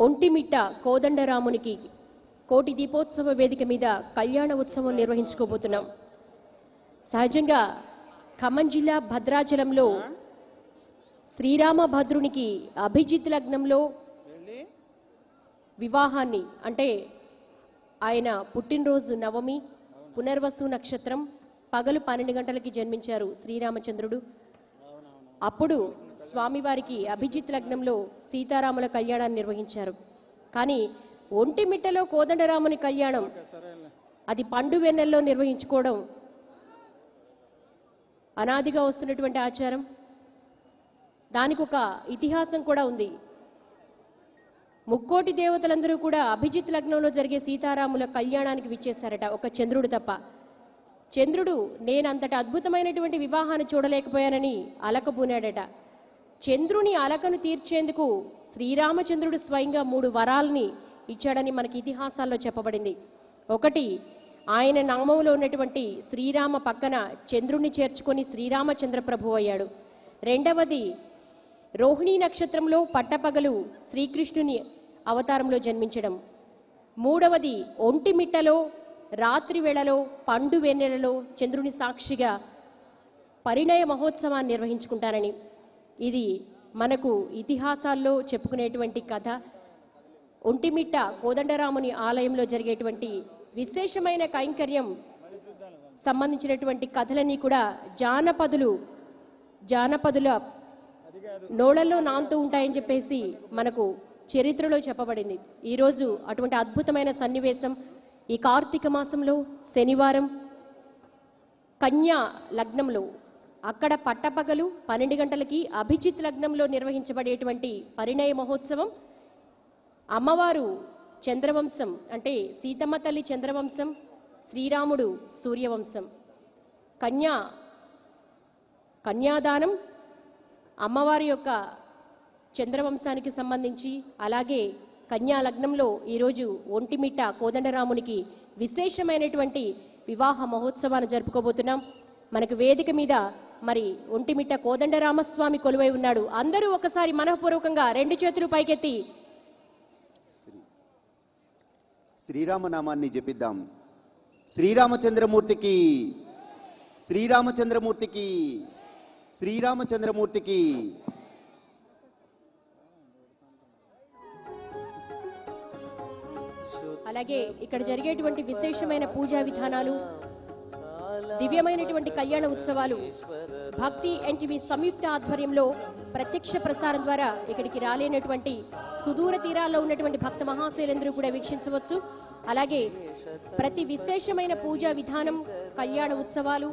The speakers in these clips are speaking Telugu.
ఒంటిమిట్ట కోదండరామునికి కోటి దీపోత్సవ వేదిక మీద కళ్యాణ ఉత్సవం నిర్వహించుకోబోతున్నాం. సహజంగా ఖమ్మం జిల్లా భద్రాచలంలో శ్రీరామభద్రునికి అభిజిత్ లగ్నంలో వివాహాన్ని, అంటే ఆయన పుట్టినరోజు నవమి, పునర్వసు నక్షత్రం, పగలు 12 గంటలకి జన్మించారు శ్రీరామచంద్రుడు. అప్పుడు స్వామివారికి అభిజిత్ లగ్నంలో సీతారాముల కళ్యాణాన్ని నిర్వహించారు. కానీ ఒంటిమిట్టలో కోదండరాముని కళ్యాణం అది పండు వెన్నెల్లో నిర్వహించుకోవడం అనాదిగా వస్తున్నటువంటి ఆచారం. దానికి ఒక ఇతిహాసం కూడా ఉంది. ముక్కోటి దేవతలందరూ కూడా అభిజిత్ లగ్నంలో జరిగే సీతారాముల కళ్యాణానికి విచ్చేశారట, ఒక చంద్రుడు తప్ప. చంద్రుడు నేనంతటి అద్భుతమైనటువంటి వివాహాన్ని చూడలేకపోయానని అలకబూనాడట. చంద్రుని అలకను తీర్చేందుకు శ్రీరామచంద్రుడు స్వయంగా 3 వరాల్ని ఇచ్చాడని మనకి ఇతిహాసాల్లో చెప్పబడింది. ఒకటి, ఆయన నామంలో ఉన్నటువంటి శ్రీరామ పక్కన చంద్రుణ్ణి చేర్చుకొని శ్రీరామచంద్ర ప్రభు అయ్యాడు. రెండవది, రోహిణీ నక్షత్రంలో పట్టపగలు శ్రీకృష్ణుని అవతారంలో జన్మించడం. మూడవది, ఒంటిమిట్టలో రాత్రి వేళలో పండు వెన్నెలలో చంద్రుని సాక్షిగా పరిణయ మహోత్సవాన్ని నిర్వహించుకుంటారని. ఇది మనకు ఇతిహాసాల్లో చెప్పుకునేటువంటి కథ. ఒంటిమిట్ట కోదండరాముని ఆలయంలో జరిగేటువంటి విశేషమైన కైంకర్యం సంబంధించినటువంటి కథలన్నీ కూడా జానపదుల నోళ్లలో నాంతూ ఉంటాయని చెప్పేసి మనకు చరిత్రలో చెప్పబడింది. ఈరోజు అటువంటి అద్భుతమైన సన్నివేశం ఈ కార్తీక మాసంలో శనివారం కన్యా లగ్నంలో, అక్కడ పట్టపగలు 12 గంటలకి అభిజిత్ లగ్నంలో నిర్వహించబడేటువంటి పరిణయ మహోత్సవం. అమ్మవారు చంద్రవంశం, అంటే సీతమ్మ తల్లి చంద్రవంశం, శ్రీరాముడు సూర్యవంశం. కన్యాదానం అమ్మవారి యొక్క చంద్రవంశానికి సంబంధించి, అలాగే కన్యా లగ్నంలో ఈరోజు ఒంటిమిట్ట కోదండరామునికి విశేషమైనటువంటి వివాహ మహోత్సవాన్ని జరుపుకోబోతున్నాం. మనకు వేదిక మీద మరి ఒంటిమిట్ట కోదండరామస్వామి కొలువై ఉన్నాడు. అందరూ ఒకసారి మనఃపూర్వకంగా 2 చేతులు పైకెత్తి శ్రీరామనామాన్ని జపిద్దాం. శ్రీరామచంద్రమూర్తికి, శ్రీరామచంద్రమూర్తికి, శ్రీరామచంద్రమూర్తికి. అలాగే ఇక్కడ జరిగేటువంటి విశేషమైన పూజా విధానాలు, దివ్యమైనటువంటి కళ్యాణ ఉత్సవాలు భక్తి ఎన్టీవీ సంయుక్త ఆధ్వర్యంలో ప్రత్యక్ష ప్రసారం ద్వారా ఇక్కడికి రాలేనటువంటి సుదూర తీరాల్లో ఉన్నటువంటి భక్త మహాశైలందరూ కూడా వీక్షించవచ్చు. అలాగే ప్రతి విశేషమైన పూజా విధానం, కళ్యాణ ఉత్సవాలు,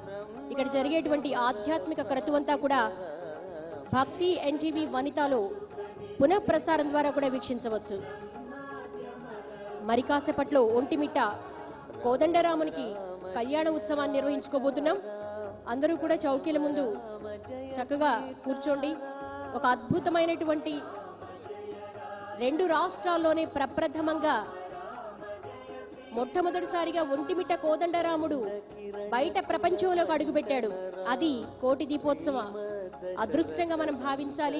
ఇక్కడ జరిగేటువంటి ఆధ్యాత్మిక క్రతువంతా కూడా భక్తి ఎన్టీవీ వనితాలో పునఃప్రసారం ద్వారా కూడా వీక్షించవచ్చు. మరి కాసేపట్లో ఒంటిమిట్ట కోదండరామునికి కళ్యాణ ఉత్సవాన్ని నిర్వహించుకోబోతున్నాం. అందరూ కూడా చౌకీల ముందు చక్కగా కూర్చోండి. ఒక అద్భుతమైనటువంటి 2 రాష్ట్రాల్లోనే ప్రప్రథమంగా మొట్టమొదటిసారిగా ఒంటిమిట్ట కోదండరాముడు బయట ప్రపంచంలోకి అడుగుపెట్టాడు. అది కోటి దీపోత్సవ అదృష్టంగా మనం భావించాలి.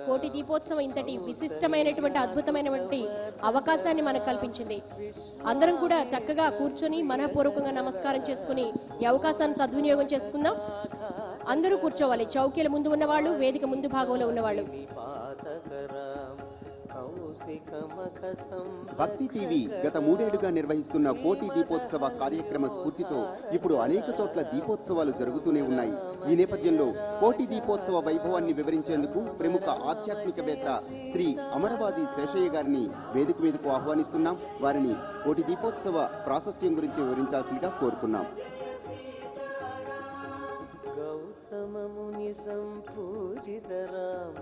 కోటి దీపోత్సవం ఇంతటి విశిష్టమైనటువంటి అద్భుతమైనటువంటి అవకాశాన్ని మనకు కల్పించింది. అందరం కూడా చక్కగా కూర్చొని మనఃపూర్వకంగా నమస్కారం చేసుకుని ఈ అవకాశాన్ని సద్వినియోగం చేసుకుందాం. అందరూ కూర్చోవాలి. చౌకీల ముందు ఉన్నవాళ్ళు, వేదిక ముందు భాగంలో ఉన్నవాళ్ళు. భక్తి టీవీ గత 3 ఏళ్లుగా నిర్వహిస్తున్న కోటి దీపోత్సవ కార్యక్రమ స్ఫూర్తితో ఇప్పుడు అనేక చోట్ల దీపోత్సవాలు జరుగుతూనే ఉన్నాయి. ఈ నేపథ్యంలో కోటి దీపోత్సవ వైభవాన్ని వివరించేందుకు ప్రముఖ ఆధ్యాత్మికవేత్త శ్రీ అమరవాది శేషయ్య గారిని వేదిక మీదకు ఆహ్వానిస్తున్నాం. వారిని కోటి దీపోత్సవ ప్రాశస్త్యం గురించి వివరించాల్సిందిగా కోరుతున్నాం. గౌతమముని సంపూజితరాం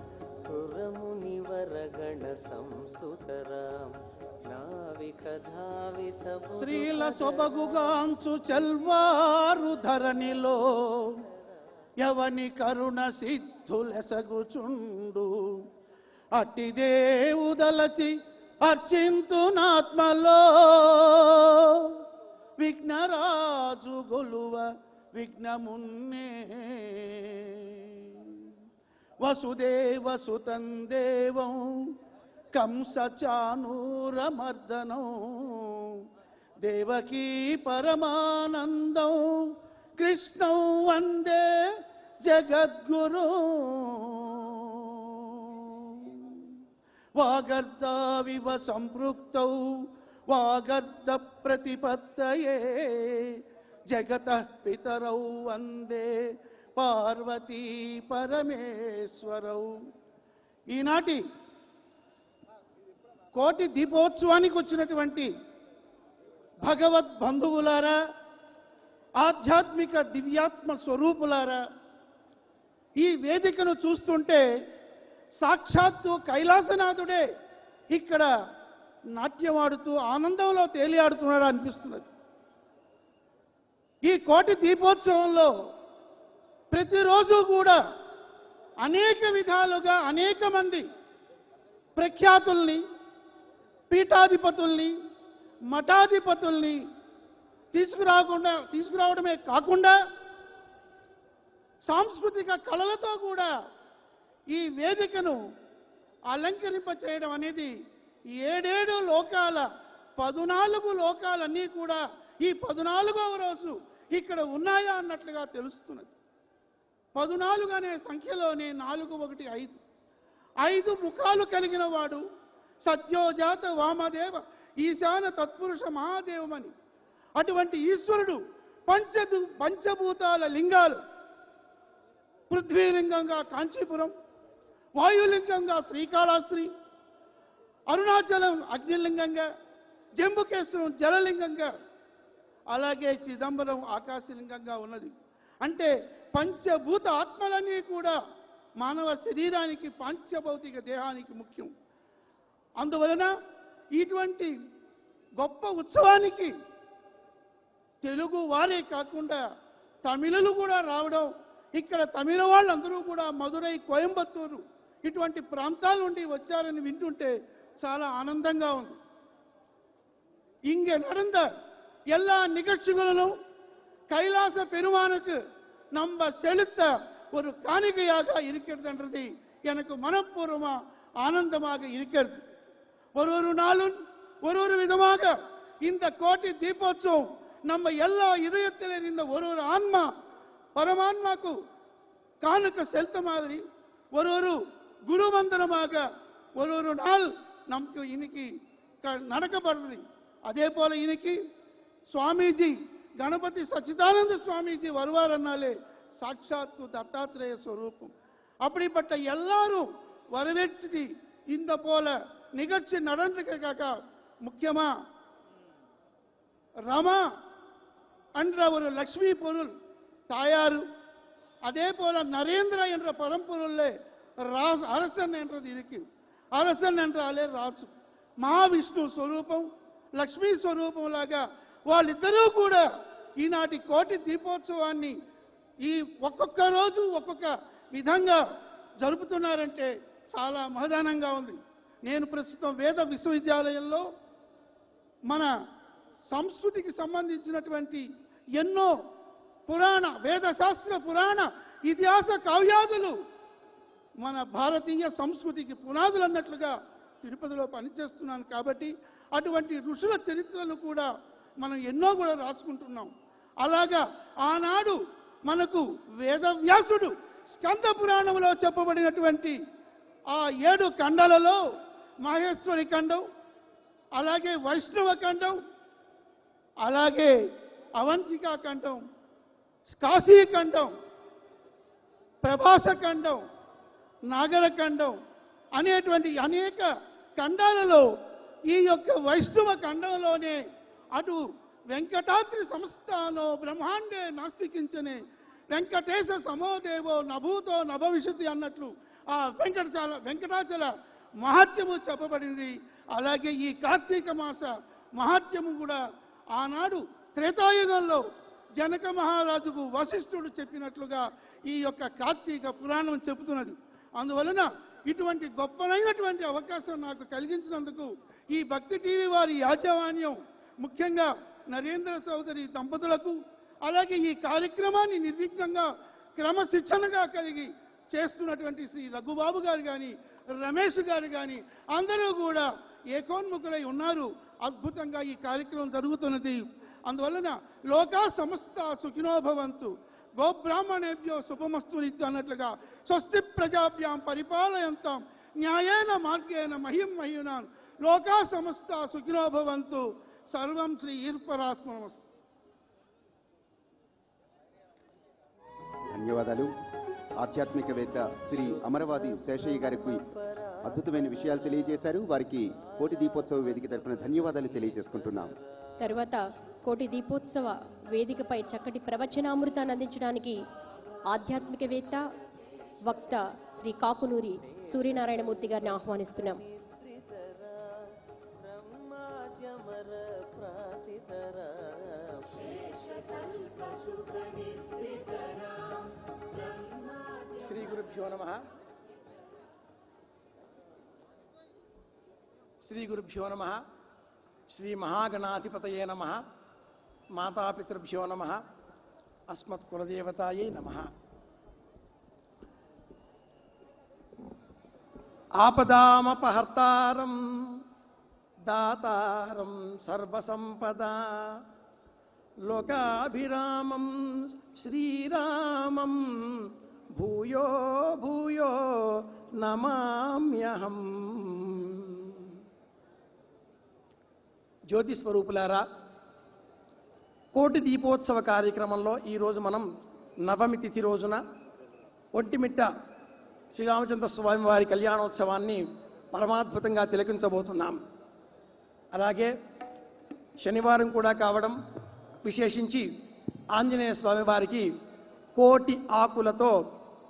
సురముని వరగణ సంస్తుతరాం నావికధావిత శ్రీల సొబగుగాంచు చల్వారు ధరణిలో యవని కరుణ సిద్ధులెసగుచుండు అట్టి దేవుదలచి అర్చింతునాత్మలో విఘ్నరాజు గొలువ విఘ్నమున్నే వసుదేవ సుతం దేవం కంసచానూరమర్దనం దేవకీ పరమానందం కృష్ణం వందే జగద్గురు వాగర్ధావివ సంపృక్తౌ వాగర్ధ ప్రతిపత్తయే జగతః పితరౌ వందే పార్వతీ పరమేశ్వరౌ. ఈనాటి కోటి దీపోత్సవానికి వచ్చినటువంటి భగవద్ బంధువులారా, ఆధ్యాత్మిక దివ్యాత్మ స్వరూపులారా, ఈ వేదికను చూస్తుంటే సాక్షాత్తు కైలాసనాథుడే ఇక్కడ నాట్యమాడుతూ ఆనందంలో తేలియాడుతున్నాడు అనిపిస్తున్నది. ఈ కోటి దీపోత్సవంలో ప్రతిరోజు కూడా అనేక విధాలుగా అనేక మంది ప్రఖ్యాతుల్ని, పీఠాధిపతుల్ని, మఠాధిపతుల్ని తీసుకురావడమే కాకుండా సాంస్కృతిక కళలతో కూడా ఈ వేదికను అలంకరింపచేయడం అనేది 7 లోకాల 14 లోకాలన్నీ కూడా ఈ 14వ రోజు ఇక్కడ ఉన్నాయా అన్నట్లుగా తెలుస్తున్నది. 14 అనే సంఖ్యలోనే 4 1 5 5 ముఖాలు కలిగిన వాడు సత్యోజాత వామదేవ ఈశాన తత్పురుష మహాదేవమని అటువంటి ఈశ్వరుడు పంచభూతాల లింగాలు పృథ్వీలింగంగా కాంచీపురం, వాయులింగంగా శ్రీకాళహస్తి, అరుణాచలం అగ్నిలింగంగా, జంబుకేశ్వరం జలలింగంగా, అలాగే చిదంబరం ఆకాశలింగంగా ఉన్నది. అంటే పంచభూత ఆత్మలన్నీ కూడా మానవ శరీరానికి పాంచభౌతిక దేహానికి ముఖ్యం. అందువలన ఇటువంటి గొప్ప ఉత్సవానికి తెలుగు వారే కాకుండా తమిళులు కూడా రావడం, ఇక్కడ తమిళ వాళ్ళందరూ కూడా మదురై, కోయంబత్తూరు ఇటువంటి ప్రాంతాల నుండి వచ్చారని వింటుంటే చాలా ఆనందంగా ఉంది. இங்கே நடந்த எல்லா நிகழ்ச்சிகளிலும் கைலாச பெருமானுக்கு நம்ம செலுத்த ஒரு காணிக்கையாக இருக்கிறதுன்றது எனக்கு மனப்பூர்வமா ஆனந்தமாக இருக்கிறது. ஒரு நாளும் ஒரு விதமாக இந்த கோட்டி தீபோத்சவம் நம்ம எல்லா இதயத்தில் இருந்த ஒரு ஆன்மா పరమాత్మకు కానుక సెల్త మాదిరి ஒரு గురువందనமாக ஒரு நாள் நமக்கு இன்னைக்கு நடக்கப்படுறது. அதே போல இன்னைக்கு சுவாமிஜி கணபதி சச்சிதானந்த சுவாமிஜி வருவாரன்னாலே சாட்சாத்து தத்தாத்திரேய ஸ்வரூபம். அப்படிப்பட்ட எல்லாரும் வரவேற்று இந்த போல நிகழ்ச்சி நடந்துக்காக முக்கியமா ரமா என்ற ஒரு லக்ஷ்மி பொருள் தாயாரு, அதே போல நரேந்திர என்ற பரம்பொருளே அரசன் என்றது இருக்கு. அரசன் என்றாலே రాజు, మహావిష్ణు స్వరూపం, లక్ష్మీ స్వరూపం లాగా వాళ్ళిద్దరూ కూడా ఈనాటి కోటి దీపోత్సవాన్ని ఈ ఒక్కొక్క రోజు ఒక్కొక్క విధంగా జరుపుతున్నారంటే చాలా మహదానంగా ఉంది. నేను ప్రస్తుతం వేద విశ్వవిద్యాలయంలో మన సంస్కృతికి సంబంధించినటువంటి ఎన్నో పురాణ వేదశాస్త్ర పురాణ ఇతిహాస కావ్యాదులు మన భారతీయ సంస్కృతికి పునాదులు అన్నట్లుగా తిరుపతిలో పనిచేస్తున్నాను. కాబట్టి అటువంటి ఋషుల చరిత్రలు కూడా మనం ఎన్నో కూడా రాసుకుంటున్నాం. అలాగా ఆనాడు మనకు వేదవ్యాసుడు స్కంద పురాణంలో చెప్పబడినటువంటి ఆ 7 ఖండాలలో మహేశ్వరి ఖండం, అలాగే వైష్ణవ ఖండం, అలాగే అవంతికా ఖండం, కాశీఖండం, ప్రభాసఖండం, నాగరఖండం అనేటువంటి అనేక ఖండాలలో ఈ యొక్క వైష్ణవ ఖండంలోనే అటు వెంకటాద్రి సంస్థానో బ్రహ్మాండే నాస్తికించనే వెంకటేశ సమోదేవో నభూతో నభవిష్యతి అన్నట్లు ఆ వెంకటాచల మహాత్యము చెప్పబడింది. అలాగే ఈ కార్తీక మాస మహాత్యము కూడా ఆనాడు త్రేతాయుగంలో జనక మహారాజుకు వశిష్ఠుడు చెప్పినట్లుగా ఈ యొక్క కార్తీక పురాణం చెబుతున్నది. అందువలన ఇటువంటి గొప్పనైనటువంటి అవకాశం నాకు కలిగించినందుకు ఈ భక్తి టీవీ వారి యాజమాన్యం, ముఖ్యంగా నరేంద్ర చౌదరి దంపతులకు, అలాగే ఈ కార్యక్రమాన్ని నిర్విఘ్నంగా క్రమశిక్షణగా కలిగి చేస్తున్నటువంటి శ్రీ రఘుబాబు గారు కానీ, రమేష్ గారు కానీ అందరూ కూడా ఏకోన్ముఖులై ఉన్నారు. అద్భుతంగా ఈ కార్యక్రమం జరుగుతున్నది. అందువలన లోకా సమస్త సుఖినోభవంతు, గోబ్రాహ్మణేభ్యో శుభమస్తు నిత్య అన్నట్లుగా స్వస్తి ప్రజాభ్యాం పరిపాలయంతాం న్యాయేన మార్గేణ మహిం మహ్యునాన్ లోకా సమస్త సుఖినోభవంతు. సర్వం శ్రీ ఈశ్వరాత్మనమస్తు. ధన్యవాదాలు. ఆధ్యాత్మికవేత్త శ్రీ అమరవాది శేషయ్య గారికి అద్భుతమైన విషయాలు తెలియజేశారు. వారికి కోటి దీపోత్సవ వేదిక తరపున ధన్యవాదాలు తెలియజేసుకుంటున్నాం. తర్వాత కోటి దీపోత్సవ వేదికపై చక్కటి ప్రవచనామృతాన్ని అందించడానికి ఆధ్యాత్మికవేత్త వక్త శ్రీ కాకునూరి సూర్యనారాయణమూర్తి గారిని ఆహ్వానిస్తున్నాం. శ్రీ గురుభ్యో నమః. శ్రీ గురుభ్యో నమః. శ్రీ మహాగణాధిపతయే నమః. మాతాపితృభ్యో నమః. అస్మత్కులదేవతాయే నమః. ఆపదామపహర్తారం దాతారం సర్వసంపదా లోకాభిరామం శ్రీరామం భూయో భూయో నమామ్యహం. జ్యోతి స్వరూపులారా, కోటి దీపోత్సవ కార్యక్రమంలో ఈరోజు మనం నవమి తిథి రోజున ఒంటిమిట్ట శ్రీరామచంద్ర స్వామి వారి కళ్యాణోత్సవాన్ని పరమాద్భుతంగా తిలకించబోతున్నాం. అలాగే శనివారం కూడా కావడం విశేషించి ఆంజనేయ స్వామి వారికి కోటి ఆకులతో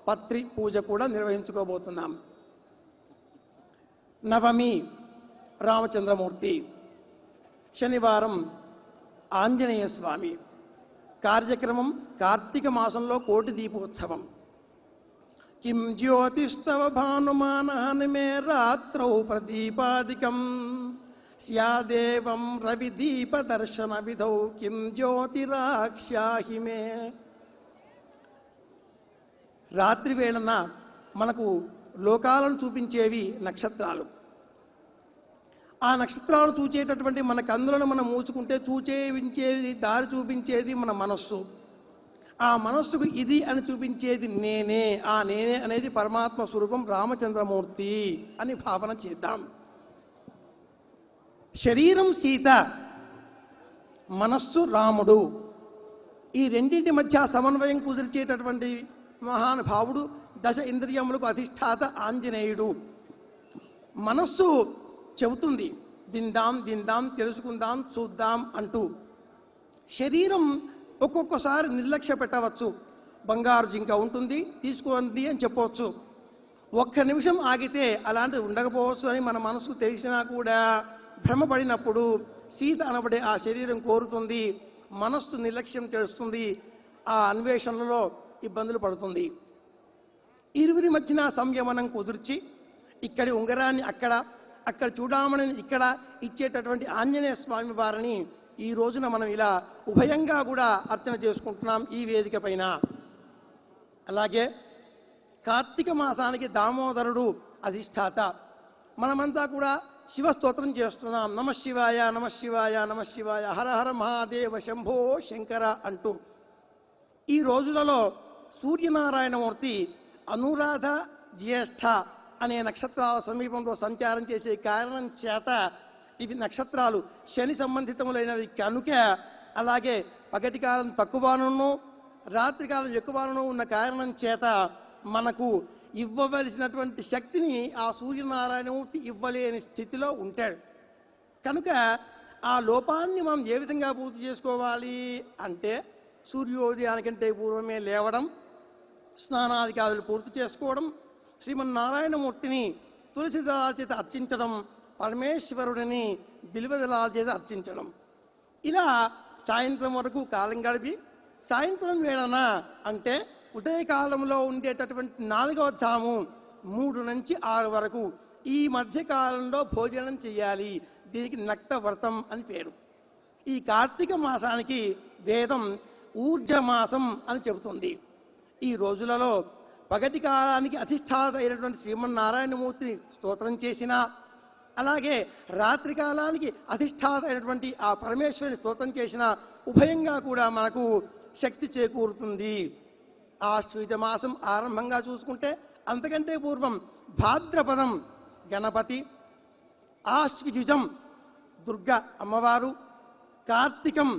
పత్రి పూజ కూడా నిర్వహించుకోబోతున్నాం. నవమి రామచంద్రమూర్తి, శనివారం ఆంజనేయ స్వామి. కార్యక్రమం కార్తీక మాసంలో కోటి దీపోత్సవం. కిం జ్యోతిస్తవ భానుమానహనిమే రాత్రౌ ప్రదీపాదికం స్యాదేవం రవిదీప దర్శన విధౌ కిం జ్యోతిరాక్ష్యాహి మే. రాత్రి వేళన మనకు లోకాలను చూపించేవి నక్షత్రాలు. ఆ నక్షత్రాలు చూచేటటువంటి మన కన్నులను మనం మూసుకుంటే చూచేవించేది, దారి చూపించేది మన మనస్సు. ఆ మనస్సుకు ఇది అని చూపించేది నేనే. ఆ నేనే అనేది పరమాత్మ స్వరూపం రామచంద్రమూర్తి అని భావన చేద్దాం. శరీరం సీత, మనస్సు రాముడు. ఈ రెండింటి మధ్య సమన్వయం కుదిర్చేటటువంటి మహానుభావుడు దశ ఇంద్రియములకు అధిష్టాత ఆంజనేయుడు. మనస్సు చెబుతుంది విందాం విందాం, తెలుసుకుందాం, చూద్దాం అంటూ. శరీరం ఒక్కొక్కసారి నిర్లక్ష్య పెట్టవచ్చు. బంగారు జింక ఉంటుంది, తీసుకోండి అని చెప్పవచ్చు. ఒక్క నిమిషం ఆగితే అలాంటిది ఉండకపోవచ్చు అని మన మనసుకు తెలిసినా కూడా భ్రమపడినప్పుడు సీత అనబడే ఆ శరీరం కోరుతుంది. మనస్సు నిర్లక్ష్యం చేస్తుంది. ఆ అన్వేషణలో ఇబ్బందులు పడుతుంది. ఇరువురి మధ్యన సంయమనం కుదిర్చి ఇక్కడి ఉంగరాన్ని అక్కడ, అక్కడ చూడమని ఇక్కడ ఇచ్చేటటువంటి ఆంజనేయ స్వామి వారిని ఈ రోజున మనం ఇలా ఉభయంగా కూడా అర్చన చేసుకుంటున్నాం ఈ వేదిక పైన. అలాగే కార్తీక మాసానికి దామోదరుడు అధిష్టాత. మనమంతా కూడా శివస్తోత్రం చేస్తున్నాం. నమ శివాయ నమ శివాయ నమ శివాయ, హర హర మహాదేవ శంభో శంకర అంటూ. ఈ రోజులలో సూర్యనారాయణమూర్తి అనురాధ జ్యేష్ఠ అనే నక్షత్రాల సమీపంలో సంచారం చేసే కారణం చేత ఇవి నక్షత్రాలు శని సంబంధితములైనవి కనుక, అలాగే పగటి కాలం తక్కువను రాత్రికాలం ఎక్కువను ఉన్న కారణం చేత మనకు ఇవ్వవలసినటువంటి శక్తిని ఆ సూర్యనారాయణమూర్తి ఇవ్వలేని స్థితిలో ఉంటాడు. కనుక ఆ లోపాన్ని మనం ఏ విధంగా పూర్తి చేసుకోవాలి అంటే, సూర్యోదయానికంటే పూర్వమే లేవడం, స్నానాధికారులు పూర్తి చేసుకోవడం, శ్రీమన్నారాయణమూర్తిని తులసి దళాల చేత అర్చించడం, పరమేశ్వరుడిని బిల్వదళాల చేత అర్చించడం. ఇలా సాయంత్రం వరకు కాలం గడిపి సాయంత్రం వేళన అంటే ఉదయకాలంలో ఉండేటటువంటి 4వ జాము 3 నుంచి 6 వరకు ఈ మధ్యకాలంలో భోజనం చేయాలి. దీనికి నక్త వ్రతం అని పేరు. ఈ కార్తీక మాసానికి వేదం ఊర్జమాసం అని చెబుతుంది. ఈ రోజులలో పగటి కాలానికి అధిష్టాత అయినటువంటి శ్రీమన్నారాయణమూర్తిని స్తోత్రం చేసినా, అలాగే రాత్రి కాలానికి అధిష్టాత అయినటువంటి ఆ పరమేశ్వరుని స్తోత్రం చేసిన ఉభయంగా కూడా మనకు శక్తి చేకూరుతుంది. ఆశ్వయుజ మాసం ఆరంభంగా చూసుకుంటే అంతకంటే పూర్వం భాద్రపదం గణపతి, ఆశ్వయుజం దుర్గ అమ్మవారు, కార్తీకం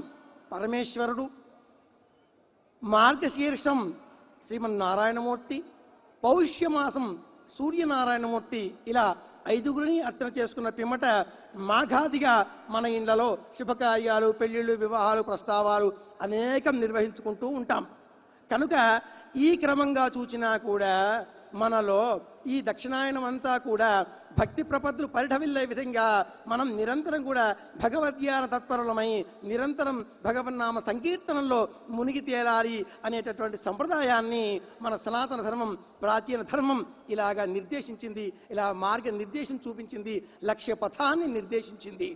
పరమేశ్వరుడు, మార్గశీర్షం శ్రీమన్నారాయణమూర్తి, పౌష్యమాసం సూర్యనారాయణమూర్తి, ఇలా 5గురిని అర్చన చేసుకున్న పిమ్మట మాఘాదిగా మన ఇళ్లలో శుభకార్యాలు, పెళ్ళిళ్ళు, వివాహాలు, ప్రస్తావాలు అనేకం నిర్వహించుకుంటూ ఉంటాం. కనుక ఈ క్రమంగా చూచినా కూడా మనలో ఈ దక్షిణాయనం అంతా కూడా భక్తి ప్రపత్తులు పరిఢవిల్లే విధంగా మనం నిరంతరం కూడా భగవద్ధ్యాన తత్పరులమై నిరంతరం భగవన్నామ సంకీర్తనంలో మునిగి తేలాలి అనేటటువంటి సంప్రదాయాన్ని మన సనాతన ధర్మం, ప్రాచీన ధర్మం ఇలాగా నిర్దేశించింది, ఇలా మార్గ నిర్దేశం చూపించింది, లక్ష్య పథాన్ని నిర్దేశించింది.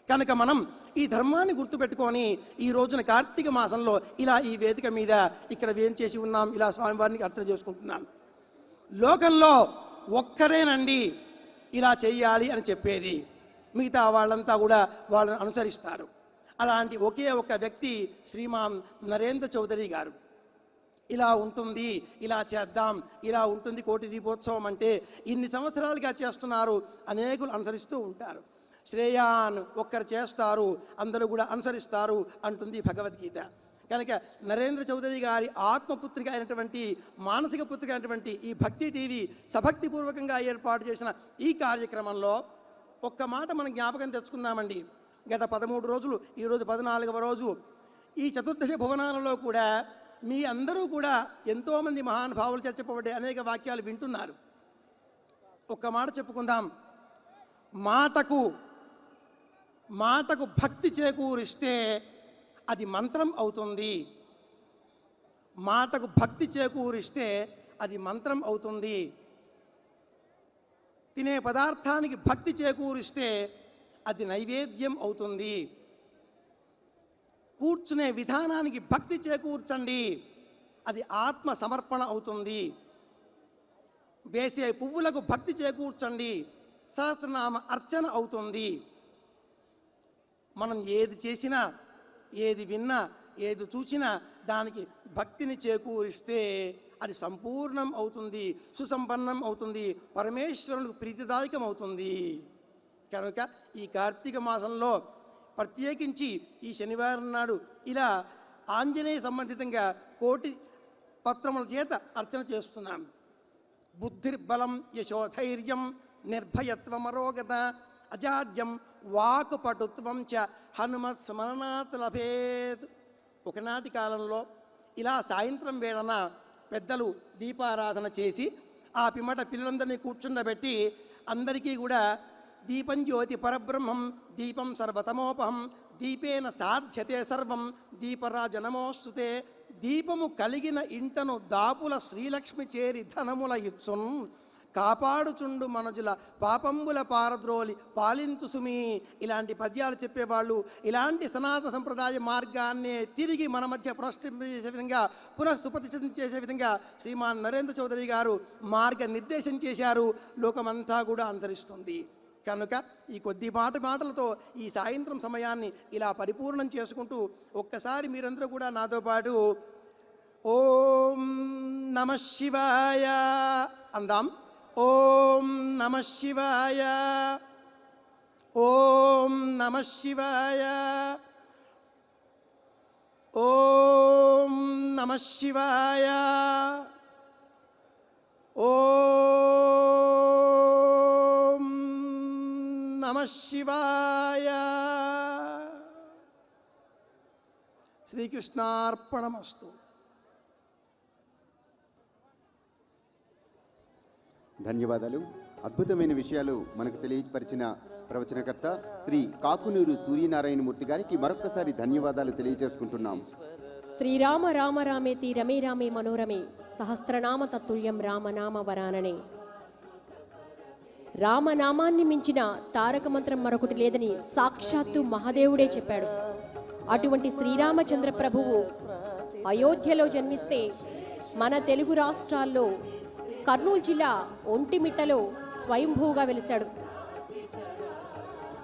కనుక మనం ఈ ధర్మాన్ని గుర్తుపెట్టుకొని ఈ రోజున కార్తీక మాసంలో ఇలా ఈ వేదిక మీద ఇక్కడ ఏం చేసి ఉన్నాం, ఇలా స్వామివారిని అర్చన చేసుకుంటున్నాం. లోకంలో ఒక్కరేనండి ఇలా చెయ్యాలి అని చెప్పేది, మిగతా వాళ్ళంతా కూడా వాళ్ళని అనుసరిస్తారు. అలాంటి ఒకే ఒక వ్యక్తి శ్రీమాన్ నరేంద్ర చౌదరి గారు. ఇలా ఉంటుంది, ఇలా చేద్దాం, ఇలా ఉంటుంది కోటి దీపోత్సవం అంటే ఇన్ని సంవత్సరాలుగా చేస్తున్నారు, అనేకులు అనుసరిస్తూ ఉంటారు. శ్రేయాన్ ఒక్కరు చేస్తారు, అందరూ కూడా అనుసరిస్తారు అంటుంది భగవద్గీత. కనుక నరేంద్ర చౌదరి గారి ఆత్మపుత్రిక అయినటువంటి, మానసిక పుత్రిక అయినటువంటి ఈ భక్తి టీవీ సభక్తిపూర్వకంగా ఏర్పాటు చేసిన ఈ కార్యక్రమంలో ఒక్క మాట మనం జ్ఞాపకం తెచ్చుకుందామండి. గత 13 రోజులు, ఈరోజు 14వ రోజు, ఈ చతుర్దశ భువనాలలో కూడా మీ అందరూ కూడా ఎంతోమంది మహానుభావులు చెప్పబడే అనేక వాక్యాలు వింటున్నారు. ఒక్క మాట చెప్పుకుందాం. మాటకు భక్తి చేకూరిస్తే అది మంత్రం అవుతుంది. మాటకు భక్తి చేకూరిస్తే అది మంత్రం అవుతుంది. తినే పదార్థానికి భక్తి చేకూరిస్తే అది నైవేద్యం అవుతుంది. కూర్చునే విధానానికి భక్తి చేకూర్చండి, అది ఆత్మ సమర్పణ అవుతుంది. వేసే పువ్వులకు భక్తి చేకూర్చండి, సహస్రనామ అర్చన అవుతుంది. మనం ఏది చేసినా, ఏది విన్నా, ఏది చూసినా దానికి భక్తిని చేకూరిస్తే అది సంపూర్ణం అవుతుంది, సుసంపన్నం అవుతుంది, పరమేశ్వరునికి ప్రీతిదాయకం అవుతుంది. కనుక ఈ కార్తీక మాసంలో ప్రత్యేకించి ఈ శనివారం నాడు ఇలా ఆంజనేయ సంబంధితంగా కోటి పత్రముల చేత అర్చన చేస్తున్నాం. బుద్ధిర్బలం యశోధైర్యం నిర్భయత్వమరోగత అజాడ్యం వాక్పటుత్వం చ హనుమత్ స్మరణాత్ లభేత్. ఒకనాటి కాలంలో ఇలా సాయంత్రం వేళన పెద్దలు దీపారాధన చేసి ఆ పిమ్మట పిల్లలందరినీ కూర్చుండబెట్టి అందరికీ కూడా దీపం జ్యోతి పరబ్రహ్మం దీపం సర్వతమోపహం దీపేన సాధ్యతే సర్వం దీపరాజనమోస్తుతే. దీపము కలిగిన ఇంటను దాపుల శ్రీలక్ష్మి చేరి ధనముల ఇచ్చున్ కాపాడుచుండు మనుజుల పాపంబుల పారద్రోలి పాలించు సుమి. ఇలాంటి పద్యాలు చెప్పేవాళ్ళు ఇలాంటి సనాతన సంప్రదాయ మార్గాన్ని తిరిగి మన మధ్య పునఃస్థితించే విధంగా, పునఃసుప్రతిష్ఠితం చేసే విధంగా శ్రీమాన్ నరేంద్ర చౌదరి గారు మార్గ నిర్దేశం చేశారు. లోకమంతా కూడా అనుసరిస్తుంది. కనుక ఈ కొద్ది మాటలతో ఈ సాయంత్రం సమయాన్ని ఇలా పరిపూర్ణం చేసుకుంటూ ఒక్కసారి మీరందరూ కూడా నాతో పాటు ఓం నమః శివాయ అందాం. ఓం నమః శివాయ, ఓం నమః శివాయ, ఓం నమః శివాయ, ఓం నమః శివాయ. శ్రీకృష్ణార్పణమస్తు. ధన్యవాదాలు. అద్భుతమైన విషయాలు మనకు తెలియపరిచిన ప్రవచనకర్త శ్రీ కాకునూరు సూర్యనారాయణమూర్తి గారికి మరొక్కసారి ధన్యవాదాలు తెలియజేసుకుంటున్నాం. శ్రీరామ రామ రామేతి రమే రామే మనోరమే సహస్రనామ తత్తుల్యం రామనామ వరాననే. రామనామాన్ని మించిన తారక మంత్రం మరొకటి లేదని సాక్షాత్తు మహాదేవుడే చెప్పాడు. అటువంటి శ్రీరామచంద్ర ప్రభువు అయోధ్యలో జన్మిస్తే మన తెలుగు రాష్ట్రాల్లో కర్నూలు జిల్లా ఒంటిమిట్టలో స్వయంభూగా వెలిశాడు.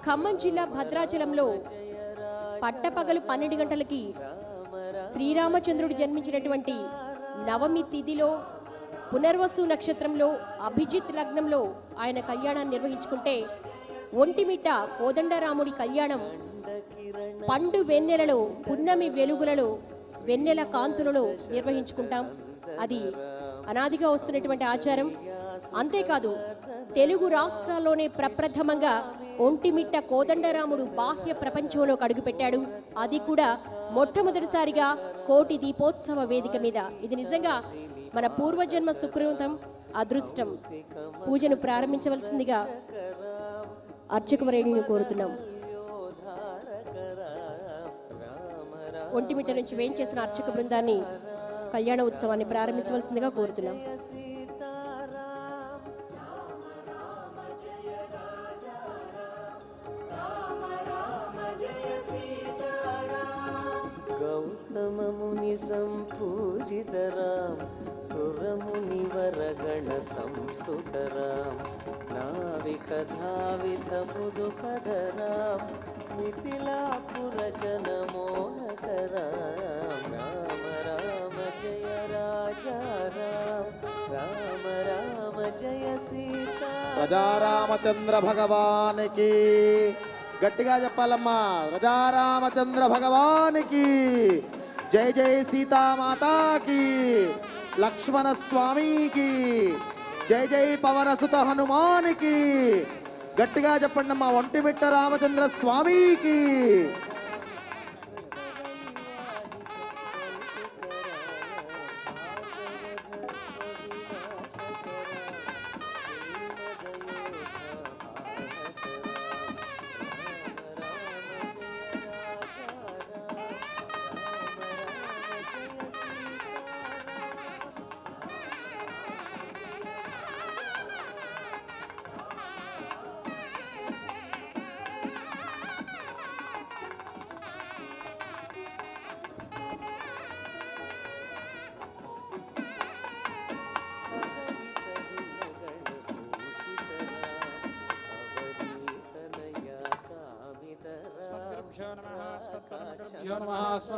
ఖమ్మం జిల్లా భద్రాచలంలో పట్టపగలు 12 గంటలకి శ్రీరామచంద్రుడు జన్మించినటువంటి నవమి తిథిలో పునర్వసు నక్షత్రంలో అభిజిత్ లగ్నంలో ఆయన కళ్యాణాన్ని నిర్వహించుకుంటే, ఒంటిమిట్ట కోదండరాముడి కళ్యాణం పండు వెన్నెలలో పున్నమి వెలుగులలో వెన్నెల కాంతులలో నిర్వహించుకుంటాం. అది అనాదిగా వస్తున్నటువంటి ఆచారం. అంతేకాదు, తెలుగు రాష్ట్రాల్లోనే ప్రప్రథమంగా ఒంటిమిట్ట కోదండరాముడు బాహ్య ప్రపంచంలోకి అడుగుపెట్టాడు. అది కూడా మొట్టమొదటిసారిగా కోటి దీపోత్సవ వేదిక మీద. ఇది నిజంగా మన పూర్వజన్మ సుకృతం, అదృష్టం. పూజను ప్రారంభించవలసిందిగా అర్చకవరేణిని కోరుతున్నాం. ఒంటిమిట్ట నుంచి వేయించేసిన అర్చక బృందాన్ని కళ్యాణ ఉత్సవాన్ని ప్రారంభించవలసిందిగా కోరుతున్నాం. గౌతమముని సంపూజితరాం సురమునివరగణ సంస్తుతరాం నావికధావిత మృదుపదరాం మిథిలాపురజన మోహకరాం రామ రామ జయ రాజా రామ రామ రామ జయ సీతా. ప్రజారామచంద్ర భగవానికి గట్టిగా చెప్పాలమ్మా. ప్రజారామచంద్ర భగవానికి జై జై సీతామాతాకి, లక్ష్మణ స్వామికి జై జై పవనసుత హనుమానికి. గట్టిగా చెప్పండి అమ్మా. ఒంటిమిట్ట రామచంద్ర స్వామికి.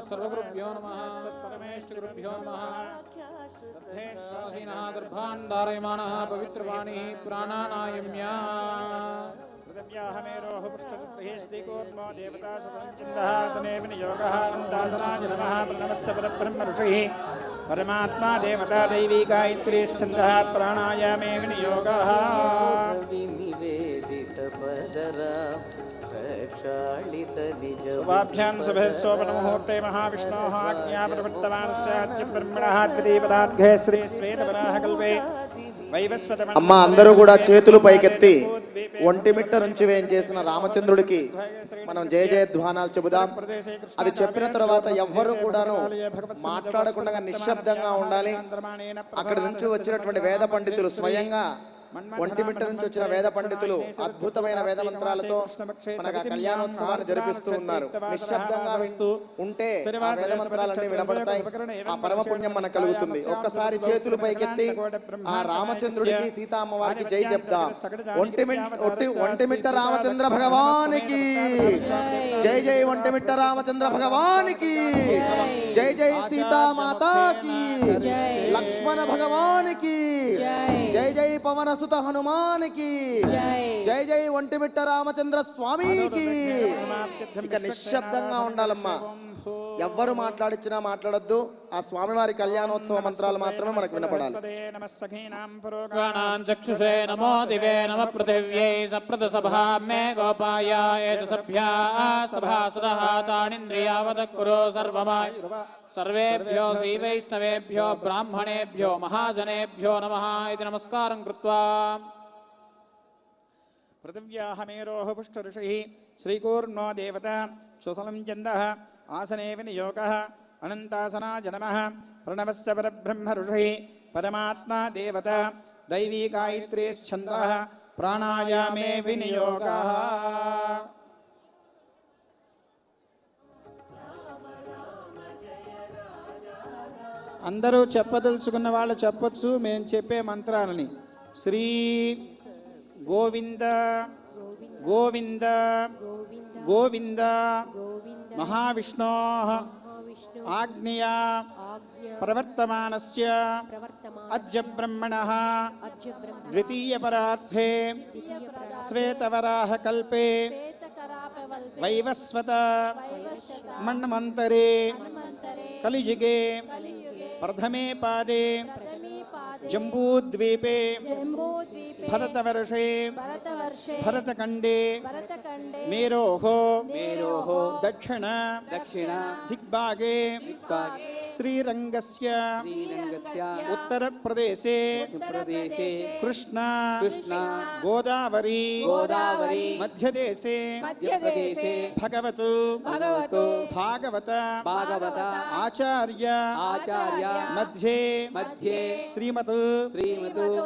सर्वगुरुभ्यो नमः परमेष्ठिगुरुभ्यो नमः गर्भान्धारयमानः पवित्रवाणी प्राणानायम्या हृदयाहमेरोह पुष्टस्पृहे श्रीकोर्मो देवता सतञ्चिन्दः सने विनियोगः अन्तासनाय नमः प्रणवस्य परब्रह्म ऋषिः परमात्मा देवता दैवी गायत्री छन्दः प्राणायामे विनियोगः निवेदित पदरा शुभाभ्यां शुभे सोपनमुहूर्ते महाविष्णोः आज्ञाप्रवर्तमानस्य ब्रह्मणः द्वितीयपदार्घे श्री श्वेतवराहकल्पे వైవస్వతమం. అమ్మ అందరూ కూడా చేతులు పైకెత్తి ఒంటిమిట్ట నుంచి వేయించేసిన రామచంద్రుడికి మనం జయ జయధ్వానాలు చెబుదాం. అది చెప్పిన తర్వాత ఎవ్వరూ కూడాను మాట్లాడకుండా నిశ్శబ్దంగా ఉండాలి. అక్కడి నుంచి వచ్చినటువంటి వేద పండితులు స్వయంగా ఒంటిమిట్ట నుంచి వచ్చిన వేద పండితులు అద్భుతమైన వేద మంత్రాలతో మనకు కళ్యాణోత్సవాన్ని జరిపిస్తూ ఉన్నారు. నిశ్శబ్దంగా విస్తూ ఉంటే ఆ వేద మంత్రాలన్నీ వినబడతాయి. ఆ పరమ పుణ్యం మనకు కలుగుతుంది. ఒక్కసారి చేతులు పైకెత్తి ఆ రామచంద్రుడికి సీతామ్మవారికి జై చెప్దాం. ఒంటిమిట్ట రామచంద్ర భగవానికి జై జై. ఒంటిమిట్ట రామచంద్ర భగవానికి జై జై. సీతామాతాకి, లక్ష్మణ భగవానికి జై జై. పవన సుత హనుమానికి జై జై. ఒంటిమిట్ట రామచంద్ర స్వామికి. ఇక నిశ్శబ్దంగా ఉండాలమ్మా. ఎవ్వరు మాట్లాడిచ్చినా మాట్లాడొద్దు. ఆ స్వామివారి కళ్యాణోత్సవ మంత్రాలు మాత్రమే మనకు వినపడాలి. చక్షుషే నమో దివే నమ పృథివ్యై సప్రద సభా మే గోపాయ ఏత సభ్యా సభాసదః తానింద్రియావద కురు సర్వమాయ. సర్వేభ్యో శ్రీ వైష్ణవేభ్యో బ్రాహ్మణేభ్యో మహాజనేభ్యో నమః ఇది నమస్కారం కృత్వా పృథివ్యాః మేరోః పుష్ఠఋషిః శ్రీకూర్మో దేవత సుతలం చందః ఆసనే వినియోగः అనంతాసనాయ నమః ప్రణవస్య పరబ్రహ్మ ఋషిः పరమాత్మా దేవత దైవీ గాయత్రీ ఛందః ప్రాణాయామే వినియోగः. అందరూ చెప్పదలుచుకున్న వాళ్ళు చెప్పొచ్చు, మేము చెప్పే మంత్రాలని. శ్రీ గోవింద గోవింద గోవింద మహావిష్ణో ఆజ్ఞయా ప్రవర్తమానస్య అద్య బ్రహ్మణః ద్వితీయపరార్థే శ్వేతవరాహ కల్పే వైవస్వత మన్వంతరే కలియుగే ప్రథమే పాదే జంబూద్వీపే భరతవర్షే భరతఖండే మేరోః దక్షిణ దిగ్భాగే శ్రీరంగస్య ఉత్తరప్రదేశే కృష్ణ గోదావరి మధ్యదేశే భగవతు భాగవత ఆచార్య మధ్యే శ్రీమత్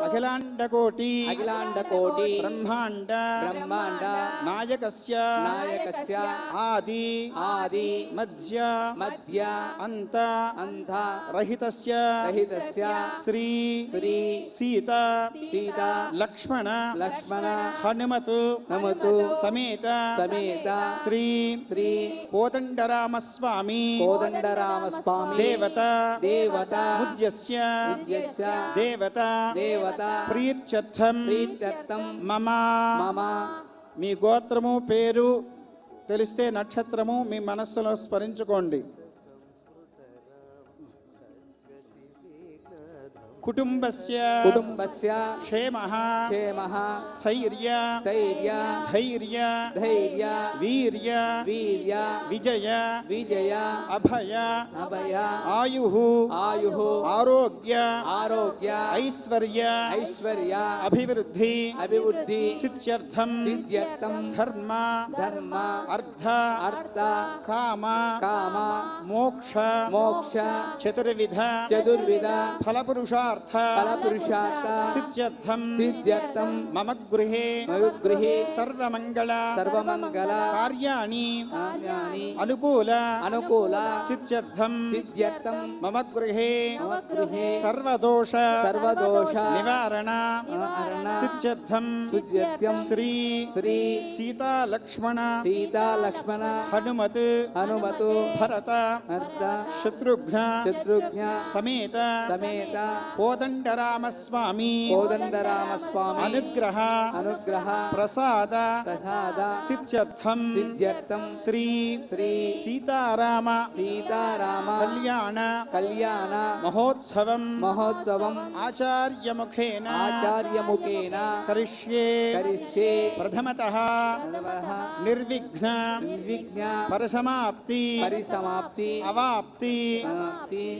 అఖిలాండకోటి బ్రహ్మాండ నాయకస్య ఆది మధ్య అంత రహితస్య శ్రీ సీత లక్ష్మణ హనుమత్ సమేత శ్రీ కోదండరామస్వామి దేవత ముద్యస్య దేవత ప్రీత్యర్థం మమ. మీ గోత్రము పేరు తెలిస్తే నక్షత్రము మీ మనస్సులో స్మరించుకోండి. కుటుంబస్య క్షేమః స్థైర్య ధైర్య వీర్య విజయ అభయ ఆయుః ఆరోగ్య ఐశ్వర్య అభివృద్ధి సిద్ధ్యర్థం ధర్మ అర్థ కామ మోక్ష చతుర్విధ ఫలపురుషార్థ సిద్ధ్యర్థం మమ గృహే సర్వమంగళ కార్యాణి అనుకూల సిద్ధ్యర్థం మమ గృహే సర్వదోష నివారణ సిద్ధ్యర్థం శ్రీ సీతాలక్ష్మణ హనుమత్ భరత శత్రుఘ్న సమేత కోదండరామస్వామి అనుగ్రహ ప్రసాద సిద్ధ్యర్థం శ్రీ సీతారామ కళ్యాణ మహోత్సవం ఆచార్యముఖేన కరిష్యే ప్రథమతః నిర్విఘ్న పరిసమాప్తి అవాప్తి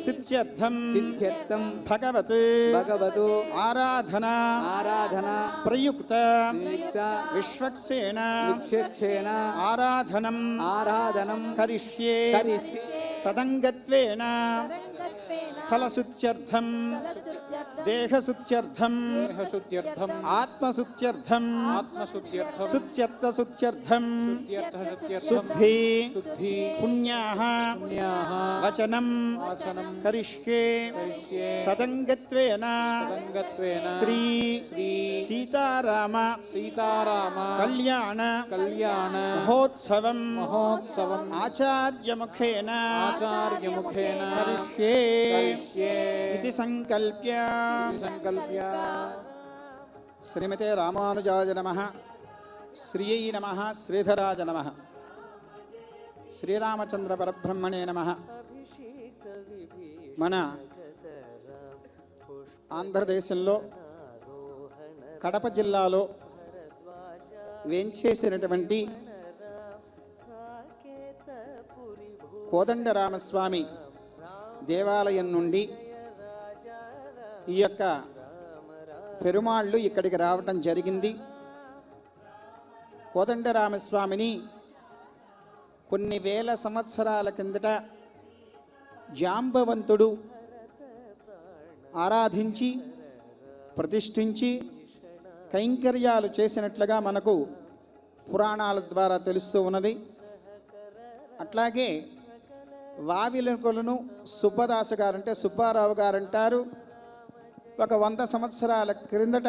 సిద్ధ్యర్థం భగవత్ ఆరాధనా ప్రయుక్త విశ్వక్సేన ఆరాధనం కరిష్యే తదంగత్వేన స్థలశుద్ధ్యర్థం దేహశుద్ధ్యర్థం ఆత్మశుద్ధ్యర్థం శుద్ధ్యర్థం శుద్ధి పుణ్యాః వచనం కరిష్యే తదంగత్వేన శ్రీ సీతారామ కళ్యాణ మహోత్సవం ఆచార్యముఖేన కరిష్యే ఇది సంకల్ప్య శ్రీమతే రామానుజాయ నమః శ్రీయై నమః శ్రీధరాయ నమః శ్రీరామచంద్ర పరబ్రహ్మణే నమః. మన ఆంధ్రదేశంలో కడప జిల్లాలో వేంచేసినటువంటి కోదండరామస్వామి దేవాలయం నుండి ఈ యొక్క పెరుమాళ్ళు ఇక్కడికి రావటం జరిగింది. కోదండరామస్వామిని కొన్ని వేల సంవత్సరాల కిందట జాంబవంతుడు ఆరాధించి ప్రతిష్ఠించి కైంకర్యాలు చేసినట్లుగా మనకు పురాణాల ద్వారా తెలుస్తూ ఉన్నది. అట్లాగే వావిలకులను సుబ్బదాసు గారు అంటే సుబ్బారావు గారు అంటారు. ఒక 100 సంవత్సరాల క్రిందట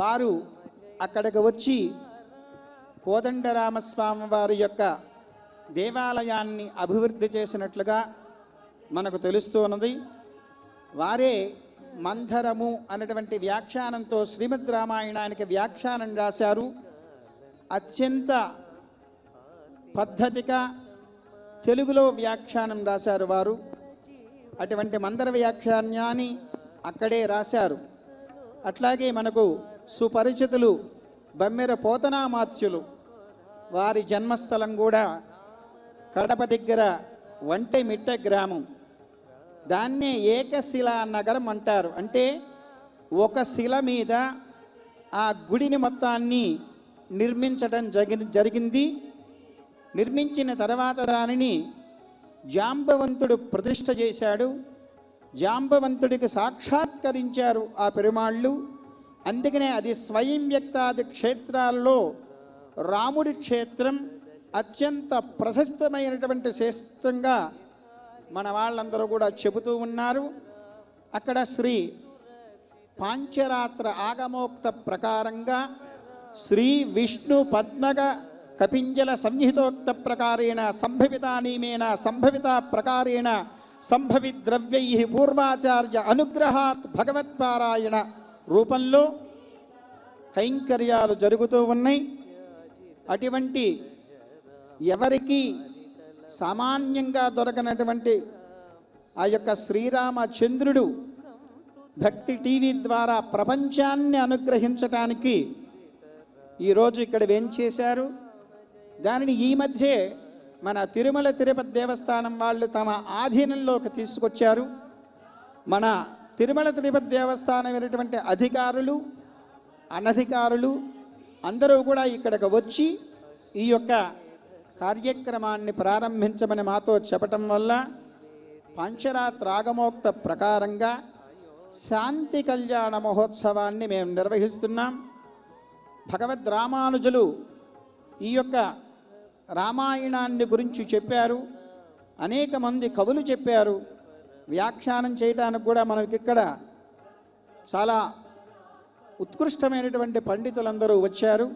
వారు అక్కడికి వచ్చి కోదండరామస్వామి వారి యొక్క దేవాలయాన్ని అభివృద్ధి చేసినట్లుగా మనకు తెలుస్తున్నది. వారే మంధరము అనేటువంటి వ్యాఖ్యానంతో శ్రీమద్ రామాయణానికి వ్యాఖ్యానం రాశారు. అత్యంత పద్ధతిగా తెలుగులో వ్యాఖ్యానం రాశారు వారు. అటువంటి మందర వ్యాఖ్యానాన్ని అక్కడే రాశారు. అట్లాగే మనకు సుపరిచితులు బమ్మెర పోతనామాత్యులు వారి జన్మస్థలం కూడా కడప దగ్గర వంటెమిట్ట గ్రామం. దాన్నే ఏకశిలా నగరం అంటారు. అంటే ఒక శిల మీద ఆ గుడిని మొత్తాన్ని నిర్మించడం జరిగింది. నిర్మించిన తర్వాత దానిని జాంబవంతుడు ప్రతిష్ఠ చేశాడు. జాంబవంతుడికి సాక్షాత్కరించారు ఆ పెరుమాళ్ళు. అందుకనే అది స్వయం వ్యక్తాది క్షేత్రాల్లో రాముడి క్షేత్రం అత్యంత ప్రశస్తమైనటువంటి క్షేత్రంగా మన వాళ్ళందరూ కూడా చెబుతూ ఉన్నారు. అక్కడ శ్రీ పాంచరాత్ర ఆగమోక్త ప్రకారంగా శ్రీ విష్ణు పద్మగ కపింజల సంహితోక్త ప్రకారేణ సంభవితానీమేన సంభవిత ప్రకారేణ సంభవి ద్రవ్యై పూర్వాచార్య అనుగ్రహాత్ భగవత్పారాయణ రూపంలో కైంకర్యాలు జరుగుతూ ఉన్నాయి. అటువంటి ఎవరికి సామాన్యంగా దొరకనటువంటి ఆ యొక్క శ్రీరామచంద్రుడు భక్తి టీవీ ద్వారా ప్రపంచాన్ని అనుగ్రహించటానికి ఈరోజు ఇక్కడ వేంచేశారు. దానిని ఈ మధ్యే మన తిరుమల తిరుపతి దేవస్థానం వాళ్ళు తమ ఆధీనంలోకి తీసుకొచ్చారు. మన తిరుమల తిరుపతి దేవస్థానం అయినటువంటి అధికారులు అనధికారులు అందరూ కూడా ఇక్కడికి వచ్చి ఈ యొక్క కార్యక్రమాన్ని ప్రారంభించమని మాతో చెప్పటం వల్ల పంచరాత్ర ఆగమోక్త ప్రకారంగా శాంతి కళ్యాణ మహోత్సవాన్ని మేము నిర్వహిస్తున్నాం. భగవద్ రామానుజులు ఈ యొక్క రామాయణాన్ని గురించి చెప్పారు. అనేక మంది కవులు చెప్పారు. వ్యాఖ్యానం చేయడానికి కూడా మనకి ఇక్కడ చాలా ఉత్కృష్టమైనటువంటి పండితులందరూ వచ్చారు.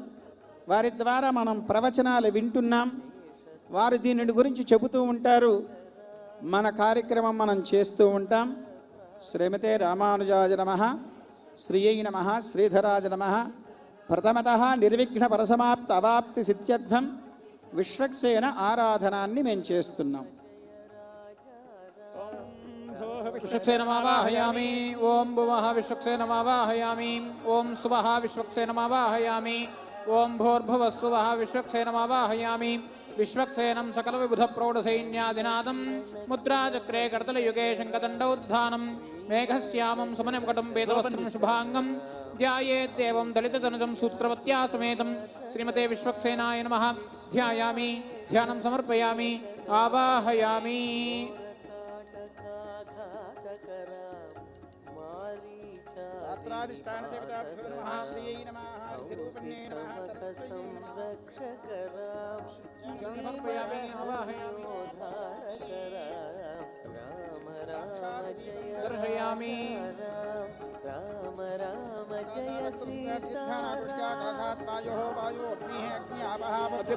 వారి ద్వారా మనం ప్రవచనాలు వింటున్నాం. వారు దీనిని గురించి చెబుతూ ఉంటారు. మన కార్యక్రమం మనం చేస్తూ ఉంటాం. శ్రీమతే రామానుజాయ నమః, శ్రీయై నమః, శ్రీధరాజ నమః. ప్రథమతః నిర్విఘ్న పరసమాప్త అవాప్తి సిద్ధ్యర్థం విశ్వక్సేన ఆరాధనాన్ని మేము చేస్తున్నాం. విశ్వక్సేనమావాహయామి. ఓం భువః విశ్వక్సేనమావాహయామి. ఓం సువః విశ్వక్సేనమావాహయామి. ఓం భూర్భువః స్సువః విశ్వక్సేనమావాహయామి. విశ్వక్సేనం సకల విబుధ ప్రౌఢ సైన్యాధినాదం ముద్రాచక్రే కర్తలయుగే శంఖదండోద్ధానం మేఘశ్యామం సమనముకటం వేదవస్త్రం శుభాంగం ధ్యాయేద్దేవం దళితతనుజం సూత్రవత్యా సమేతం శ్రీమతే విశ్వక్సేనాయ నమః. ధ్యాయామి, ధ్యానం సమర్పయామి, ఆవాహయామి. దర్శయామి. రామ రామ జయ సీతా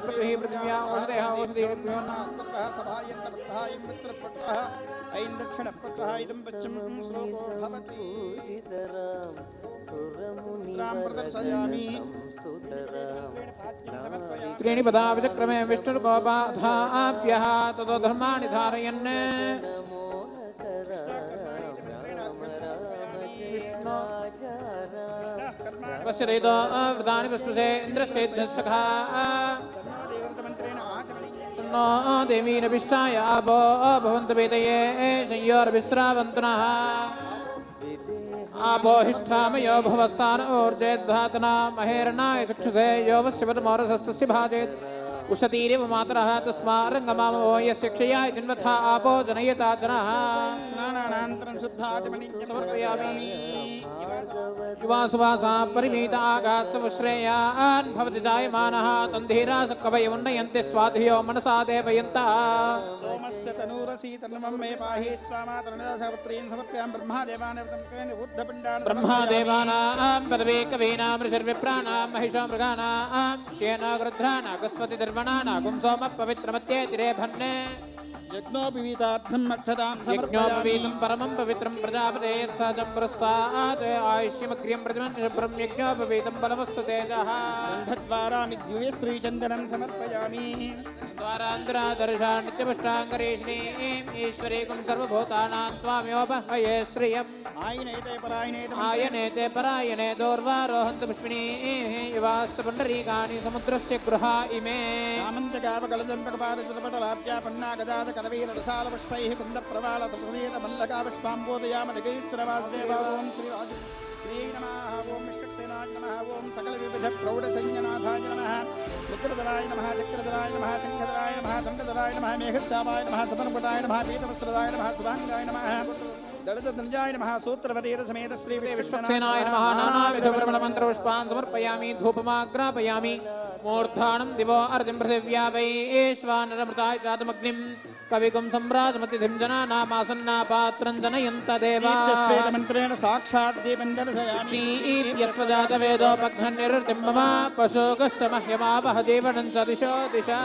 పృథివీ పృథివ్యా ఓషధయః ఓషధీభ్యో త్రీణి పదా విచక్రమే విష్ణుర్గోపాధాభ్యః తతో ధర్మాణి ధారయన్ పశ్యరేదో వృతాని పుష్పసే ఇంద్రశ్చేద్యసఖా సున్నో దేవీరభిష్టాయ ఆపో భవంతు వేదయే సంయోరవిశ్రావంతునః ఆపో హిష్ఠామయో భవస్థాన ఊర్జేద్ధాతనా మహేరణాయ చక్షుషే యోవస్యవతమోరసస్తస్య భాజేత్ ఉషతీరివ మాతరః తస్మా రంగమామో యస్య క్షయాయ జన్మథా ఆపో జనయతా జనః స్నానానంతరం శుద్ధాచమని సమర్పయామి. युवासुवासा परिमीत आगात्सवश्रेयान् भवति जायमानः तन्धीरास कवय उन्नयन्ति स्वाधियो मनसा देवयन्तः सोमस्य तनूरसी तन्मं मे पाहि स्वामातरनदासपुत्रीन् समर्पयां ब्रह्मादेवान् ऊर्ध्वपिण्डान् ब्रह्मादेवानां पदवे कवीनां ऋषिर्विप्राणां महिषो मृगाणां श्येनो गृध्राणां गस्वति निर्वणानां गुंसोम पवित्रमत्येतिरे भन्ने यज्ञोपवीतार्थं अक्षतां यज्ञोपवीतं परमं पवित्रं प्रजापते सहजं पुरस्तात् आयुष्यमग्र्यं प्रतिमं शुभ्रं यज्ञोपवीतं बलमस्तु तेजः गन्धद्वारामिद्युये श्रीचन्दनं समर्पयामि द्वारान्तरादर्शा नित्यपुष्टाङ्गरेष्णीम् ईश्वरीकुं सर्वभूतानां त्वामेवोपहये श्रियम् आयनेते परायणे दोर्वारोहन्तु पुष्पिणीः युवाश्च पुण्डरीकानि समुद्रस्य गृहा इमे कलवीरसालपुष्पैः कुन्दप्रवालतृतीयतमल्लकापुष्पाम्बोदयामधिकैस्तरवासुदेवा ॐ श्री नमः ॐ विष्णुसेनाय नमः ॐ सकलविविधप्रौढसंज्ञनाथाय नमः रुद्रधराय नमः चक्रधराय नमः शङ्खधराय नमः दण्डधराय नमः मेघश्यामाय नमः सपनपटाय नमः पीतवस्त्रदाय नमः सुभाङ्गाय नमः दलितधनुजाय नमः सूत्रवतीरसमेत श्री विश्वक्सेनाय नमः नानाविधवर्मणमन्त्रपुष्पान् समर्पयामि धूपमाग्रापयामि मूर्धानं दिवो अर्जुं पृथिव्या वैश्वानरमृताय चातमग्निं कविकुं सम्राजमतिथिं जनानामासन्नापात्रं जनयन्त देवा श्वेतमन्त्रेण साक्षात् दीपं दर्शयामि यस्वजातवेदोपघ्ननिर्तिं मम पशोकस्य मह्यमावह जीवनं च दिशो दिशा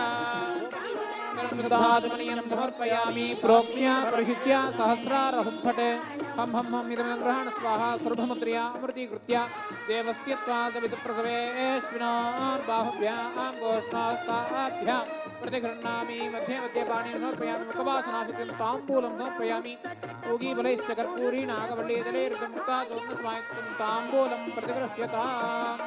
शुद्धाचमनीयं समर्पयामि प्रोक्ष्य परिशिच्य सहस्रारहुं फटे हं हं हं इदं ग्रहण स्वाहा सर्वमुद्र्या अमृतीकृत्य देवस्य त्वा सवितुप्रसवेश्विनोर्बाहुभ्यां गोष्ठास्ताभ्यां प्रतिगृह्णामि मध्ये मध्ये पाणिं समर्पयामि मुखवासनाशुद्धिं ताम्बूलं समर्पयामि पूगीबलैश्च कर्पूरी नागवल्लीदलैर्घं मुक्ताचूर्णस्मायुक्तं ताम्बूलं प्रतिगृह्यताम्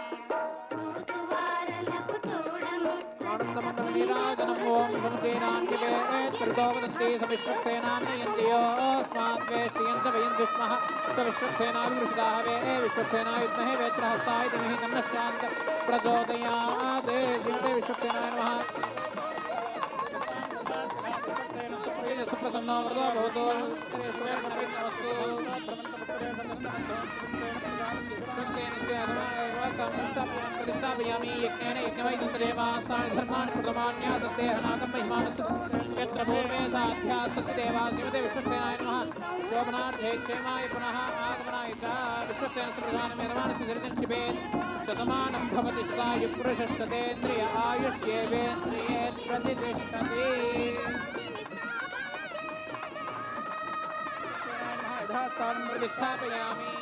आनन्दमण्डलनीराजनम् ॐ समुचेनान्यवे त्रितो वदन्ति स विश्वक्सेनान्ययन्ति योऽस्माद्वेष्टियं च वयन्ति स्मः स विश्वक्सेनाविवृषिताः वे विश्वक्सेनाय विद्महे वेत्रहस्ताय धीमहि तन्नः शान्त प्रचोदयात् श्रीमते विश्वक्सेनाय नमः सुप्रसन्नो वरदो भवतो नमस्तु प्रतिष्ठापयामि यज्ञेन यज्ञमैदन्तदेवास्तानि धर्माणि प्रथमान्यासत्ते हनाकं महिमानस्य यत्र पूर्वे साध्या सत्यदेवा श्रीमते विश्वक्सेनाय नमः शोभनार्थे क्षेमाय पुनः आगमनाय च विश्वक्सेनस्य शिरसञ्चिपेत् शतमानं भवति शतायुपुरुषश्चतेन्द्रिय आयुष्येवेन्द्रिये प्रतिष्ठति प्रतिष्ठापयामि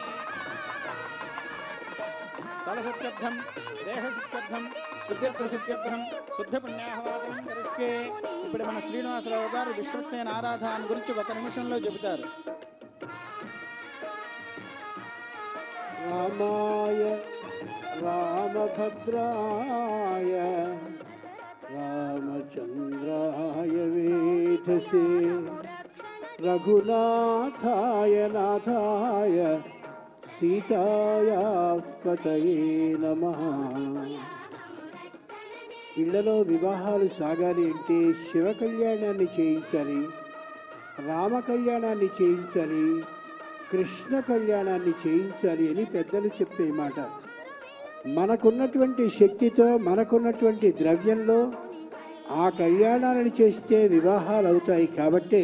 स्थलशुद्ध्यर्थं देहशुद्ध्यर्थं శుద్ధిర్థం శుద్ధ పుణ్యాహవాదనం కరిష్కే. ఇప్పుడు మన శ్రీనివాసరావు గారు విశ్వక్సేన ఆరాధన గురించి ఒక నిమిషంలో చెబుతారు. రామాయ రామభద్రాయ రామచంద్రాయ వేధసే రఘునాథాయ నాథాయ సీతాయా పతయే నమః. ఇళ్లలో వివాహాలు సాగాలి అంటే శివ కళ్యాణాన్ని చేయించాలి, రామ కళ్యాణాన్ని చేయించాలి, కృష్ణ కళ్యాణాన్ని చేయించాలి అని పెద్దలు చెప్పే మాట. మనకున్నటువంటి శక్తితో మనకున్నటువంటి ద్రవ్యంలో ఆ కళ్యాణాలను చేస్తే వివాహాలు అవుతాయి. కాబట్టి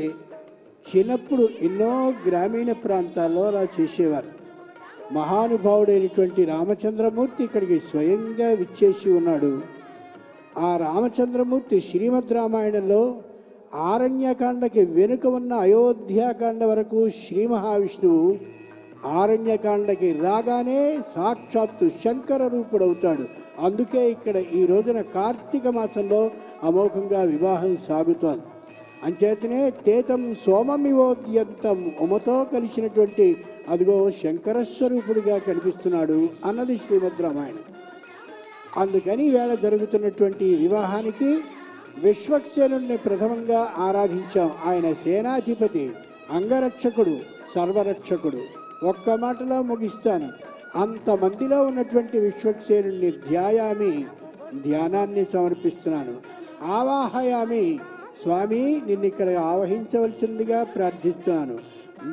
చిన్నప్పుడు ఎన్నో గ్రామీణ ప్రాంతాల్లో అలా చేసేవారు. మహానుభావుడైనటువంటి రామచంద్రమూర్తి ఇక్కడికి స్వయంగా విచ్చేసి ఉన్నాడు. ఆ రామచంద్రమూర్తి శ్రీమద్ రామాయణంలో ఆరణ్యకాండకి వెనుక ఉన్న అయోధ్యాకాండ వరకు శ్రీ మహావిష్ణువు ఆరణ్యకాండకి రాగానే సాక్షాత్తు శంకర రూపుడవుతాడు. అందుకే ఇక్కడ ఈ రోజున కార్తీక మాసంలో అమోఘంగా వివాహం సాగుతోంది. అంచేతనే తేతం సోమమివోద్యంతం ఉమతో కలిసినటువంటి అదిగో శంకరస్వరూపుడిగా కనిపిస్తున్నాడు అన్నది శ్రీమద్ రామాయణం. అందుకని వేళ జరుగుతున్నటువంటి వివాహానికి విశ్వక్సేనుడిని ప్రథమంగా ఆరాధించాం. ఆయన సేనాధిపతి, అంగరక్షకుడు, సర్వరక్షకుడు. ఒక్క మాటలో ముగిస్తాను. అంతమందిలో ఉన్నటువంటి విశ్వక్సేనుడిని ధ్యానాన్ని సమర్పిస్తున్నాను. ఆవాహయామి, స్వామి నిన్నిక్కడ ఆవహించవలసిందిగా ప్రార్థిస్తున్నాను.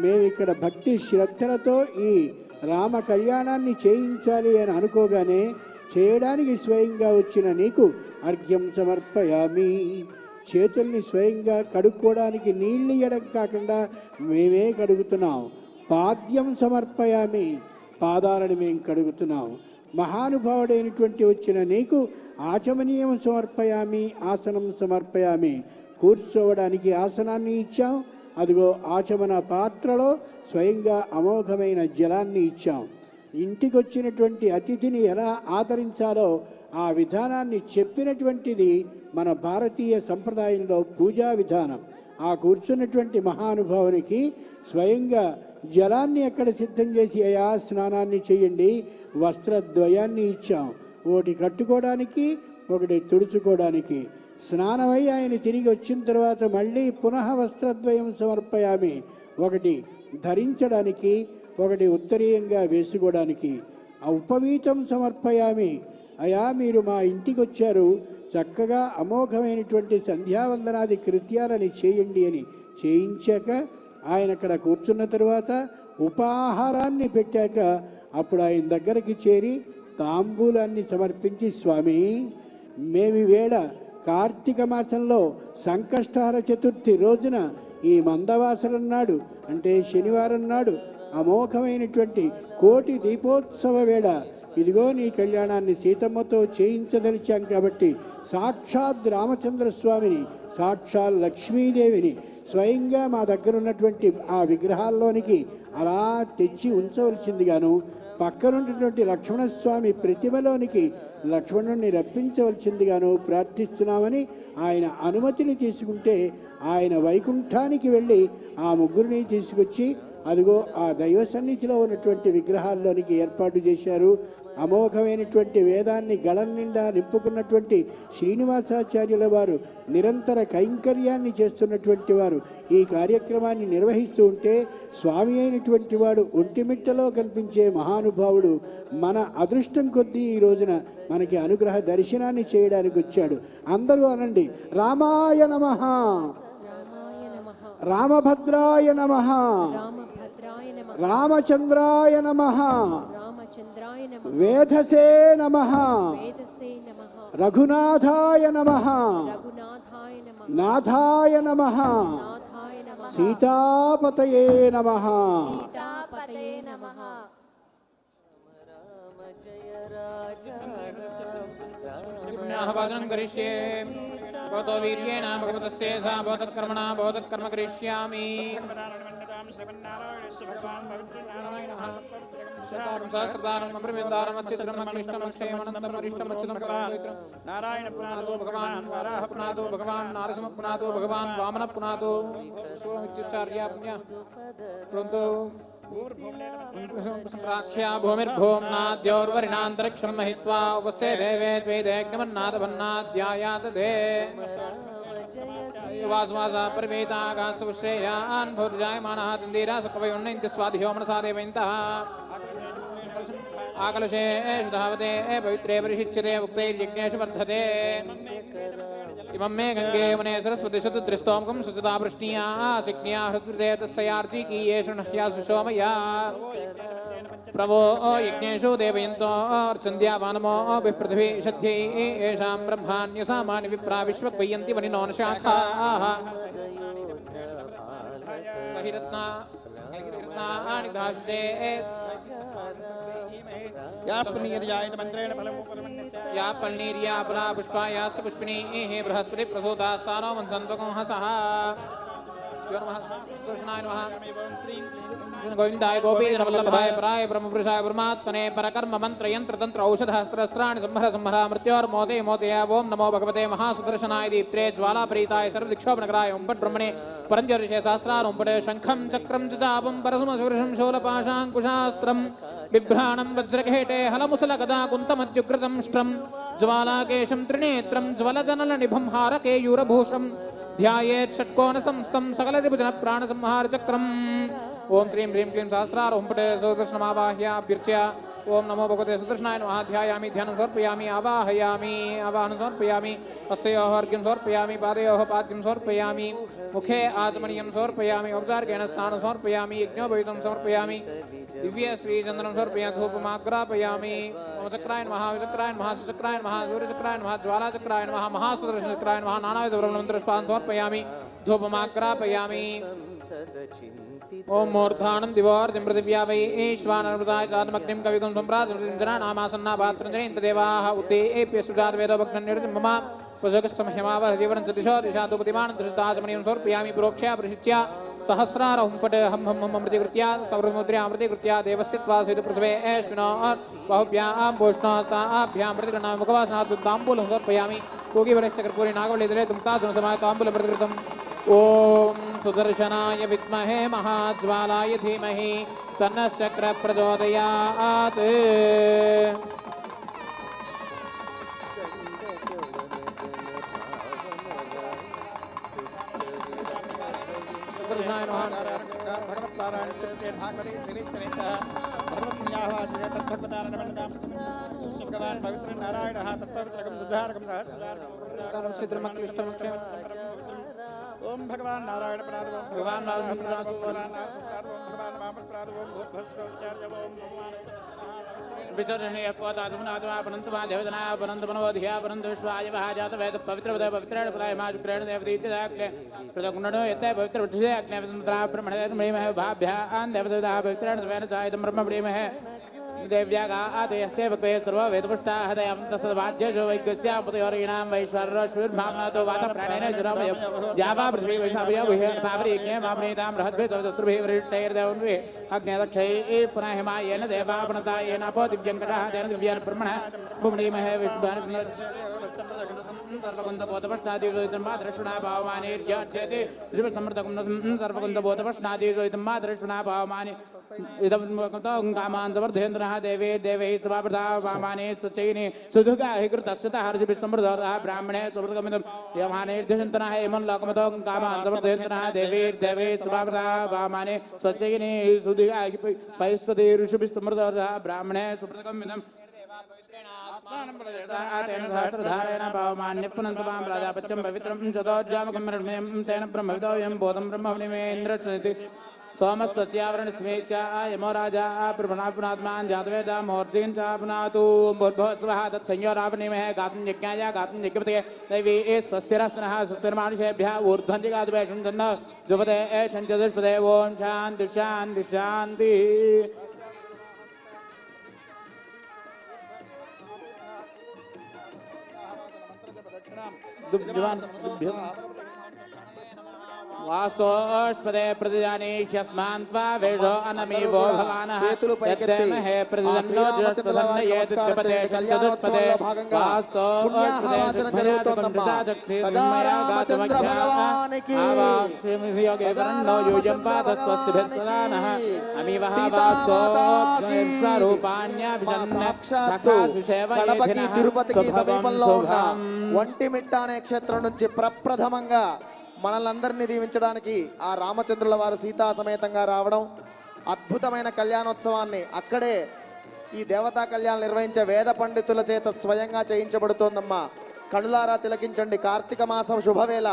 మేము ఇక్కడ భక్తి శ్రద్ధలతో ఈ రామ కళ్యాణాన్ని చేయించాలి అని అనుకోగానే చేయడానికి స్వయంగా వచ్చిన నీకు అర్ఘ్యం సమర్పయామి. చేతుల్ని స్వయంగా కడుక్కోవడానికి నీళ్ళు ఇయ్యడం కాకుండా మేమే కడుగుతున్నాం. పాద్యం సమర్పయామి, పాదాలను మేము కడుగుతున్నాం. మహానుభావుడైనటువంటి వచ్చిన నీకు ఆచమనీయం సమర్పయామి, ఆసనం సమర్పయామి. కూర్చోవడానికి ఆసనాన్ని ఇచ్చాం. అదిగో ఆచమన పాత్రలో స్వయంగా అమోఘమైన జలాన్ని ఇచ్చాం. ఇంటికి వచ్చినటువంటి అతిథిని ఎలా ఆదరించాలో ఆ విధానాన్ని చెప్పినటువంటిది మన భారతీయ సంప్రదాయంలో పూజా విధానం. ఆ కూర్చున్నటువంటి మహానుభావునికి స్వయంగా జలాన్ని అక్కడ సిద్ధం చేసి అయా స్నానాన్ని చేయండి, వస్త్రద్వయాన్ని ఇచ్చాం. ఒకటి కట్టుకోవడానికి, ఒకటి తుడుచుకోవడానికి. స్నానమై ఆయన తిరిగి వచ్చిన తర్వాత మళ్ళీ పునః వస్త్రద్వయం సమర్పయామి. ఒకటి ధరించడానికి, ఒకటి ఉత్తరీయంగా వేసుకోవడానికి. ఉపవీతం సమర్పయామి. అయా మీరు మా ఇంటికి వచ్చారు, చక్కగా అమోఘమైనటువంటి సంధ్యావందనాది కృత్యాలని చేయండి అని చేయించాక ఆయన అక్కడ కూర్చున్న తర్వాత ఉపాహారాన్ని పెట్టాక అప్పుడు ఆయన దగ్గరికి చేరి తాంబూలాన్ని సమర్పించి, స్వామి మేమి వేళ కార్తీక మాసంలో సంకష్టహర చతుర్థి రోజున ఈ మందవాసరం నాడు అంటే శనివారం నాడు అమోఘమైనటువంటి కోటి దీపోత్సవ వేళ ఇదిగో నీ కళ్యాణాన్ని సీతమ్మతో చేయించదలిచాం కాబట్టి సాక్షాత్ రామచంద్రస్వామిని, సాక్షాత్ లక్ష్మీదేవిని స్వయంగా మా దగ్గర ఉన్నటువంటి ఆ విగ్రహాల్లోనికి అలా తెచ్చి ఉంచవలసిందిగాను, పక్కనున్నటువంటి లక్ష్మణస్వామి ప్రతిమలోనికి లక్ష్మణుణ్ణి రప్పించవలసిందిగాను ప్రార్థిస్తున్నామని ఆయన అనుమతిని తీసుకుంటే ఆయన వైకుంఠానికి వెళ్ళి ఆ ముగ్గురిని తీసుకొచ్చి అదిగో ఆ దైవ సన్నిధిలో ఉన్నటువంటి విగ్రహాల్లోనికి ఏర్పాటు చేశారు. అమోఘమైనటువంటి వేదాన్ని గళం నిండా నింపుకున్నటువంటి శ్రీనివాసాచార్యుల వారు నిరంతర కైంకర్యాన్ని చేస్తున్నటువంటి వారు ఈ కార్యక్రమాన్ని నిర్వహిస్తూ ఉంటే స్వామి అయినటువంటి వాడు ఒంటిమిట్టలో కనిపించే మహానుభావుడు మన అదృష్టం కొద్దీ ఈ రోజున మనకి అనుగ్రహ దర్శనాన్ని చేయడానికి వచ్చాడు. అందరూ అనండి, రామాయ నమః, రామభద్రాయ నమః, రామచంద్రాయ నమః, వేధసే నమః, రఘునాథాయ నమః, నాథాయ నమః, సీతాపతయే నమః. भाषणं करिष्ये भवतो वीर्येण भगवतस्तेजा भवतत्कर्मणा भवतत्कर्म करिष्यामि सहस्रदानम् अप्रमेदानम् अच्युतम् अग्निष्टम् अक्षयमनन्तम् अरिष्टम् अच्युतम् पवित्रम् नारायण पुनातो भगवान् वाराह पुनातो भगवान् नारसिंह पुनातो भगवान् वामन पुनातो सोमित्युच्चार्याज्ञा कृतो संप्राक्ष्या भूमिर्भूम्नाद्योर्वरिणान्तरिक्षं महित्वा उपस्थे देवे द्वैदेग्निमन्नादभन्नाद्यायात दे वासवासा परिवेतागात्सुश्रेयान् भूर्जायमानः तन्दीरा सुकवयुन्नयन्ति स्वाधियो मनसा देवयन्तः आकलशे धावते पवित्रे परिशिच्यते उक्तैर्यज्ञेषु वर्धते इमं मे गंगे वने सरस्वती शतदृष्टोमकं सुचता वृष्णिया सिग्न्या हृदय तस्थयार्चिकीयेषु नह्यासु सोमया प्रभो यज्ञेषु देवयन्तो अर्चन्द्यावानमो विपृथिवी शध्ये येषां ब्रह्माण्यसामानि विप्रा विश्वक्वयन्ति वनिनो न शाखाः सहिरत्नानि दाशे या पन्नीर्या पुरा पुष्पायाश्च पुष्पिणी बृहस्पति प्रसूतास्तानो वंसन्त्वकं हसः गोविंदाय गोपीजनवल्लभाय पराय ब्रह्मपुरुषाय परमात्मने परकर्म मंत्र यंत्र तंत्र औषधस्त्राणि संहर संहर मृत्योर्मोचे मोचया ओं नमो भगवते महासुदर्शनाय दीप्ते ज्वालाप्रीताय सर्वदिक्षोभनकराय ओं ब्रह्मणे परंजर्षे सहस्रारोपणे शंखं चक्रं चापं परसुमसुरशं शूलपाशांकुशास्त्रं बिभ्राणं वज्रकेटे हलमुसलगदा कुन्तमद्युग्रतं श्रं ज्वालाकेशं त्रिनेत्रं ज्वलदनलनिभं हारकेयूरभूषं ध्यायेत् षट्कोणसंस्थं सकलत्रिभुजनप्राणसंहारचक्रम् ओं श्रीं ह्रीं क्लीं सहस्रारोपणे सुदर्शनमावाह्याभ्यर्च्य ओम नमो भगवते सुदर्शनाय नमः ध्यायामि ध्यानं समर्पयामि आवाहयामि आवाहनं समर्पयामि हस्तयोः अर्घ्यं समर्पयामि पादयोः पाद्यं समर्पयामि मुखे आचमनीयं समर्पयामि औपचारिकेण स्नानं समर्पयामि यज्ञोपवीतं समर्पयामि दिव्य श्रीचन्दनं समर्पयामि धूपमाग्रापयामि ओम चक्राय नमः विचक्राय नमः सुचक्राय नमः सूर्यचक्राय नमः ज्वालाचक्राय नमः महासुदर्शनचक्राय नमः नानाविधब्रह्ममन्त्रपुष्पान् समर्पयामि धूपमाग्रापयामि ओम मूर्धानं दिवोर्जं पृथिव्या वै ईश्वानर्वृताय चातमग्निं कविगुं सम्प्राजनामासन्ना भात्रञ्जनेन्द्रदेवाः उद्देप्य सुजातवेदो भग्ननिर्जं मम पुषकस्तमह्यमावह जीवनं च दिशो दिशातुपतिमानं धृताचमनीयं समर्पयामि प्रोक्ष्या प्रशिच्या सहस्रारहुं पट हम हम हम अमृतिकृत्या सौरमुद्र्या अमृतिकृत्या देवस्य त्वासेतु प्रसवे ऐश्विनो बाहुभ्यां भूष्णास्ताभ्यां प्रतिगृह्णामि मुखवासनात् ताम्बूलं समर्पयामि कोकिवरस्य कर्पूरी नागवल्लीधरे तुमतासुनसमाय ताम्बूलं प्रतिकृतम् ओम सुदर्शनाय विद्महे महाज्वालाय धीमहि तन्नः शक्रः प्रचोदयात् सुदर्शनाय नमः भगवत्पारायण चतुर्थे भागवते श्रीविष्णुवेशः भगवत्पुण्यावासुदेव तद्भगवतानन्दमण्डतां भगवान् पवित्र नारायणः तत्पवित्रकं दुर्धारकं सहस्रं सिद्धमक्लिष्टं ओम भगवान नारायण प्रादो भगवान नारायण प्रादो भगवान वामन प्रादो भूतभस्त्रोच्चार्य ओम भगवान विचरणे अपवादात्मनात्मा अनंतमा देवजना अनंत मनोधिया अनंत विश्वाय महाजात वेद पवित्र वेद पवित्रेण पदाय माजुक्रेण देवदीत्याग्ने प्रदगुणनो यते पवित्र विषये अग्ने तंत्रा ब्रह्मणे मणिमः भाभ्यां देवदेवता पवित्रेण वेन चायतं ब्रह्म मणिमः देव्यागा आदेयस्ते भक्वे सर्व वेदपुष्टा हृदयं तस्वाद्यजो वैगस्यापतयोरीणां वैश्वर्यश्वर्भावनातो वात प्राणेन जरामय जावा पृथ्वी वैशावय विहतावरीज्ञे मामनेतां बृहद्भे चतुर्भिः वरिष्ठैर्देवन्वे अग्नेदक्षै पुनः हिमायेन देवापनतायेन अपो दिव्यङ्कटः तेन दिव्यान् ब्रह्मणः भुवनीमः विष्णुभान् सर्वकुन्दबोधपष्टादिर्षुणा भावमानेर्याच्यते शिवसमृद्धकुं सर्वकुन्दबोधपष्टादिर्षुणा भावमाने इदं कामान् समर्थेन्द्रः देवे देवैः सभाप्रदा वामाने स्वचैने सुधुगा हि कृतस्यतः हर्षभिसमृद्धः ब्राह्मणे समृद्धकमिदं यमानेर्ध्यशन्तनः एमं लोकमतो कामान् समर्थेन्द्रः देवे देवैः सभाप्रदा वामाने स्वचैने सुधुगा हि पैस्वते ऋषिभिसमृद्धः ब्राह्मणे समृद्धकमिदं सहस्रधारेण पावमान्य पुनन्तमां राजापत्यं पवित्रं चतोज्जामकं तेन ब्रह्मविदोऽयं बोधं ब्रह्मणिमेन्द्रति सोमस्वस्यावरण स्वेच्छा यमो राजा प्रभुनात्मान जातवेदा मोर्जिन चापनातु बुद्भस्वः तत्संयोरावनिमः गातुं यज्ञाय गातुं यज्ञपतये दैवी स्वस्तिरस्तनः स्वस्तिर्मानुषेभ्यः ऊर्ध्वं जिगातुवेषं तन्न द्विपदे एषं च दुष्पदे ओम शान्ति शान्ति शान्ति वास्तोष्पदे प्रतिजाने ह्यस्मान् त्वा वेषो अनमीवो भवानः यद्देमहे प्रतिदन्नो जष्टदन्नये दित्यपदे चतुष्पदे वास्तोष्पदे सिद्धयाचक्षिर्मया गातुमख्यावाक्षिमियोगे वरन्नो यूयं पादस्वस्तिभिस्सदानः अमीवः वास्तोस्वरूपाण्याभिषन्न सखासुषेवयेधिनः शुभं शुभम् ఒంటిమిట్ట అనే క్షేత్రం నుంచి ప్రప్రథమంగా మనలందరినీ దీవించడానికి ఆ రామచంద్రుల వారు సీతా సమేతంగా రావడం, అద్భుతమైన కళ్యాణోత్సవాన్ని అక్కడే ఈ దేవతా కళ్యాణం నిర్వహించే వేద పండితుల చేత స్వయంగా చేయించబడుతోందమ్మా. కనులారా తిలకించండి. కార్తీక మాసం శుభవేళ.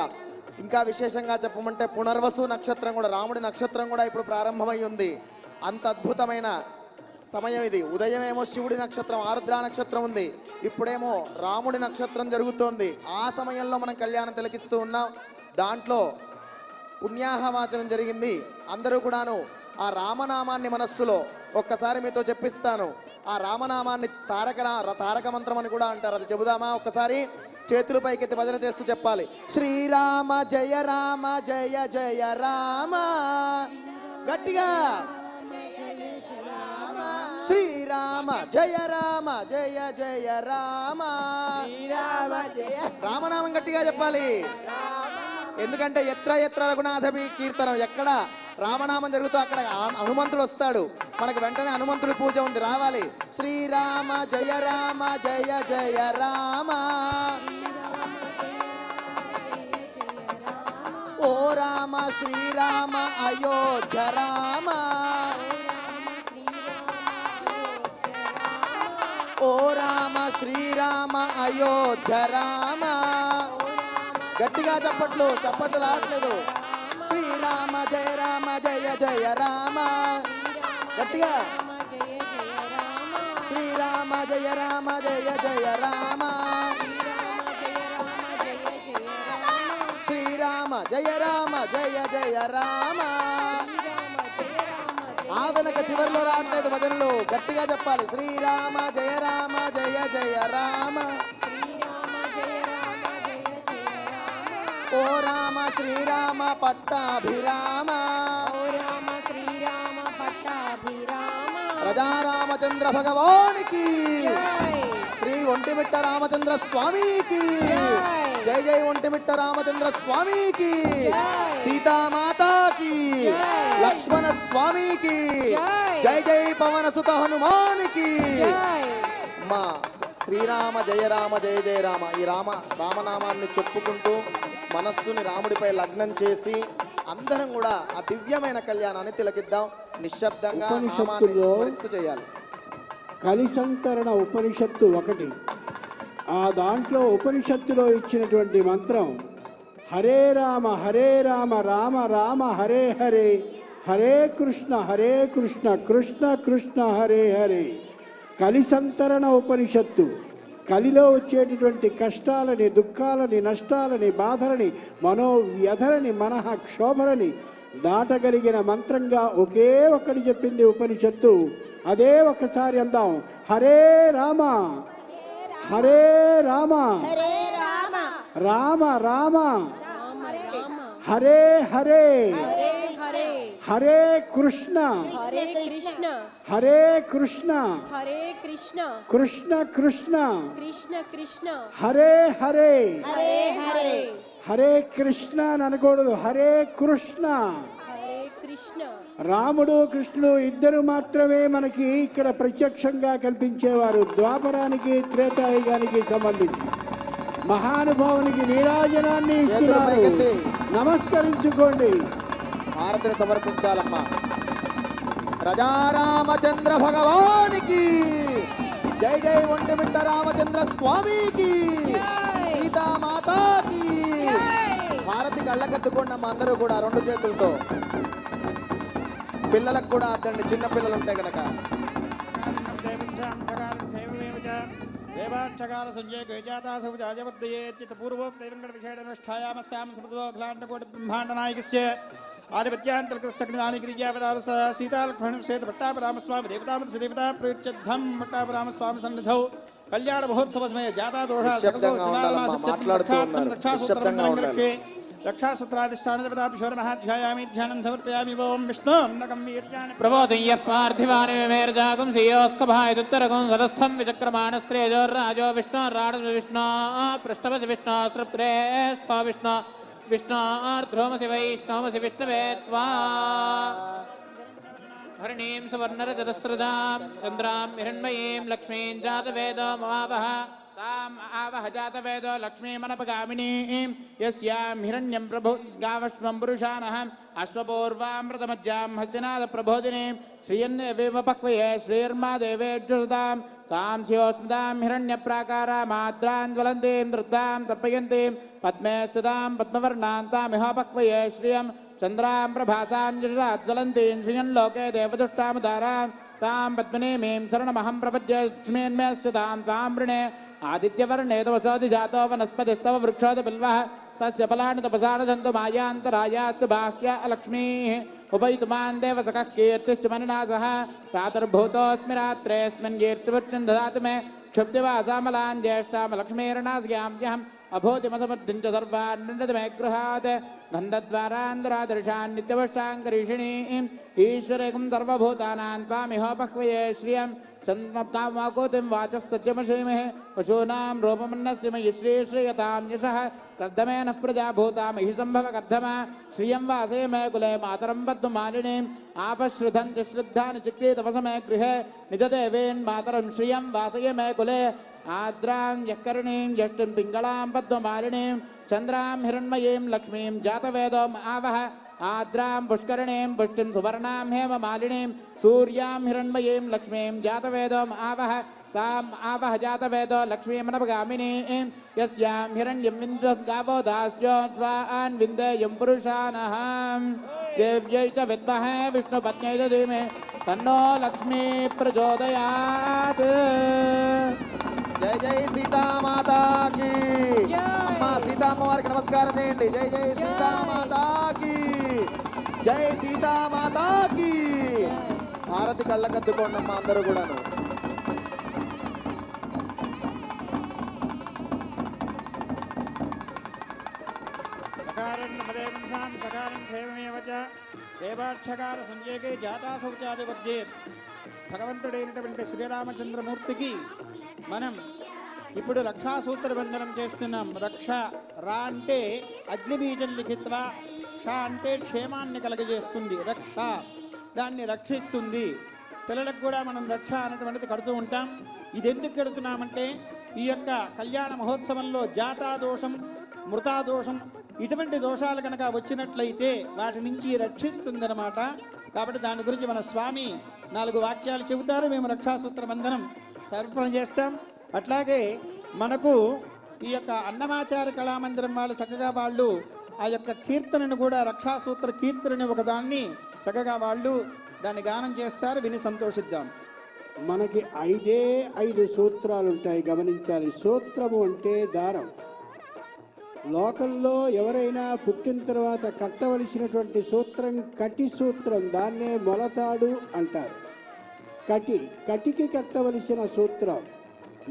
ఇంకా విశేషంగా చెప్పమంటే పునర్వసు నక్షత్రం కూడా, రాముడి నక్షత్రం కూడా ఇప్పుడు ప్రారంభమై ఉంది. అంత అద్భుతమైన సమయం ఇది. ఉదయమేమో శివుడి నక్షత్రం ఆరుద్ర నక్షత్రం ఉంది, ఇప్పుడేమో రాముడి నక్షత్రం జరుగుతోంది. ఆ సమయంలో మనం కళ్యాణం తిలకిస్తూ ఉన్నాం. దాంట్లో పుణ్యాహవాచనం జరిగింది. అందరూ కూడాను ఆ రామనామాన్ని మనస్సులో ఒక్కసారి మీతో చెప్పిస్తాను. ఆ రామనామాన్ని తారక మంత్రం అని కూడా అంటారు. అది చెబుదామా? ఒక్కసారి చేతులు పైకెత్తి భజన చేస్తూ చెప్పాలి. శ్రీరామ జయ రామ జయ జయ రామ. గట్టిగా శ్రీరామ జయ రామ జయ జయ రామ. రామనామం గట్టిగా చెప్పాలి. ఎందుకంటే ఎత్ర ఎత్ర రఘునాథభి కీర్తనం, ఎక్కడ రామనామం జరుగుతూ అక్కడ హనుమంతుడు వస్తాడు. మనకు వెంటనే హనుమంతుడి పూజ ఉంది, రావాలి. శ్రీరామ జయ రామ జయ జయ రామ. ఓ రామ శ్రీరామ అయోధ్య రామ. శ్రీరామ అయోధ్య రామ. గట్టిగా చప్పట్లు రావట్లేదు. శ్రీరామ జయ రామ జయ జయ రామ. గట్టిగా శ్రీరామ జయ రామ జయ జయ రామ. శ్రీరామ జయ రామ జయ జయ రామ. ఆ వెనక చివరిలో రావట్లేదు భజనలు, గట్టిగా చెప్పాలి. శ్రీరామ జయ రామ జయ జయ రామ. ఓ రామ శ్రీరామ పట్టాభిరామ. ప్రజా రామచంద్ర భగవానికి, శ్రీ ఒంటిమిట్ట రామచంద్ర స్వామికి జై జై. ఒంటిమిట్ట రామచంద్ర స్వామికి, సీతామాతాకి, లక్ష్మణ స్వామికి జై జై. పవన సుత హనుమానికి. మా శ్రీరామ జయ రామ జయ జయ రామ. ఈ రామనామాన్ని చెప్పుకుంటూ మనస్సుని రాముడిపై లగ్నం చేసి అందరం కూడా ఆ దివ్యమైన కళ్యాణాన్ని తిలకిద్దాం. నిశ్శబ్దంగా నామాన్ని స్మరిస్తూ చేయాలి. కలిసంతరణ ఉపనిషత్తు ఒకటి. ఆ దాంట్లో ఉపనిషత్తులో ఇచ్చినటువంటి మంత్రం హరే రామ రామ రామ హరే హరే, హరే కృష్ణ కృష్ణ కృష్ణ హరే హరే. కలిసంతరణ ఉపనిషత్తు. కలిలో వచ్చేటటువంటి కష్టాలని, దుఃఖాలని, నష్టాలని, బాధలని, మనోవ్యధలని, మనః క్షోభలని దాటగలిగిన మంత్రంగా ఒకే ఒక్కటి చెప్పింది ఉపనిషత్తు. అదే ఒకసారి అందాం. హరే రామ హరే రామ రామ రామ హరే హరే, హరే కృష్ణ హరే కృష్ణ కృష్ణ కృష్ణ హరే హరే. హరే కృష్ణ అని అనకూడదు, హరే కృష్ణ. రాముడు కృష్ణుడు ఇద్దరు మాత్రమే మనకి ఇక్కడ ప్రత్యక్షంగా కల్పించేవారు. ద్వాపరానికి త్రేతాయుగానికి సంబంధించి మహానుభావునికి నీరాజనాన్ని ఇస్తున్నారు. నమస్కరించుకోండి, భారతిని సమర్పించాలమ్మా. ప్రజారామచంద్ర భగవానికి జై జై. ఒంటిమిట్ట రామచంద్ర స్వామికి, సీతామాతాకి. భారతి కళ్ళకత్తుకోండి అమ్మ అందరూ కూడా రెండు చేతులతో. పిల్లలకు కూడా అద్దండి, చిన్న పిల్లలు ఉంటే గనక. దేవాక్షకాల సంజయ గజాతాసౌజాజవర్ధయేచ్చిత పూర్వోక్తైరంగణవిషేడనుష్ఠాయామస్యాం సమృద్ధోఘ్లాండకోటి బ్రహ్మాండ నాయకస్య ఆదిపత్యాంతర్కృష్ణానిగిరిజావతార సీతాలక్ష్మణం శ్వేత పట్టాభిరామస్వామి దేవతామత దేవతా ప్రయుజ్యద్ధం పట్టాభిరామస్వామి సన్నిధౌ కళ్యాణ మహోత్సవ సమయ జాతా దోష రక్షాసూత్రాధిష్టాన దేవతాభిషోర మహాధ్యాయామి ధ్యానం సమర్పయామి. ఓం విష్ణు అన్నకం వీర్యాణి ప్రబోధయ్య పార్థివాని విమేర్జాగం శ్రీయోస్కభాయదుత్తరగం సరస్థం విచక్రమాణస్త్రేజోర్రాజో విష్ణోర్రాడ విష్ణు పృష్ఠవసి విష్ణు సృప్రే స్వ విష్ణు విష్ణోర్ధ్రోమసి వైష్ణవసి విష్ణవే త్వా. హరిణీం సువర్ణరజతస్రజాం చంద్రాం హిరణ్మయీం లక్ష్మీం జాతవేదో మమావహ ताम आवह जातवेदो लक्ष्मीमनपगामिनीं यस्यां हिरण्यं प्रभु गावश्वं पुरुषानः अश्वपूर्वामृतमज्जां हस्तिनादप्रबोधिनीं श्रियन्नेवेव पक्वये श्रीर्मा देवेज्जुषतां तां स्योस्मदां हिरण्यप्राकारामाद्रां ज्वलन्तीं धृतां तर्पयन्तीं पद्मे स्थितां पद्मवर्णां तामिह पक्वये श्रियं चन्द्रां प्रभासां जुषाज्वलन्तीं श्रियन्लोके देवदुष्टामुदारां तां पद्मिनीमीं शरणमहं प्रपद्ये लक्ष्मीन्मे स्थितां तां वृणे आदित्यवर्णे तपसोऽधि जातो वनस्पतिस्तव वृक्षोऽधि बिल्वः तस्य फलानि तपसानधन्तु मायान्तरायाश्च बाह्या लक्ष्मीः उपैतुमान् देवसखः कीर्तिश्च मनिना सह प्रातर्भूतोऽस्मि रात्रेऽस्मिन् कीर्तिवृष्टिं ददातु मे क्षुब्धिवासामलान् ज्येष्ठां लक्ष्मीर्णास्याम्यहम् अभूतिमसमर्दिं च सर्वान् निन्दत मे गृहात् गन्धद्वारान्तरादर्शान् नित्यवष्टाङ्करीषिणीम् ईश्वरेकं सर्वभूतानां त्वामिहोपह्वये श्रियं चन्द्रकामाकोतिं वाचः सत्यमश्रीमहे पशूनां रूपमन्नस्य मयि श्रीयतां यशः कर्दमेन प्रजा भूता महि सम्भव कर्धमा श्रियं वासे मे कुले मातरं पद्ममालिनीम् आपश्रुधन्ति श्रद्धानि चिक्री तपसमे गृहे निजदेवेन् मातरं श्रियं वासये मे कुले आद्रां यःकर्णीं यष्टिं पिङ्गलां पद्ममालिनीं चन्द्रां हिरण्मयीं लक्ष्मीं जातवेदोम् आवह आद्रां पुष्करणीं पुष्टिं सुवर्णां हेममालिनीं सूर्यां हिरण्मयीं लक्ष्मीं जातवेदोम् आवह ताम् आवह जातवेदो लक्ष्मीमनपगामिनीं यस्यां हिरण्यं विन्दद्गावो दास्यो स्वान् विन्देयं पुरुषानहं देव्यै च विद्महे विष्णुपत्न्यै च धीमहि तन्नो लक्ष्मी प्रचोदयात्। జై జై సీతామాతాకి. అమ్మ సీతామ్మ వారికి నమస్కారం చేయండి. జై జై సీతామాతాకి. జై సీతామాతాకి. హారతి కళ్ళకద్దుకోండి అమ్మ అందరూ కూడాను. దేవాక్షకాల సంజయకే జాతా శౌచాధిపత్యేత్. భగవంతుడైనటువంటి శ్రీరామచంద్రమూర్తికి మనం ఇప్పుడు రక్షాసూత్ర బంధనం చేస్తున్నాం. రక్ష రా అంటే అగ్నిబీజం లిఖిత్వా, ష అంటే క్షేమాన్ని కలగజేస్తుంది. రక్ష దాన్ని రక్షిస్తుంది. పిల్లలకు కూడా మనం రక్ష అనేటువంటిది కడుతూ ఉంటాం. ఇది ఎందుకు కడుతున్నామంటే ఈ యొక్క కళ్యాణ మహోత్సవంలో జాతాదోషం, మృతాదోషం ఇటువంటి దోషాలు కనుక వచ్చినట్లయితే వాటి నుంచి రక్షిస్తుందన్నమాట. కాబట్టి దాని గురించి మన స్వామి 4 వాక్యాలు చెబుతారు. మేము రక్షాసూత్ర బంధనం సమర్పణ చేస్తాం. అట్లాగే మనకు ఈ యొక్క అన్నమాచార కళామందిరం వాళ్ళు చక్కగా వాళ్ళు ఆ యొక్క కీర్తనను కూడా రక్షాసూత్ర కీర్తనని ఒకదాన్ని చక్కగా వాళ్ళు దాన్ని గానం చేస్తారు. విని సంతోషిద్దాం. మనకి 5 సూత్రాలు ఉంటాయి, గమనించాలి. సూత్రము అంటే దారం. లోకల్లో ఎవరైనా పుట్టిన తర్వాత కట్టవలసినటువంటి సూత్రం కటి సూత్రం, దాన్నే మొలతాడు అంటారు. కటికి కట్టవలసిన సూత్రం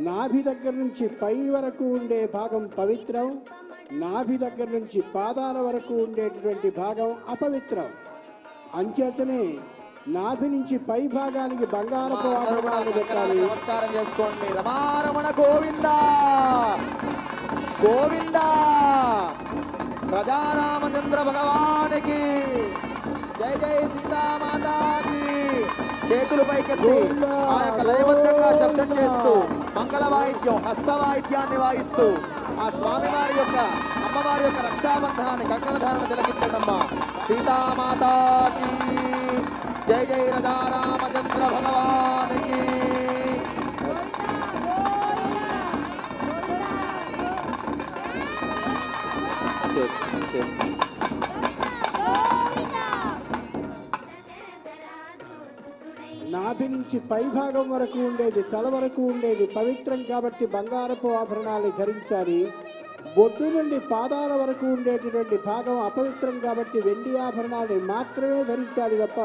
నాభి దగ్గర నుంచి పై వరకు ఉండే భాగం పవిత్రం, నాభి దగ్గర నుంచి పాదాల వరకు ఉండేటటువంటి భాగం అపవిత్రం. అంచేతనే నాభి నుంచి పై భాగానికి బంగారపు ఆభరణాలు పెట్టాలి. నమస్కారం చేసుకోండి. రమారమణ గోవింద గోవింద. ప్రజారామచంద్ర భగవానికి జై జై సీతామాతాకి. చేతులు పైకెత్తి ఆ యొక్క లయబద్ధంగా శబ్దం చేస్తూ మంగళ వాయిద్యం, హస్తవాయిద్యాన్ని వాయిస్తూ ఆ స్వామివారి యొక్క అమ్మవారి యొక్క రక్షాబంధనాన్ని కంకణధారణ తిలకించటమ్మా. సీతామాతాకి జై జై రామచంద్ర భగవానికి. నాభి నుంచి పై భాగం వరకు ఉండేది, తల వరకు ఉండేది పవిత్రం కాబట్టి బంగారపు ఆభరణాలు ధరించాలి. బొడ్డు నుండి పాదాల వరకు ఉండేటటువంటి భాగం అపవిత్రం కాబట్టి వెండి ఆభరణాన్ని మాత్రమే ధరించాలి తప్ప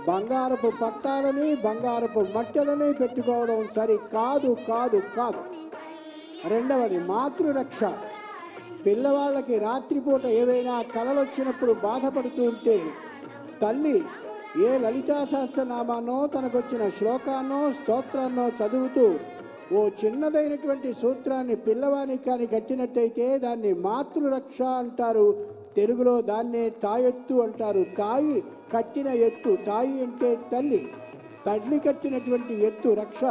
బంగారపు పట్టాలని బంగారపు మట్టెలని పెట్టుకోవడం సరి కాదు కాదు కాదు. రెండవది మాతృరక్ష. పిల్లవాళ్ళకి రాత్రిపూట ఏవైనా కలలు వచ్చినప్పుడు బాధపడుతూ ఉంటే తల్లి ఏ లలితా సహస్రనామానో తనకొచ్చిన శ్లోకాన్నో స్తోత్రాన్నో చదువుతూ ఓ చిన్నదైనటువంటి సూత్రాన్ని పిల్లవానికి కానీ కట్టినట్టయితే దాన్ని మాతృరక్ష అంటారు. తెలుగులో దాన్నే తాయెత్తు అంటారు. తాయి కట్టిన ఎత్తు, తాయి అంటే తల్లి, తల్లి కట్టినటువంటి ఎత్తు రక్ష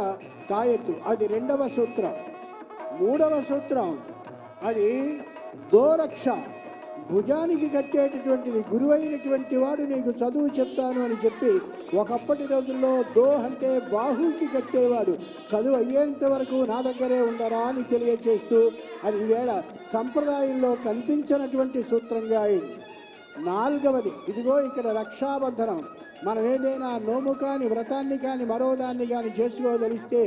తాయెత్తు. అది రెండవ సూత్రం. మూడవ సూత్రం అది దోరక్ష. భుజానికి కట్టేటటువంటిది. గురువైనటువంటి వాడు నీకు చదువు చెప్తాను అని చెప్పి ఒకప్పటి రోజుల్లో దో అంటే బాహుకి కట్టేవాడు. చదువు అయ్యేంత వరకు నా దగ్గరే ఉండరా అని తెలియచేస్తూ అది ఈవేళ సంప్రదాయంలో కనిపించినటువంటి సూత్రంగా అయింది. నాలుగవది ఇదిగో ఇక్కడ రక్షాబంధనం. మనం ఏదైనా నోము కానీ వ్రతాన్ని కానీ మరో దాన్ని కానీ చేసుకోదలిస్తే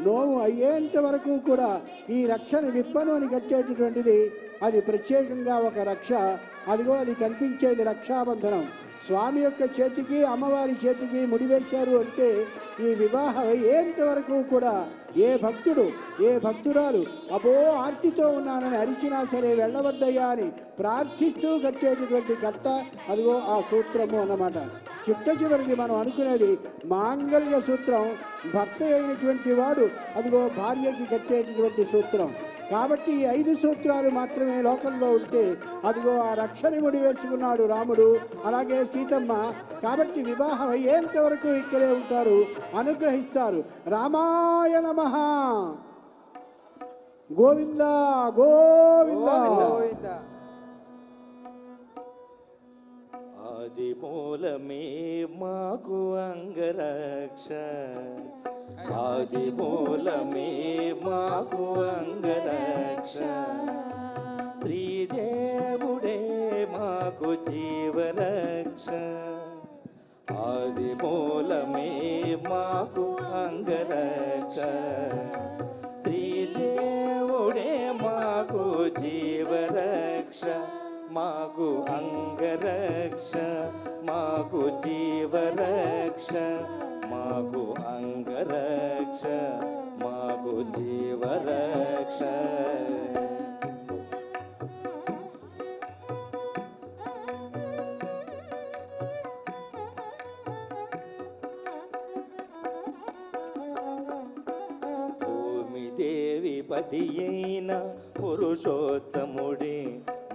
నోము అయ్యేంత వరకు కూడా ఈ రక్షను విప్పను అని కట్టేటటువంటిది అది ప్రత్యేకంగా ఒక రక్ష. అదిగో అది కనిపించేది రక్షాబంధనం. స్వామి యొక్క చేతికి అమ్మవారి చేతికి ముడివేశారు అంటే ఈ వివాహం అయ్యేంత వరకు కూడా ఏ భక్తుడు ఏ భక్తురాలు అబో ఆర్తితో ఉన్నానని అరిచినా సరే వెళ్ళవద్దయ్యా అని ప్రార్థిస్తూ కట్టేటటువంటి కట్ట అదిగో ఆ సూత్రము అన్నమాట. చిట్ట చివరిది మనం అనుకునేది మాంగళ్య సూత్రం. భర్త అయినటువంటి వాడు అదిగో భార్యకి కట్టేటటువంటి సూత్రం. కాబట్టి ఈ 5 సూత్రాలు మాత్రమే లోకంలో ఉంటే అదిగో ఆ రక్షని ముడి వేసుకున్నాడు రాముడు, అలాగే సీతమ్మ. కాబట్టి వివాహం అయ్యేంత వరకు ఇక్కడే ఉంటారు, అనుగ్రహిస్తారు. రామాయ నమః. గోవింద గోవింద. ఆది మూలమే మాకు అంగరక్ష, ఆది మూలమే మాకు అంగరక్ష శ్రీదేవుడే మాకు జీవరక్ష ఆది మూలమే మాకు అంగరక్ష శ్రీదేవుడే మాకు జీవరక్ష మాకు అంగరక్ష మాకు జీవరక్ష మాకు అంగరక్ష మాకు జీవరక్ష భూమిదేవి పతి అయిన పురుషోత్తముడే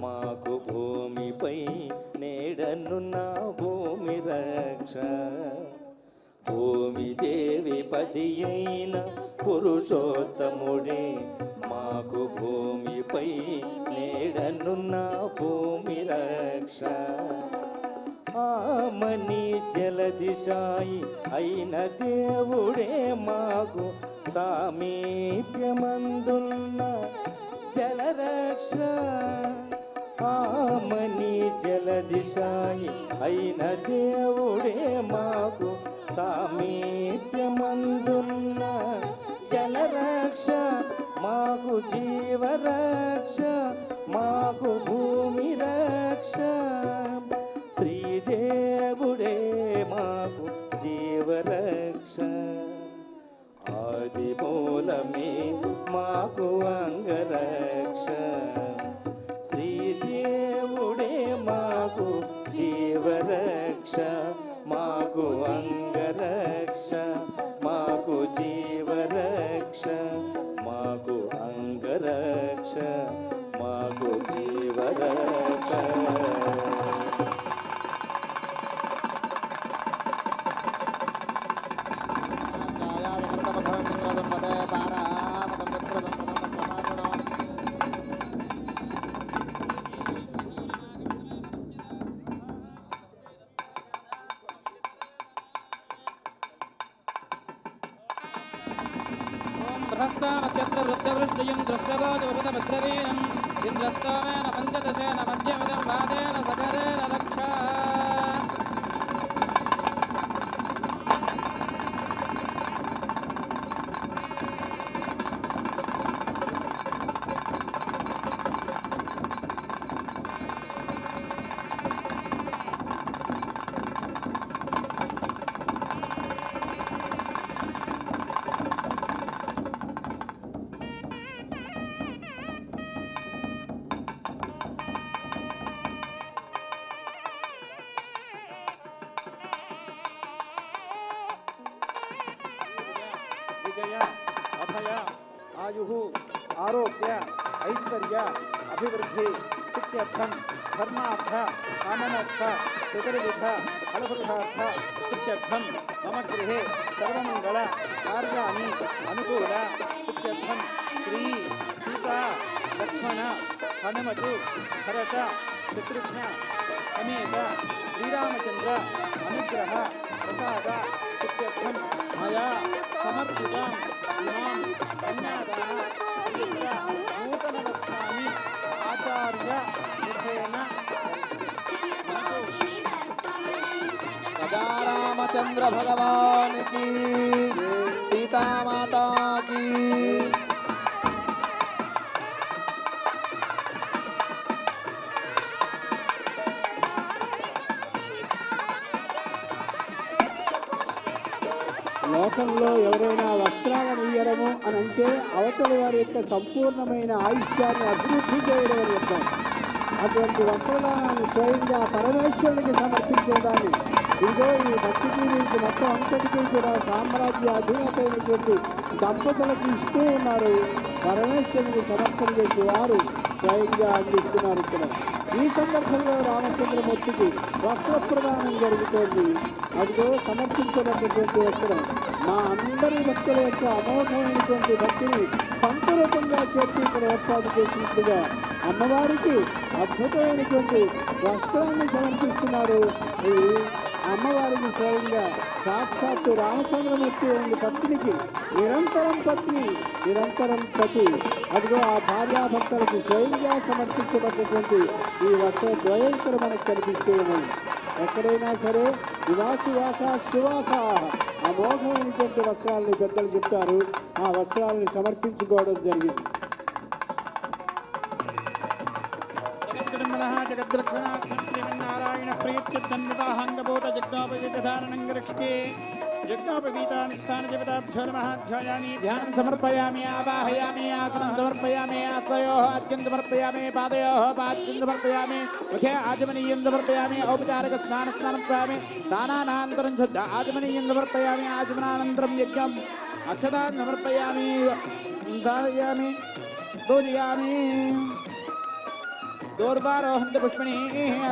మాకు భూమిపై నేడనున్న భూమి రక్ష భూమిదేవి పతి అయిన పురుషోత్తముడే మాకు భూమిపై నేడనున్న భూమి రక్ష ఆమని జలదిశాయి అయిన దేవుడే మాకు సామీప్యమందున్న జలరక్ష ఆమని జలదిశాయి అయిన దేవుడే మాకు సామీప్యమందున్న జలరక్ష మాకు జీవరక్ష మాకు భూమి రక్ష శ్రీదేవుడే మాకు జీవరక్ష ఆది మూలమే మాకు అంగరక్ష శ్రీదేవుడే మాకు జీవరక్ష మాకు అంగరక్ష మాకు జీవరక్ష మాకు అంగరక్ష మాకు జీవరక్ష नक्षत्रवृद्धवृष्टियं दृश्यवाजभूतभद्रवीरम् इन्द्रस्तोमेन पञ्चदशेन मध्यमिदं वादेन सकरेण रक्षा విజయ అభయ ఆయు ఆరోగ్య ఐశ్వర్య అభివృద్ధి సిద్ధ్యర్థం ధర్మార్థ కామమోక్ష చతుర్విధ ఫలపురుషార్థ సిద్ధ్యర్థం మమ గృహే సర్వమంగళ కార్యాణి అనుకూల సిద్ధ్యర్థం శ్రీ సీతా లక్ష్మణ హనుమతు భరత శత్రుఘ్న సమేత శ్రీరామచంద్ర అనుగ్రహ ప్రసాద సిద్ధ్యర్థం మయా సమర్పితాం ఇమాం కన్యాదాన నూతనవస్త్రాన్ని ఆచార్య ముఖేన रामचंद्र भगवान की सीता माता की లోకంలో ఎవరైనా వస్త్రాలను ఇయ్యడము అని అంటే అవతలి వారి యొక్క సంపూర్ణమైన ఆయుష్యాన్ని అభివృద్ధి చేయడం అని అర్థం. అటువంటి వస్త్రదానాన్ని స్వయంగా పరమేశ్వరునికి సమర్పించడాన్ని ఇదిగో ఈ భక్తి టీవీకి మొత్తం అంతటికీ కూడా సామ్రాజ్య అధీనత అయినటువంటి దంపతులకు ఇస్తూ ఉన్నారు. పరమేశ్వరునికి సమర్పణ చేసి వారు స్వయంగా అందిస్తున్నారు. ఇక్కడ ఈ సందర్భంలో రామచంద్రమూర్తికి వస్త్ర ప్రదానం జరుగుతోంది. అదిగో సమర్పించబడినటువంటి వస్త్రం మా అందరి భక్తుల యొక్క అమోఘమైనటువంటి భక్తిని పంచరూపంగా చేర్చి ఇక్కడ ఏర్పాటు చేసినట్టుగా అమ్మవారికి అద్భుతమైనటువంటి వస్త్రాన్ని సమర్పిస్తున్నారు. ఈ అమ్మవారికి స్వయంగా సాక్షాత్తు రామచంద్రమూర్తి అయిన పత్నికి నిరంతరం పత్ని నిరంతరం పతి, అదిగో ఆ భార్యాభర్తలకు స్వయంగా సమర్పించబడినటువంటి ఈ వస్త్రద్వయం ఇక్కడ మనకు కనిపిస్తూ ఉన్నది. ఎక్కడైనా సరే నివాసువాస సువాస అమోఘమైనటువంటి వస్త్రాలని పెద్దలు చెప్తారు. ఆ వస్త్రాలను సమర్పించుకోవడం జరిగింది. జగద్రక్షణాత్మక శ్రీమన్నారాయణ ప్రీత్యర్థన్వితాహంగభూత జగ్నోపవిధారణంగరక్షకే జగ్నోపవీతానుష్ఠాన జపతాభ్యో నమః ధ్యాయామి ధ్యానం సమర్పయామి ఆవాహయామి ఆసనం సమర్పయామి ఆశ్రయోః అర్ఘ్యం సమర్పయామి పాదయోః పాద్యం సమర్పయామి ముఖే ఆచమనీయం సమర్పయామి ఔపచారిక స్నానం ప్రయామి స్నానానంతరం శుద్ధ ఆచమనీయం సమర్పయామి ఆచమనానంతరం యజ్ఞం అక్షతాన్ సమర్పయామి ధారయామి పూజయామి దూర్వారోహంత పుష్పిణీ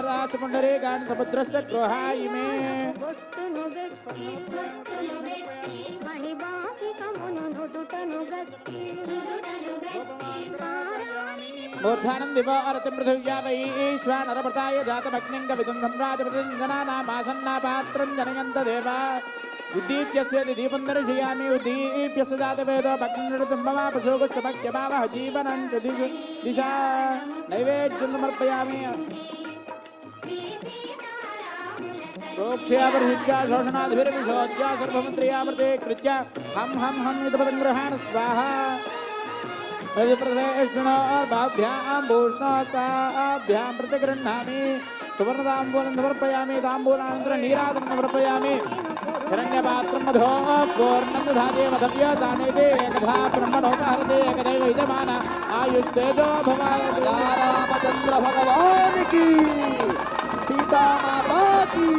రాచపుండరే గాని సముద్రశ్చ గృహాయి మే మూర్ధానం దివారతిం పృథివ్యా వైశ్వానరపృతాయ జాతమగ్నిం కవిదుం సంరాజపతిం జనానామాసన్నా పాత్రం జనయంత దేవా ఉద్దీప్యస్య దీపం దర్శయామి ఉద్దీప్యస్య జాతవేదో భగ్నిర్దుంబమాపశోగుచ్చభక్త్యమావహ జీవనం చ దిశా నైవేద్యం సమర్పయామి ప్రోక్ష్యాపరిహిత్యా శోషణాధిభిర్విశోధ్యా సర్వమంత్రియామృతే కృత్య హం హం హం ఇతపదం గృహాణ స్వాహా ప్రదేశునోర్భాభ్యాం భూష్ణోస్తాభ్యాం ప్రతిగృహ్ణామి సువర్ణతాంబూలం సమర్పయామి తాంబూలానంతరం నీరాజనం సమర్పయామి హిరణ్యపాత్రం మధో పూర్ణం దధాతే మధవ్యో జానేతే ఏకధా బ్రహ్మణోపహరతే ఏకదైవ యజమాన ఆయుష్తేజో భవాయ రామచంద్ర భగవానికి సీతామాతాకి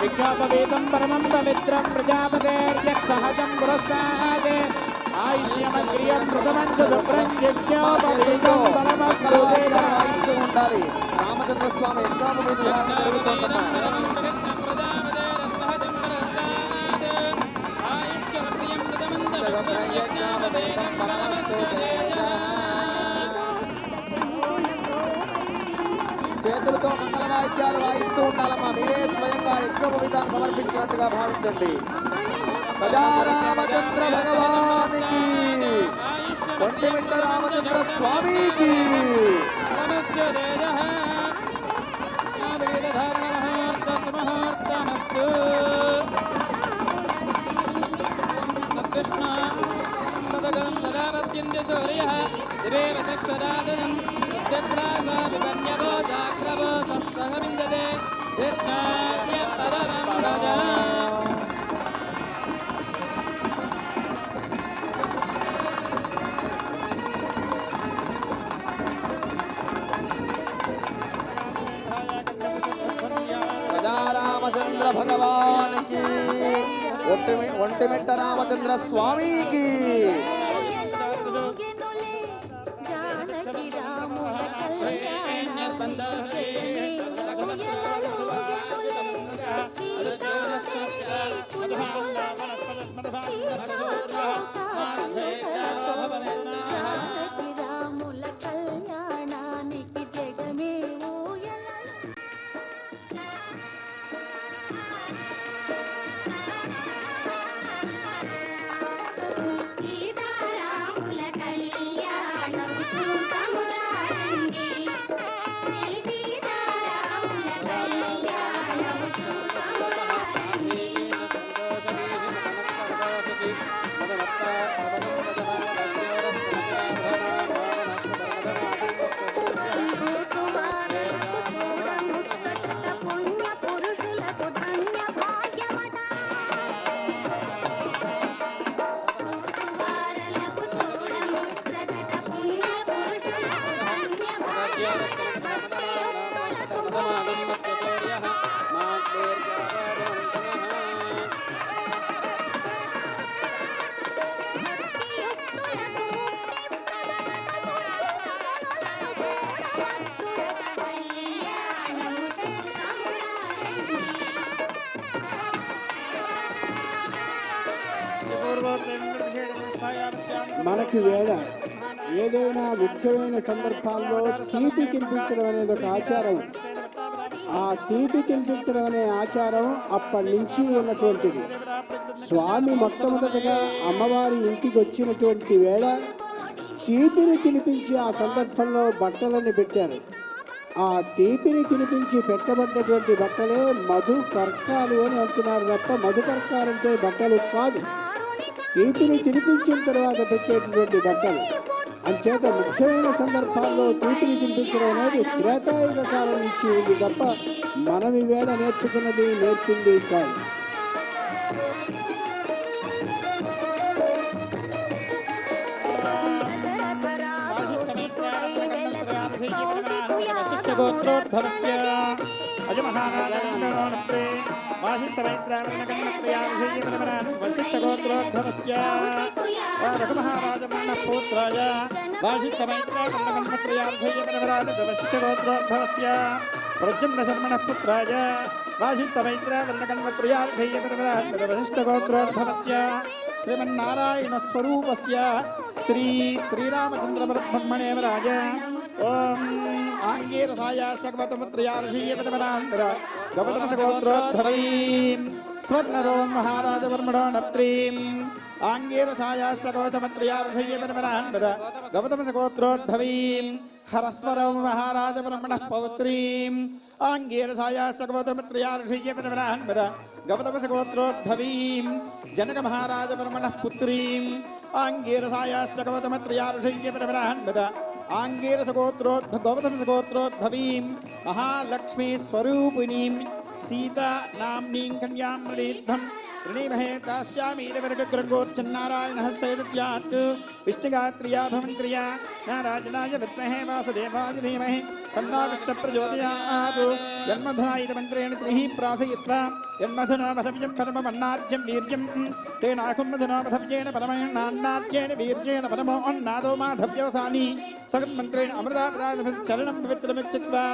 విజ్ఞాపవేదం పరమం పవిత్రం ప్రజాపతేర్యక్షహజం పురస్కాదే ఆయుష్యమగ్రియం మృతమం చ శుభ్రం యజ్ఞోపవేదం పరమస్తు వాయిస్తూ ఉండాలి. రామచంద్ర స్వామి యజ్ఞోపవేద జరుగుతుందమ్మా. చేతులతో మంగళ వాయిద్యాలు వాయిస్తూ ఉండాలమ్మా. మీరే స్వయంగా యజ్ఞోపవేదాన్ని సమర్పించినట్టుగా భావించండి. ప్రజారామచంద్ర భగవానికి ఒంటిమిట్ట రామచంద్ర స్వామికి రామచంద్ర భగవానికి ఒంటిమిట్ట రామచంద్ర స్వామికి మనకి వేళ ఏదైనా ముఖ్యమైన సందర్భాల్లో తీపి తినిపించడం అనేది ఒక ఆచారం. ఆ తీపి తినిపించడం అనే ఆచారం అప్పటి నుంచి ఉన్నటువంటిది. స్వామి మొట్టమొదటిగా అమ్మవారి ఇంటికి వచ్చినటువంటి వేళ తీపిని తినిపించి ఆ సందర్భంలో బట్టలని పెట్టారు. ఆ తీపిని తినిపించి పెట్టబడ్డటువంటి బట్టలే మధుపర్కాలు అని అంటున్నారు తప్ప మధుపర్కాలంటే బట్టలు కాదు, తీపిని తినిపించిన తర్వాత పెట్టేటటువంటి బట్టలు. అంచేత ముఖ్యమైన సందర్భాల్లో తీపిని తినిపించడం అనేది త్రేతాయుగ కాలం నుంచి ఉంది తప్ప మనం ఈవేళ నేర్చుకున్నది నేర్పింది కాదు. గోత్రోద్భవస్య అజమహారాజే వాసిష్ఠమైత్రావరణకన్నత్రయాభిషేకమరాన్ వశిష్ఠగోత్రోద్భవస్య రఘుమహారాజమన్నపౌత్రాయ వాసిష్ఠమైత్రావరణకన్నత్రయాభిషేకమరాన్ వశిష్ఠగోత్రోద్భవస్య ప్రజమ్నశర్మణః పుత్రాయ వాసిష్ఠమైత్రావరణకన్నత్రయాభిషేకమరాన్ వశిష్ఠగోత్రోద్భవస్య శ్రీమన్నారాయణ స్వరూపస్య శ్రీ శ్రీరామచంద్రబ్రహ్మణేవరాజ ఓం ఆంగీరసాయ సగవతముత్రయార్షీయపదమనాంతర గౌతమసగోత్రోద్భవీం స్వర్ణరోం మహారాజవర్మణో నప్త్రీం ఆంగీరసాయ సగవతముత్రయార్షీయపదమనాంతర గౌతమసగోత్రోద్భవీం హరస్వరం మహారాజవర్మణః పౌత్రీం ఆంగీరసాయ సగవతముత్రయార్షీయపదమనాంతర గౌతమసగోత్రోద్భవీం జనక మహారాజవర్మణః పుత్రీం ఆంగీరసాయ సగవతముత్రయార్షీయపదమనాంతర గౌతమసగోత్రోద్భవీం మహాలక్ష్మీ స్వరూపిణీం సీతా నామ్నీం కన్యాం మృళీద్ధం ऋणीमहे दास्यामीरवर्गग्रङ्गोर्चन्नारायणः सैदत्यात् विष्णुगात्रिया भवन्त्रिया नाराजनाय विद्महे वासुदेवाय धीमहि तन्नो विष्णुप्रचोदयात् जन्मधनायितमन्त्रेण त्रिः प्रासयित्वा जन्मधनो वधव्यं परममन्नाद्यं वीर्यं तेनाहुं मधनो वधव्येन परमन्नाद्येन वीर्येण परमो अन्नादो माधव्योसानि सगन्मन्त्रेण अमृतापदाचरणं पवित्रमिच्छित्वा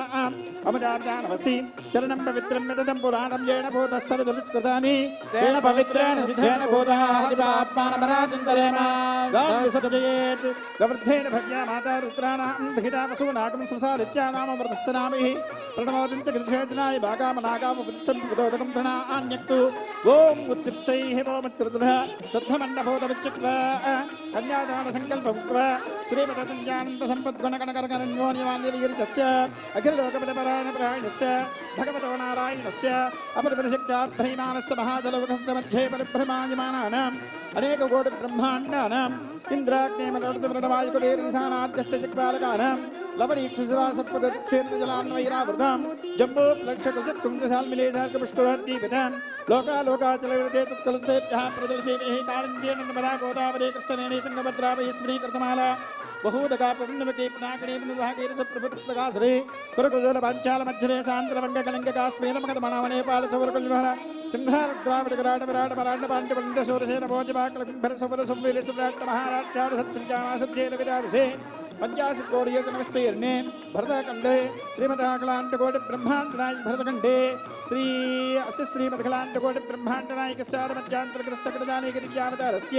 अमृतापदानवसि चरणं पवित्रं यदं पुराणं येन भूतः सर्वदुष्कृतानि तेन पवित्रेण सिद्धेन भूतः आत्मानमराजन्तरेम गां विसर्जयेत् गवर्धेन भव्या माता रुद्राणां दहिता वसूनागं संसारित्या नाम वृद्धस्य नामिः प्रणमोदं च गिरिशेजनाय भागामनागामप्रतिष्ठं पुरोदकं धनान्यक्तु ओम उच्चैः वोमच्चृतः शुद्धमण्डभूतमिच्छित्वा कन्यादानसङ्कल्पमुक्त्वा श्रीमदञ्जानन्दसम्पद्गुणगणकरकरण्योन्यमान्यवीर्यस्य अखिललोकपदपरायणस्य भगवतो नारायणस्य अपरिपरिशक्त्याभ्रयमानस्य महाजलवृक्षस्य मध्ये परिभ्रमायमानानाम् अनेककोटिब्रह्माण्डानाम् इन्द्राग्नेमनोर्धवृणवायुकुबेरीशानाद्यष्टदिक्पालकानां लवणीक्षुसरासत्पदक्षेत्रजलान्वैरावृतां जम्बूप्लक्षकसत्कुञ्जसाल्मिलेशार्कपुष्करोद्दीपितां लोकालोकाचलविरते तत्कलस्तेभ्यः प्रजलदेवेः कालिन्द्येन नर्मदा गोदावरी कृष्णवेणी तुङ्गभद्रावै स्मरीकृतमाला बहूदका पुण्यवके पुनाकणीप्रभागीरथप्रभुप्रकाशरे कुरकुजलपाञ्चालमध्यरे सान्द्रवङ्गकलङ्ककास्मेनमगधमणावनेपालचौरकल्वहर सिंहारुद्राविडकराडविराडपराण्डपाण्डवलिन्दशूरसेन भोजपाकलकुम्भरसुवरसुम्वीरसुराट्टमहाराष्ट्राडसत्पञ्चामासद्येन पंचाशत्कोटियोजनविस्तीर्णे भरतखण्डे श्रीमदाखलाण्डकोटिब्रह्माण्डनाय भरतखण्डे श्रीमद्खलाण्डकोटिब्रह्माण्डनायकस्यारमध्यान्तरकृतसकटजानेकदिव्यावतारस्य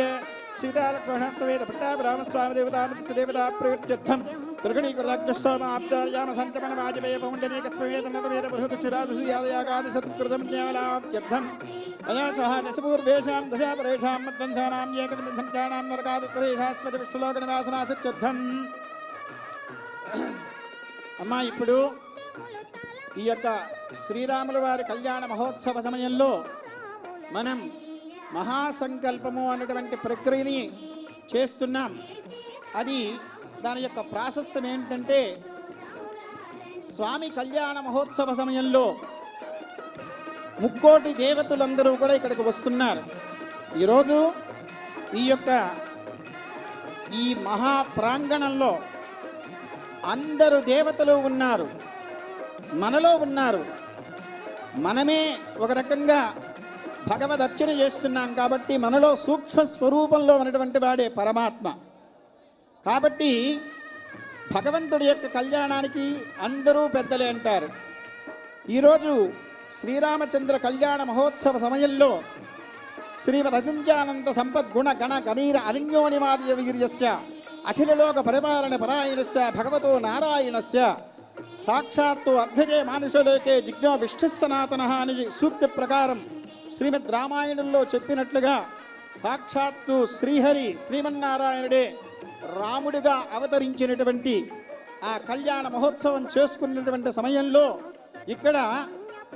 सीतालक्ष्मणसमेत भट्टाभिरामस्वामिदेवता प्रीत्यर्थं त्रिगणीकृताग्रस्तोमाब्दार्यामसन्तमनवाजपेयपौण्डरीकस्ववेदनतवेद बृहदक्षरादसूयादयागादिशत्कृतं न्यायलाभ्यर्थम् अया सह दशपूर्वेषां दशापरेषां मद्वंशानां एकविंशसङ्ख्यानां नरकादुत्तरे शाश्वतविष्णुलोकनिवासनासित्यर्थम् అమ్మా ఇప్పుడు ఈ యొక్క శ్రీరాముల వారి కళ్యాణ మహోత్సవ సమయంలో మనం మహాసంకల్పము అనేటువంటి ప్రక్రియని చేస్తున్నాం. అది దాని యొక్క ప్రాశస్యం ఏంటంటే స్వామి కళ్యాణ మహోత్సవ సమయంలో ముక్కోటి దేవతలందరూ కూడా ఇక్కడికి వస్తున్నారు. ఈరోజు ఈ యొక్క ఈ మహా ప్రాంగణంలో అందరూ దేవతలు ఉన్నారు, మనలో ఉన్నారు. మనమే ఒక రకంగా భగవద్ అర్చన చేస్తున్నాం కాబట్టి మనలో సూక్ష్మ స్వరూపంలో ఉన్నటువంటి వాడే పరమాత్మ. కాబట్టి భగవంతుడి యొక్క కళ్యాణానికి అందరూ పెద్దలే అంటారు. ఈరోజు శ్రీరామచంద్ర కళ్యాణ మహోత్సవ సమయంలో శ్రీమద్ సంపద్గుణ గణ గణీర అరణ్యోనిమార్య వీర్యస్య అఖిలలోక పరిపాలన పరాయణస్య భగవతో నారాయణస్య సాక్షాత్తు అర్ధకే మానుషలోకే జిజ్ఞో విష్ణు సనాతన అని సూక్తి ప్రకారం శ్రీమద్ రామాయణంలో చెప్పినట్లుగా సాక్షాత్తు శ్రీహరి శ్రీమన్నారాయణుడే రాముడిగా అవతరించినటువంటి ఆ కళ్యాణ మహోత్సవం చేసుకున్నటువంటి సమయంలో ఇక్కడ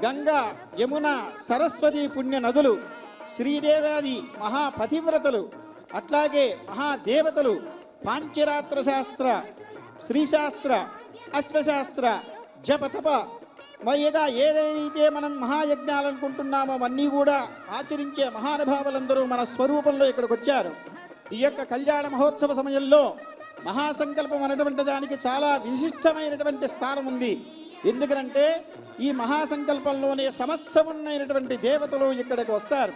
గంగా యమున సరస్వతి పుణ్య నదులు శ్రీదేవాది మహాపతివ్రతలు అట్లాగే మహాదేవతలు పాంచరాత్ర శాస్త్ర శ్రీశాస్త్ర అశ్వశాస్త్ర జపతప మయగా ఏదైతే మనం మహాయజ్ఞాలు అనుకుంటున్నామో అవన్నీ కూడా ఆచరించే మహానుభావులందరూ మన స్వరూపంలో ఇక్కడికి వచ్చారు. ఈ యొక్క కళ్యాణ మహోత్సవ సమయంలో మహాసంకల్పం అనేటువంటి దానికి చాలా విశిష్టమైనటువంటి స్థానం ఉంది. ఎందుకంటే ఈ మహాసంకల్పంలోనే సమస్తమున్నైనటువంటి దేవతలు ఇక్కడికి వస్తారు.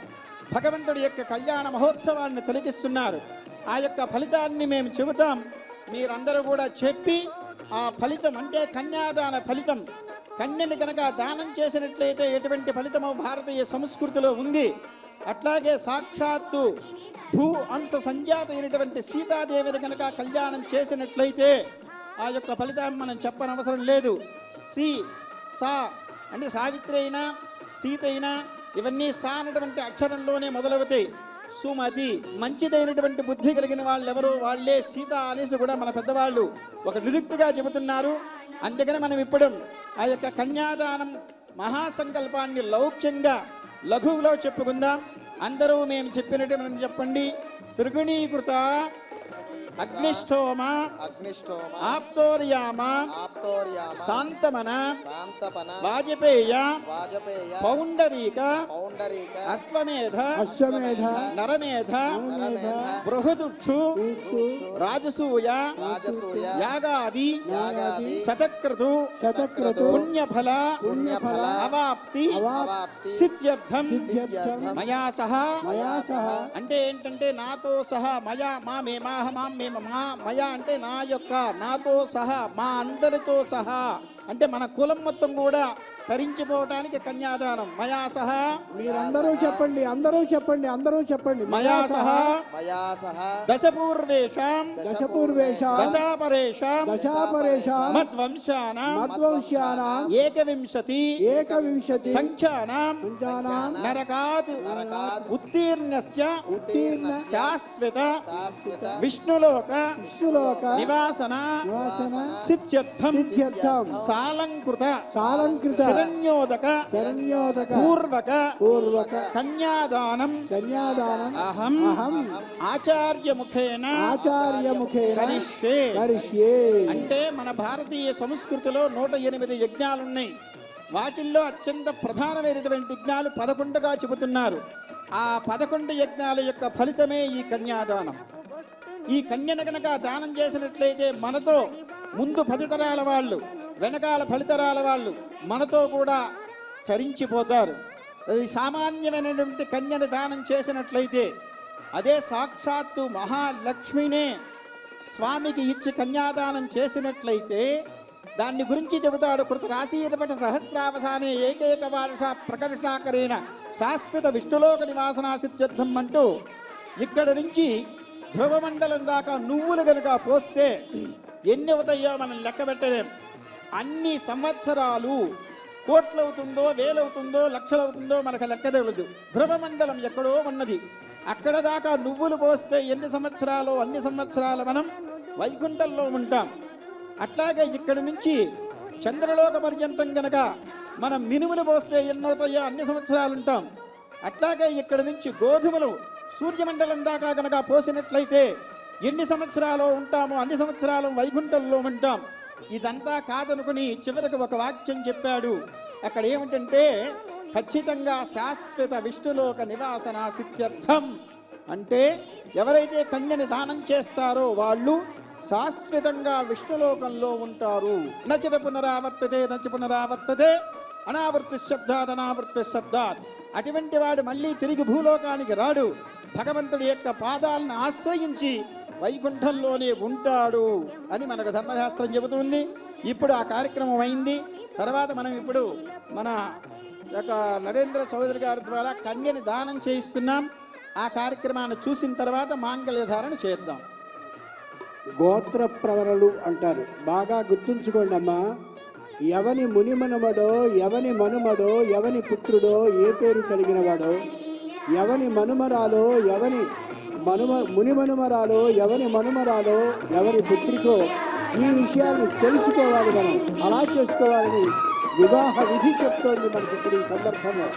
భగవంతుడి యొక్క కళ్యాణ మహోత్సవాన్ని తిలకిస్తున్నారు. ఆ యొక్క ఫలితాన్ని మేము చెబుతాం, మీరందరూ కూడా చెప్పి ఆ ఫలితం అంటే కన్యాదాన ఫలితం, కన్యని కనుక దానం చేసినట్లయితే ఎటువంటి ఫలితమో భారతీయ సంస్కృతిలో ఉంది. అట్లాగే సాక్షాత్తు భూ అంశ సంజాత అయినటువంటి సీతాదేవిని కనుక కళ్యాణం చేసినట్లయితే ఆ యొక్క ఫలితాన్ని మనం చెప్పనవసరం లేదు. సా అంటే సావిత్రి అయినా సీత అయినా ఇవన్నీ సా అనేటువంటి అక్షరంలోనే మొదలవుతాయి. సుమతి మంచిదైనటువంటి బుద్ధి కలిగిన వాళ్ళు ఎవరు వాళ్ళే సీత అనేసి కూడా మన పెద్దవాళ్ళు ఒక నిరుక్తిగా చెబుతున్నారు. అందుకని మనం ఇప్పుడు ఆ యొక్క కన్యాదానం మహాసంకల్పాన్ని లౌక్యంగా లఘువులో చెప్పుకుందాం. అందరూ మేము చెప్పినట్టు చెప్పండి. త్రిగుణీకృత అగ్నిష్టోమ ఆప్తోర్యామ శాంతమన వాజపేయ పౌండరీక అశ్వమేధ నరమేధ బృహదుక్షు రాజసూయ యాగాది శతక్రతు పుణ్యఫల అవాప్తి సిద్ధ్యర్థం మయా సహ అంటే ఏంటంటే నాతో సహా మయా మామే మాహ మామే మయా అంటే నా యొక్క నాతో సహా మా అందరితో సహా అంటే మన కులం మొత్తం కూడా తరించిపోవటానికి కన్యాదానం. మయా సహా మీరందరూ చెప్పండి, అందరూ చెప్పండి, అందరూ చెప్పండి. మయా సహా దశపూర్వేషాం దశాపరేషాం మద్వంశానాం ఏకవింశతి సంఖ్యానాం నరకాత్ ఉత్తీర్ణస్య శాశ్వత విష్ణులోక నివాసన సిద్ధ్యర్థం సాలంకృత శరణ్యోదక పూర్వక కన్యాదానం అహం ఆచార్యముఖేన కరిష్యే. అంటే మన భారతీయ సంస్కృతిలో 108 యజ్ఞాలున్నాయి. వాటిల్లో అత్యంత ప్రధానమైనటువంటి యజ్ఞాలు 11గా చెబుతున్నారు. ఆ 11 యజ్ఞాల యొక్క ఫలితమే ఈ కన్యాదానం. ఈ కన్యను కనుక దానం చేసినట్లయితే మనతో ముందు 10 తరాల వాళ్ళు వెనకాల 10 తరాల వాళ్ళు మనతో కూడా తరించిపోతారు. అది సామాన్యమైనటువంటి కన్యను దానం చేసినట్లయితే అదే సాక్షాత్తు మహాలక్ష్మినే స్వామికి ఇచ్చి కన్యాదానం చేసినట్లయితే దాన్ని గురించి చెబుతాడు. కృతరాశీరపట సహస్రావసానే ఏకైక వారస ప్రకటాకరేణ శాశ్వత విష్ణులోక నివాసనా సిద్ధ్యర్థం అంటూ ఇక్కడ నుంచి ధ్రువమండలం దాకా నువ్వులు కనుక పోస్తే ఎన్ని అవుతాయో మనం లెక్క పెట్టలేం. అన్ని సంవత్సరాలు కోట్లవుతుందో వేలవుతుందో లక్షలవుతుందో మనకు లెక్క తెలియదు. ధ్రువమండలం ఎక్కడో ఉన్నది, అక్కడ దాకా నువ్వులు పోస్తే ఎన్ని సంవత్సరాలు అన్ని సంవత్సరాలు మనం వైకుంఠంలో ఉంటాం. అట్లాగే ఇక్కడి నుంచి చంద్రలోక పర్యంతం గనక మనం మినుములు పోస్తే ఎన్నవుతాయో అన్ని సంవత్సరాలు ఉంటాం. అట్లాగే ఇక్కడి నుంచి గోధుమలు సూర్యమండలం దాకా గనక పోసినట్లయితే ఎన్ని సంవత్సరాలు ఉంటామో అన్ని సంవత్సరాలు వైకుంఠంలో ఉంటాం. ఇదంతా కాదనుకుని చివరికి ఒక వాక్యం చెప్పాడు. అక్కడ ఏమిటంటే ఖచ్చితంగా శాశ్వత విష్ణులోక నివాసన సిద్ధ్యర్థం అంటే ఎవరైతే కన్యని దానం చేస్తారో వాళ్ళు శాశ్వతంగా విష్ణులోకంలో ఉంటారు. నచ పునరావర్తతే అనావర్తి శబ్దాద్ అనావర్తి శబ్దాద్. అటువంటి వాడు మళ్ళీ తిరిగి భూలోకానికి రాడు. భగవంతుడి యొక్క పాదాలను ఆశ్రయించి వైకుంఠంలోనే ఉంటాడు అని మనకు ధర్మశాస్త్రం చెబుతుంది. ఇప్పుడు ఆ కార్యక్రమం అయింది. తర్వాత మనం ఇప్పుడు మన యొక్క నరేంద్ర చౌదరి గారి ద్వారా కన్యని దానం చేయిస్తున్నాం. ఆ కార్యక్రమాన్ని చూసిన తర్వాత మాంగళ్యధారణ చేద్దాం. గోత్ర ప్రవరలు అంటారు, బాగా గుర్తుంచుకోండి అమ్మా. ఎవని మునిమనుమడో, ఎవని మనుమడో, ఎవని పుత్రుడో, ఏ పేరు కలిగిన వాడో, ఎవని మనుమరాలో, ఎవని మునిమనుమరాలో, ఎవని మనుమరాలో, ఎవరి పుత్రికో, ఈ విషయాన్ని తెలుసుకోవాలి. మనం అలా చేసుకోవాలని వివాహ విధి చెప్తోంది మనకి ఇప్పుడు ఈ సందర్భంలో.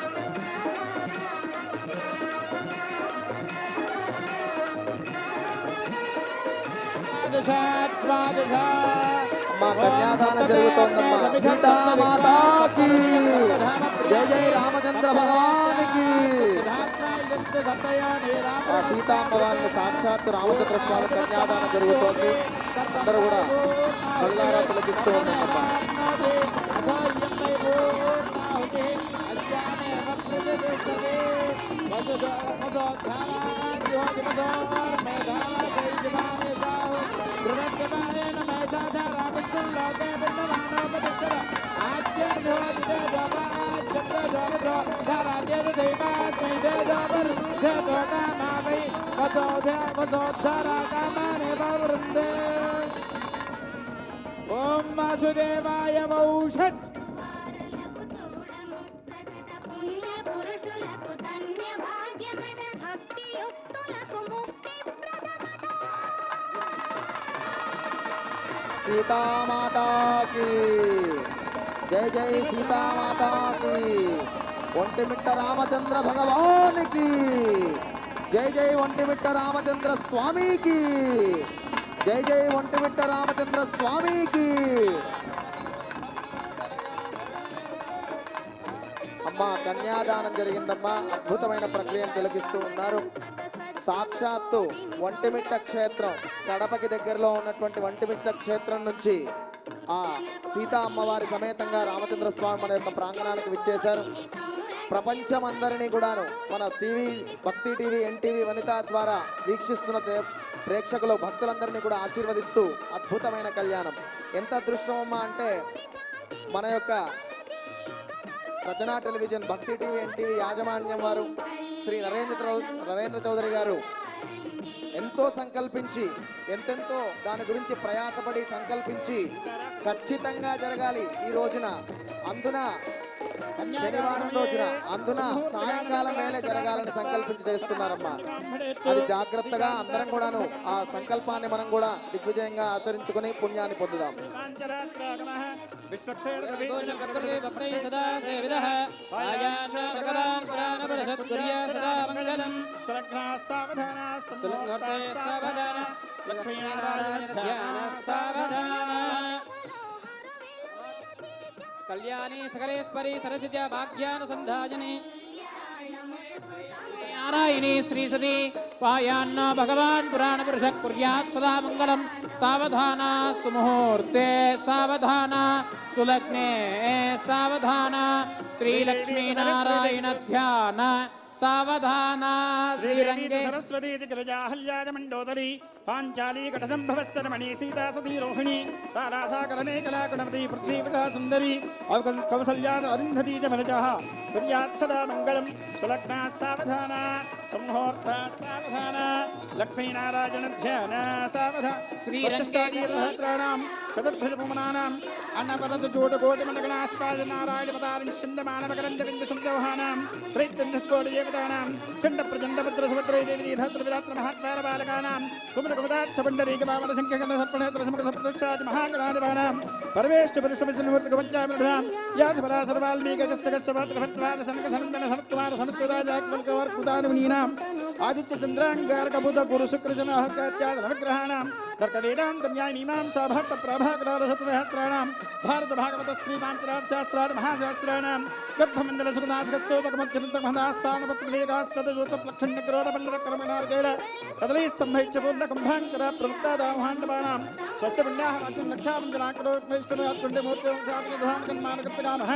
అమ్మా కన్యాదానం జరుగుతోందమ్మా. సీతామాతాకి జయ జయ రామచంద్ర భగవానికి. ఆ సీతామ్మవారిని సాక్షాత్తు రామచంద్ర స్వామి కన్యాదానం జరుగుతోంది. అందరూ కూడా బళ్ళారా తిలకిస్తూ ఉన్నారమ్మా. ఓం వాసుదేవాయ వౌషట్. సీతామాతాకి జయ జయ సీతామాతాకి. ఒంటిమిట్ట రామచంద్ర భగవానికి జయ జయ. ఒంటిమిట్ట రామచంద్ర స్వామికి జయ జయ. ఒంటిమిట్ట రామచంద్ర స్వామికి. అమ్మా కన్యాదానం జరిగిందమ్మా. అద్భుతమైన ప్రక్రియను తిలకిస్తూ ఉన్నారు. సాక్షాత్తు ఒంటిమిట్ట క్షేత్రం, కడపకి దగ్గరలో ఉన్నటువంటి ఒంటిమిట్ట క్షేత్రం నుంచి ఆ సీతా అమ్మవారి సమేతంగా రామచంద్ర స్వామి మన యొక్క ప్రాంగణానికి విచ్చేశారు. ప్రపంచమందరినీ కూడాను మన టీవీ, భక్తి టీవీ, ఎన్టీవీ, వనిత ద్వారా వీక్షిస్తున్న ప్రేక్షకులు, భక్తులందరినీ కూడా ఆశీర్వదిస్తూ అద్భుతమైన కళ్యాణం. ఎంత అదృష్టమమ్మా అంటే మన యొక్క రచనా టెలివిజన్, భక్తి టీవీ, ఎన్టీవీ యాజమాన్యం వారు శ్రీ నరేంద్ర చౌదరి గారు ఎంతో సంకల్పించి, ఎంతెంతో దాని గురించి ప్రయాసపడి సంకల్పించి ఖచ్చితంగా జరగాలి ఈ రోజున, అందున శనివారం రోజున, అందున సాయంకాలం వేళ జరగాలని సంకల్పించి చేస్తున్నారమ్మా. అది జాగ్రత్తగా అందరం కూడాను ఆ సంకల్పాన్ని మనం కూడా దిగ్విజయంగా ఆచరించుకుని పుణ్యాన్ని పొందుదాం. కళ్యాణి సకలేశ్వరి సరసిజ భాగ్యానుసంధాయని నారాయణి శ్రీ సతి పాయాన్న భగవాన్ పురాణ పురుష కుర్యాత్ సదా మంగళం. సావధాన సుముహూర్తే సావధాన సులగ్నే సావధాన శ్రీలక్ష్మీ నారాయణ ధ్యాన సావధాన శ్రీరంగే సరస్వతీ గిరిజాహల్యాజ మండోదరి పాంచాలీ కటసంభవస్సరమణి సీతా సతీ రోహిణి తారాసాకరమే కళాకుణవతి పృథ్వీపటా సుందరి కౌసల్యాద అరుంధతీ చ మనజః కుర్యాత్ సదా మంగళం. సులగ్నా సావధాన సంహోర్త సావధాన లక్ష్మీనారాయణ ధ్యాన సావధాన. శ్రీరంగేణం చతుర్భుజ పుమనానాం అన్నవరద జోటకోటి మండగణాస్వాద నారాయణ పదారం చిందమానవకరంద బిందు సందోహానాం త్రైత్యంధకోటి దేవతానాం చండ ప్రచండ భద్ర సుభద్రై దేవి ధత్ర విధాత్ర మహాత్మార బాలకానాం కుమర కుమదాక్ష పండరీక బామణ సంఖ్యకరణ సర్పణేత్ర సమగ్ర సప్తదృష్టాది మహాగణాధిపానాం పరమేష్ఠ పురుష విష్ణుమూర్తి పంచామృధాం యాసపరా సర్వాల్మీక గస్య గస్య భద్ర భట్వాద సనక సనందన సనత్కుమార సనత్కుదాజాత్మల్కవర్కుదానునీనాం ఆదిత్య చంద్రాంగారక బుధ గురు శుక్ర శనః కాత్యాద నవగ్రహాణాం తర్క వేదాంత న్యాయ మీమాంసా భట్ట ప్రభాకరాల సత్వశాస్త్రాణాం భారత భాగవత శ్రీ పాంచరాజ శాస్త్రాది మహాశాస్త్రాణాం గర్భమండల సుఖనాథకస్తోపకమత్యంతమహదాస్థానపత్రవేగాస్వతజోతప్లక్షణ్యక్రోధపల్లవక్రమణార్గేణ కదలీ స్తంభైశ్చ పూర్ణకుంభాంకర ప్రముక్తాదామహాండపానాం స్వస్థపిండాహ లక్షామంజనాకరోష్ణుయాత్కుండమూర్తిం సాధనధానకన్మానకృతకామః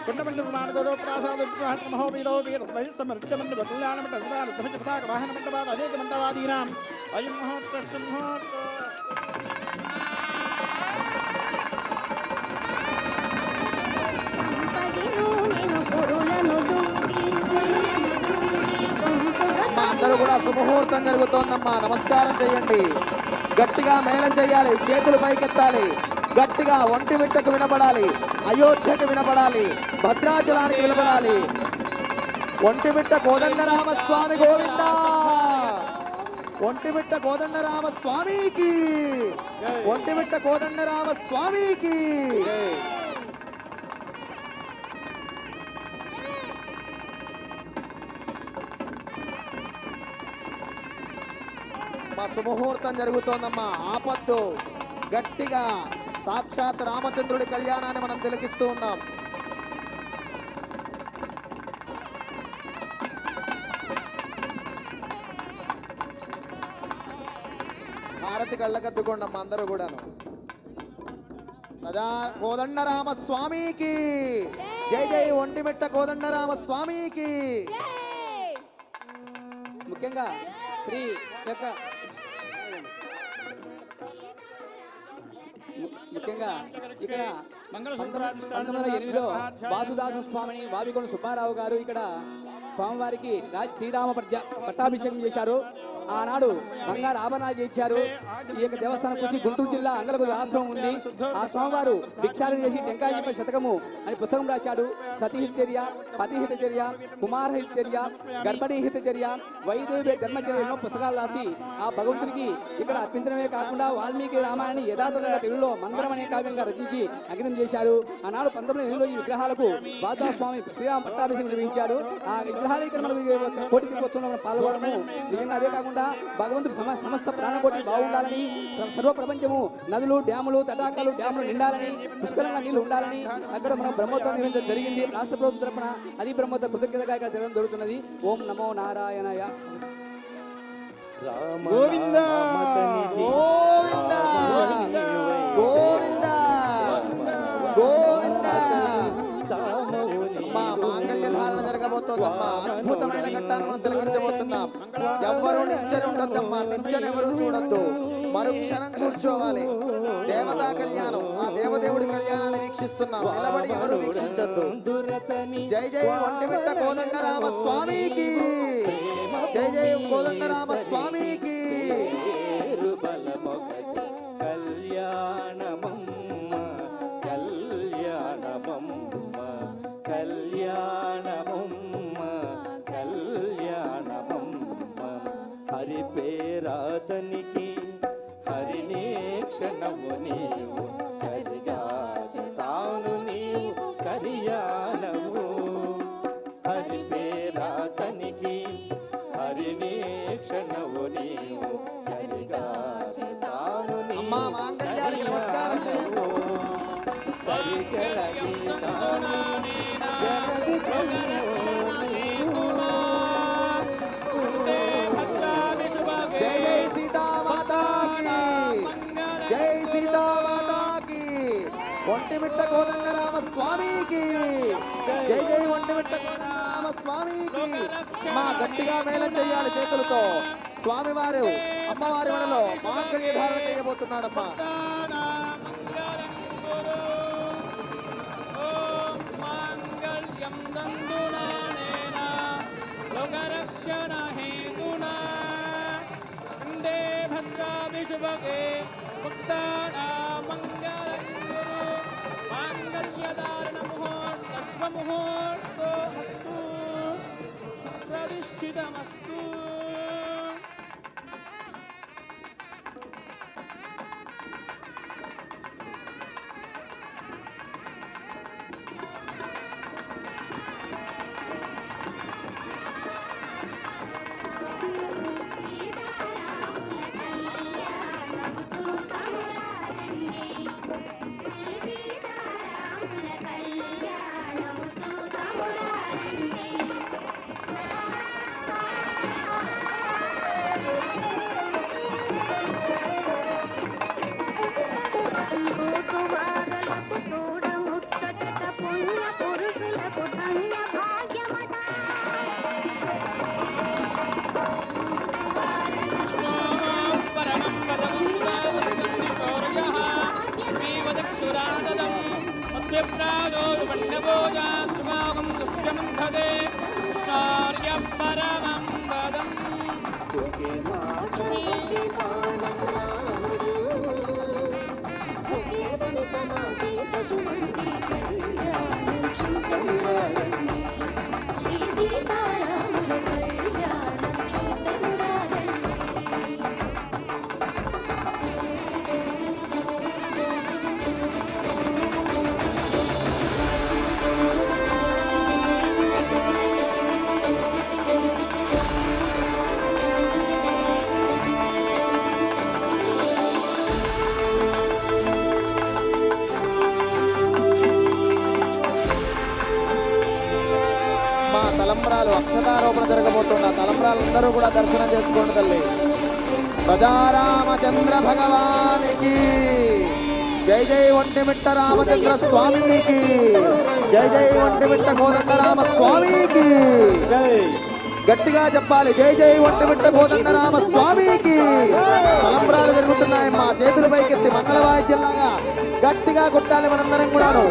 కుండమండపమానగోరో ప్రాసాదమహోవీరో వీరద్వైస్తమర్చమండపటులానమటవాహనమండపాద అనేక మండవాదీనాం అయం ముహూర్త సుముహూర్త. అందరూ కూడా సుముహూర్తం జరుగుతోందమ్మా. నమస్కారం చేయండి, గట్టిగా మేళం చేయాలి, చేతులు పైకెత్తాలి, గట్టిగా ఒంటిమిట్టకు వినపడాలి, అయోధ్యకు వినపడాలి, భద్రాచలానికి వినపడాలి. ఒంటిమిట్ట కోదండరామస్వామి గోవింద, ఒంటిమిట్ట కోదండరామస్వామికి, ఒంటిమిట్ట కోదండరామస్వామికి. మా శుభముహూర్తం జరుగుతోందమ్మా. ఆపద్దు, గట్టిగా సాక్షాత్ రామచంద్రుడి కళ్యాణాన్ని మనం తిలకిస్తూ ఉన్నాం. హారతి కళ్ళకద్దుకోండమ్మా అందరూ కూడాను. ప్రజా కోదండరామస్వామికి జై జై, ఒంటిమిట్ట కోదండరామస్వామికి. ముఖ్యంగా శ్రీ యొక్క ముఖ్యంగా ఇక్కడ 1908లో వాసుదాసు స్వామిని వావికొండ సుబ్బారావు గారు ఇక్కడ స్వామివారికి శ్రీరామ పట్టాభిషేకం చేశారు. ఆనాడు బంగారు ఆభరణాలు చేయించారు. ఈ యొక్క దేవస్థానం వచ్చి గుంటూరు జిల్లా అంగలగుడి ఆశ్రమం ఉంది. ఆ స్వామివారు భిక్షాటన చేసి టెంకాయ శతకము అని పుస్తకం రాశాడు. సతీహితచర్య, పతిహితచర్య, కుమారహితచర్య, గర్భిణీహితచర్య, వైదేవి ధర్మచర్య ఎన్నో పుస్తకాలు రాసి ఆ భగవంతుడికి ఇక్కడ అర్పించడమే కాకుండా వాల్మీకి రామాయణాన్ని యథాతథంగా తెలుగులో మందరం అనే కావ్యంగా రచించి అంకితం చేశారు. ఆనాడు 1908లో ఈ విగ్రహాలకు వాసుదాస్వామి శ్రీరామ పట్టాభిషేకం నిర్వహించాడు. ఆ విగ్రహాలు ఇక్కడ మనకు కోటి దీపోత్సవంలో మనం పాల్గొనడము నిజంగా. అదే కాకుండా భగవంతుడు సమస్త ప్రాణకోటి బాగుండాలని, సర్వ ప్రపంచము నదులు, డ్యాములు, తటాకాలు, డ్యాములు నిండాలని, పుష్కలంగా నీళ్లు ఉండాలని అక్కడ మనం బ్రహ్మోత్సవం నిర్వహించడం జరిగింది. రాష్ట్ర ప్రభుత్వం తరఫున అది బ్రహ్మోత్సవ కృతజ్ఞతగా ఇక్కడ జరగడం జరుగుతున్నది. ఓం నమో నారాయణాయ. గోవింద గోవింద గోవింద గోవింద. మా మాంగళ్య ధారణ జరగబోతోందమ్మా. అద్భుతమైన ఘట్టాన్ని మనం తిలకించబోతున్నాం. ఎవ్వరూ నిల్చొని ఉండొద్దమ్మా, నిల్చొని ఎవరు చూడొద్దు, మరుక్షణం కూర్చోవాలి. దేవతా కళ్యాణం, ఆ దేవదేవుడి కళ్యాణాన్ని వీక్షిస్తున్నాం. నిలబడి ఎవరు వీక్షించొద్దు. జై జై ఒంటిమిట్ట కోదండరామ స్వామికి, జై జై కోదండరామ స్వామికి. హరి పేరాతనికి హరినే క్షణము నీవు హరిగా తాను నీవు కరియానము. హరి పేరాతనికి హరినే క్షణము నీవు హరిగా తాను నీవు కరియానము. సరి జలగి సాని జలగి ఒంటిమిట్ట కోదండరామ స్వామికి జై జై, ఒంటిమిట్ట కోదండరామ స్వామికి. మా గట్టిగా మేళం చేయాలి చేతులతో. స్వామివారు అమ్మవారి వడలో మాంగళ్య ధారణ చేయబోతున్నాడమ్మా. ప్రతిష్ఠితమస్తు. మా తలంబ్రాలు అక్షతారోపణ జరగబోతున్న తలంబ్రాలందరూ కూడా దర్శనం చేసుకోండి తల్లి. ప్రజారామచంద్ర భగవానికి జై జై ఒంటిమిట్ట రామచంద్ర స్వామికి జై జై ఒంటిమిట్ట కోదండరామ స్వామికి గట్టిగా చెప్పాలి. జై జై ఒంటిమిట్ట కోదండరామ స్వామికి. తలంబ్రాలు జరుగుతున్నాయి. మా చేతుల పైకెత్తి మంగళ వాయిద్యంలాగా గట్టిగా కొట్టాలి మనందరం కూడాను.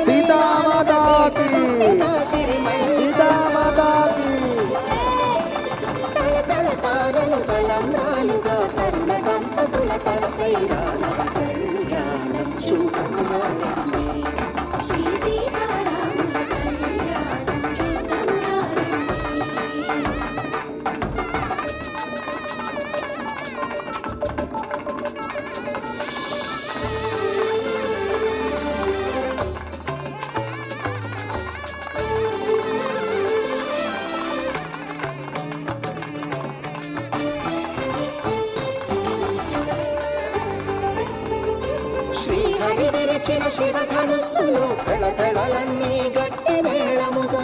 సీతామాతాకి సీతామాతాకి శివధనుస్సులు కళకళలన్నీ గట్టి మేళముగా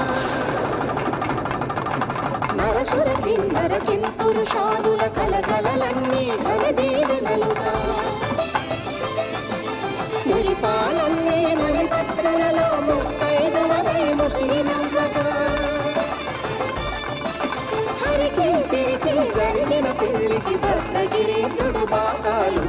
నరసుర కిన్నర కింపురుషాదుల కలకలలన్నీ కలదీవెనలుగా మురిపాలన్నీ మణిపత్రులలో ముత్తైదువలై ముసీనవ్వగా హరికి సిరికి జరిగిన పెళ్లికి భద్రగిరీంద్రుడు బాకాలు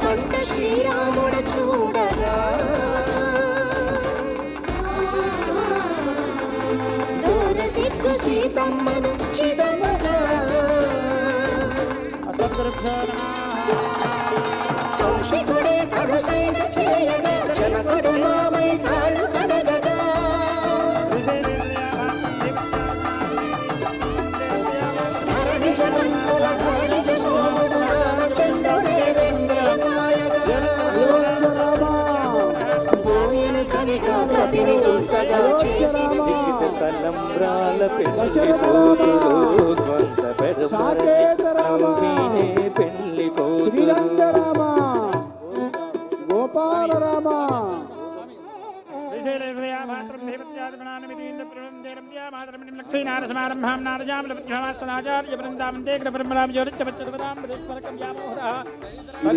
కంట శ్రీరాముడు చూడగా దూర సిద్ధు సీతమ్మను చిదమగా కౌశికుడే కరుసైన చేయగా జనకుడు మామై కాళ్ళు కడగగా ధరణి జగన్ముల ధరిజ సోముడు రామచంద్రుడే తలంబ్రాల పెళ్లి శ్రీరంగరామ గోపాల రామ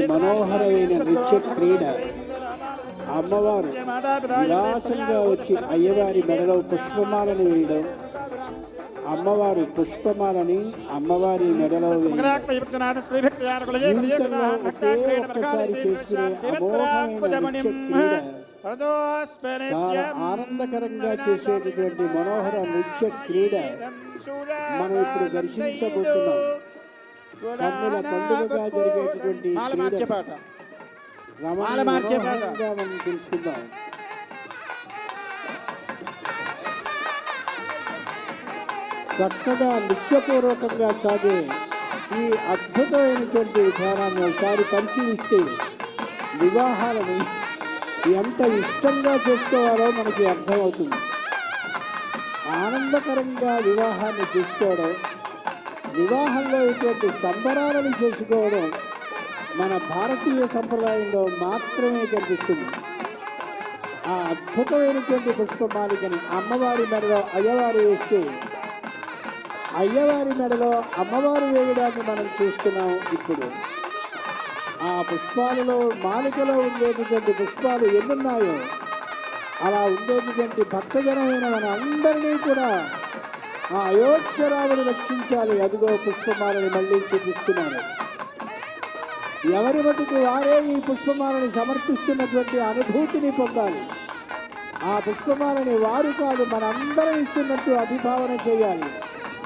మనోహరమైన నృత్య క్రీడ. అమ్మవారు విలాసంగా వచ్చి అయ్యవారి మెడలో పుష్పమాలను వేయడం, అమ్మవారు పుష్పమాలని అమ్మవారి మెడలో ఒక్కసారి చేసుకునే అమోఘమైన చాలా ఆనందకరంగా చేసేటటువంటి మనోహర నృత్య క్రీడ మనం ఇప్పుడు దర్శించబోతున్నాం. కన్నుల పండుగగా జరిగేటటువంటి క్రీడ మాల మార్చే పాట. రమణీయంగా మనం తెలుసుకుందాం. చక్కగా నిత్యపూర్వకంగా సాగే ఈ అద్భుతమైనటువంటి విధానాన్ని ఒకసారి పరిశీలిస్తే వివాహాలని ఎంత ఇష్టంగా చేసుకోవాలో మనకి అర్థమవుతుంది. ఆనందకరంగా వివాహాన్ని చేసుకోవడం, వివాహంలో ఇటువంటి సంబరాలను చేసుకోవడం మన భారతీయ సంప్రదాయంలో మాత్రమే కనిపిస్తుంది. ఆ అద్భుతమైనటువంటి పుష్పమాలికని అమ్మవారి మెడలో అయ్యవారు వేస్తే అయ్యవారి మెడలో అమ్మవారు వేయడాన్ని మనం చూస్తున్నాం. ఇప్పుడు ఆ పుష్పాలలో మాలికలో ఉండేటటువంటి పుష్పాలు ఎన్నున్నాయో అలా ఉండేటటువంటి భక్తజనమైన మన అందరినీ కూడా ఆ అయోధ్యరాముడు రక్షించాలి. అదిగో పుష్పమాలని మళ్ళీ చూపిస్తున్నారు. ఎవరి మటుకు వారే ఈ పుష్పమాలని సమర్పిస్తున్నటువంటి అనుభూతిని పొందాలి. ఆ పుష్పమాలని వారు కాదు మనందరం ఇస్తున్నట్టు అభిభావన చేయాలి.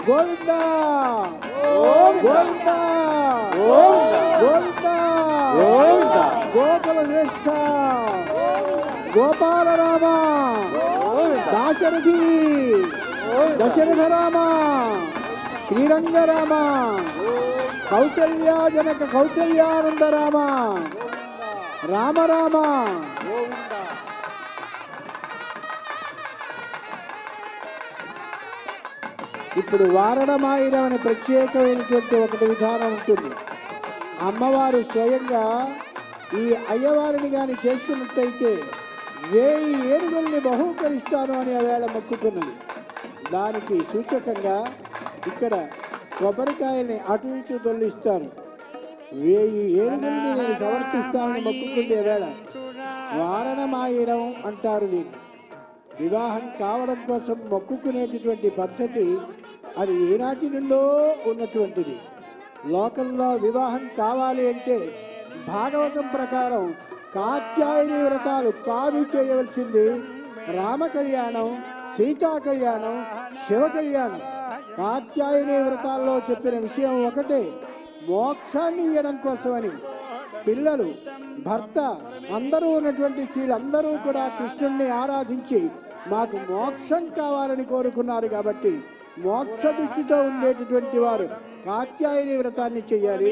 గోవింద గోవింద గోవింద గోకుల శ్రేష్ఠ గోపాల రామ దాశరథి దశరథ రామ శ్రీరంగ రామ కౌసల్యాజనక కౌసల్యానంద రామ రామ రామ. ఇప్పుడు వారణమాయిరం అనే ప్రత్యేకమైనటువంటి ఒకటి విధానం ఉంటుంది. అమ్మవారు స్వయంగా ఈ అయ్యవారిని కానీ చేసుకున్నట్టయితే 1000 ఏనుగుల్ని బహూకరిస్తాను అని ఆవేళ మొక్కుతున్నది. దానికి సూచకంగా ఇక్కడ కొబ్బరికాయల్ని అటు ఇటు తొలగిస్తారు. 1000 ఏనుగుల్ని నేను సమర్పిస్తానని మొక్కుకుంది ఆవేళ. వారణమాయిరం అంటారు దీన్ని. వివాహం కావడం కోసం మొక్కుకునేటటువంటి పద్ధతి అది ఏనాటి నుండో ఉన్నటువంటిది. లోకంలో వివాహం కావాలి అంటే భాగవతం ప్రకారం కాత్యాయని వ్రతాలు కాదు చేయవలసింది. రామ కళ్యాణం, సీతా కళ్యాణం, శివ కళ్యాణం. కాత్యాయని వ్రతాల్లో చెప్పిన విషయం ఒకటే, మోక్షాన్ని ఇవ్వడం కోసమని. పిల్లలు, భర్త అందరూ ఉన్నటువంటి స్త్రీలందరూ కూడా కృష్ణుణ్ణి ఆరాధించి మాకు మోక్షం కావాలని కోరుకున్నారు కాబట్టి మోక్ష దృష్టితో ఉండేటటువంటి వారు కాత్యాయని వ్రతాన్ని చేయాలి.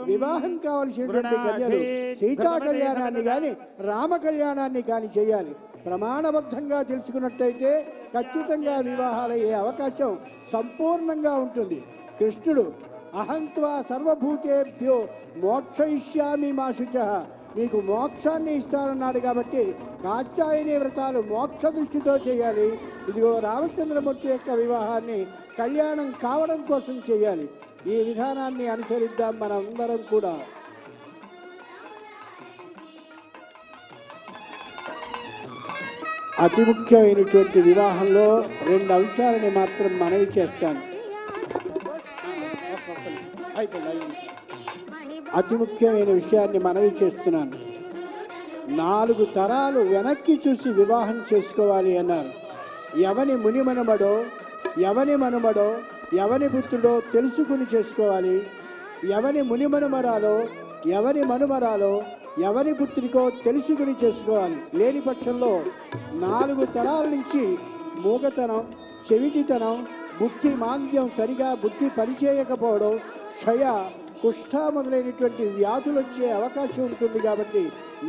వివాహం కావలసినటువంటి కన్యలు సీతా కళ్యాణాన్ని కానీ రామ కళ్యాణాన్ని కానీ చేయాలి. ప్రమాణబద్ధంగా తెలుసుకున్నట్టయితే ఖచ్చితంగా వివాహాలయ్యే అవకాశం సంపూర్ణంగా ఉంటుంది. కృష్ణుడు అహంత్వా సర్వభూతేభ్యో మోక్షయిష్యామి మా శుచః, మీకు మోక్షాన్ని ఇస్తానన్నాడు కాబట్టి కాత్యాయని వ్రతాలు మోక్ష దృష్టితో చేయాలి. ఇదిగో రామచంద్రమూర్తి యొక్క వివాహాన్ని కళ్యాణం కావడం కోసం చేయాలి. ఈ విధానాన్ని అనుసరిద్దాం మనందరం కూడా. అతి ముఖ్యమైనటువంటి వివాహంలో 2 అంశాలని మాత్రం మనవి చేస్తాను. అతి ముఖ్యమైన విషయాన్ని మనవి చేస్తున్నాను. 4 తరాలు వెనక్కి చూసి వివాహం చేసుకోవాలి అన్నారు. ఎవని మునిమనుమడో, ఎవని మనుమడో, ఎవని పుత్రుడో తెలుసుకుని చేసుకోవాలి. ఎవని మునిమనుమరాలో, ఎవని మనుమరాలో, ఎవరి పుత్రికో తెలుసుకుని చేసుకోవాలి. లేని పక్షంలో 4 తరాల నుంచి మూగతనం, చెవిటితనం, బుద్ధి మాంద్యం, సరిగా బుద్ధి పనిచేయకపోవడం, క్షయ, కుష్ఠ మొదలైనటువంటి వ్యాధులు వచ్చే అవకాశం ఉంటుంది. కాబట్టి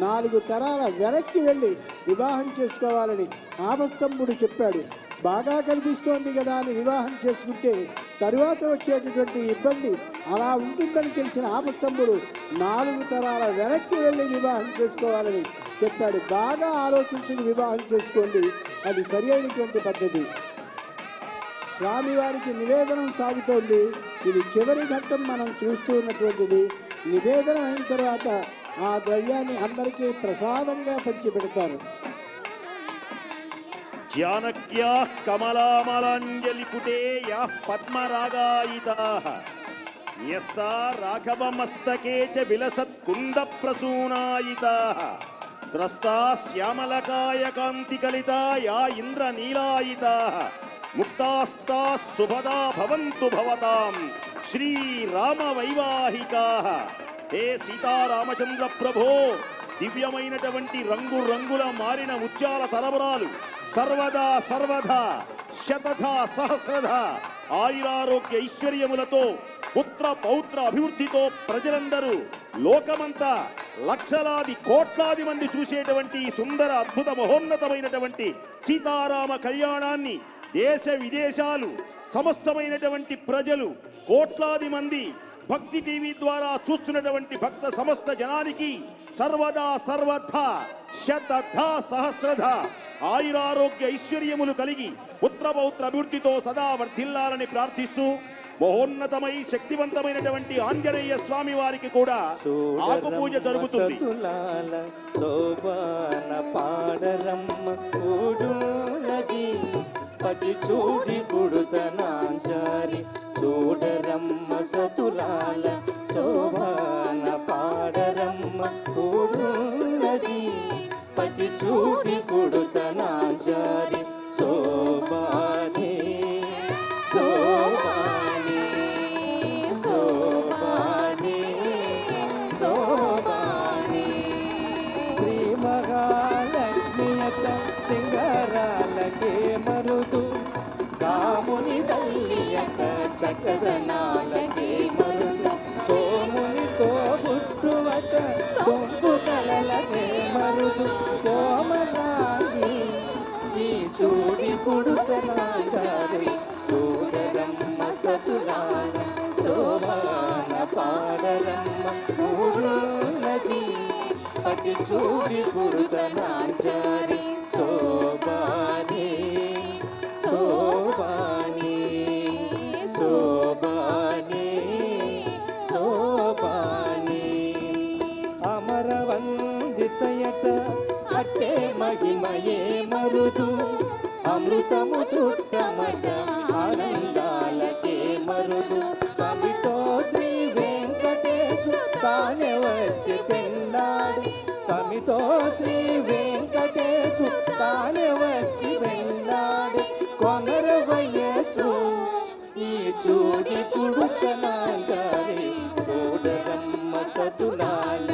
4 తరాల వెనక్కి వెళ్ళి వివాహం చేసుకోవాలని ఆపస్తంభుడు చెప్పాడు. బాగా కనిపిస్తోంది కదా అని వివాహం చేసుకుంటే తరువాత వచ్చేటటువంటి ఇబ్బంది అలా ఉంటుందని తెలిసిన ఆపస్తంభుడు 4 తరాల వెనక్కి వెళ్ళి వివాహం చేసుకోవాలని చెప్పాడు. బాగా ఆలోచించి వివాహం చేసుకోండి, అది సరి అయినటువంటి పద్ధతి. స్వామివారికి నివేదనం సాగుతోంది. ఇది చివరి ఘట్టం మనం చూస్తూ ఉన్నటువంటిది. నివేదనం అయిన తర్వాత ఆ ద్రవ్యాన్ని అందరికీ ప్రసాదంగా పంచిపెడతారు. జానక్యాః కమలామలాంజలిపుటే యాః పద్మరాగాయితాః న్యస్తా రాఘవమస్తకే చ విలసత్కుందప్రసూనాయితాః స్రస్తా శ్యామలకాయకాంతికలితా యా ఇంద్రనీలాయితాః ముక్తాస్తాః శుభదా భవంతు భవతాం శ్రీరామవైవాహికాః. హే సీతారామచంద్ర ప్రభో, దివ్యమైనటువంటి రంగు రంగుల మారిన ముత్యాల తలబరాలు సర్వదా సర్వదా శతథ సహస్రధ ఆయురారోగ్య ఐశ్వర్యములతో పుత్ర పౌత్ర అభివృద్ధితో ప్రజలందరూ లోకమంతా లక్షలాది కోట్లాది మంది చూసేటువంటి సుందర అద్భుత మహోన్నతమైనటువంటి సీతారామ కళ్యాణాన్ని దేశ విదేశాలు సమస్తమైనటువంటి ప్రజలు కోట్లాది మంది భక్తి టీవీ ద్వారా చూస్తున్నటువంటి భక్త సమస్త జనానికి సర్వదా సర్వథా శతథ సహస్రధ ఆయురారోగ్య ఐశ్వర్యములు కలిగి పుత్రపౌత్ర అభివృద్ధితో సదా వర్ధిల్లాలని ప్రార్థిస్తూ మహోన్నతమై శక్తివంతమైనటువంటి ఆంజనేయ స్వామి వారికి కూడా ఆకు పూజ జరుగుతుంది. శోభాన పాడరమ్మ కూడునది పతి చూడి పుడుతనాంచారి చూడరమ్మ సతులాల శోభాన పాడరమ్మ కూడునది పతి చూడి పుడుతనాంచారి శోభానే శోభానే శోభానే శోభానే శ్రీ మహాలక్ష్మియత సింగారాలకే మరుదు కాముని తల్లియత చక్కదనాలకే మరుదు సోమునితో పుట్టువట సొంపు కలలకే మరుదు కోమలాంగి ఈ చూడి పుడుతనాచారి చూడరమ్మ సతులాల శోభాన పాడరమ్మ కూడునది పతి చూడి పుడుతనాచారి శోభానే శోభానే శోభానే శోభానే అమరవందితయట అట్టే మహిమయే మరుదు అమృతము చుట్టమట ఆనందాలకే మరుదు తమితో శ్రీ వెంకటేశు తానే వచ్చి పెళ్ళాడు తమితో శ్రీ వెంకటేశు తానే వచ్చి పెళ్ళాడు కొమర వయస్సు ఈ చూడి పుడుతనాచారి చూడరమ్మ సతులాల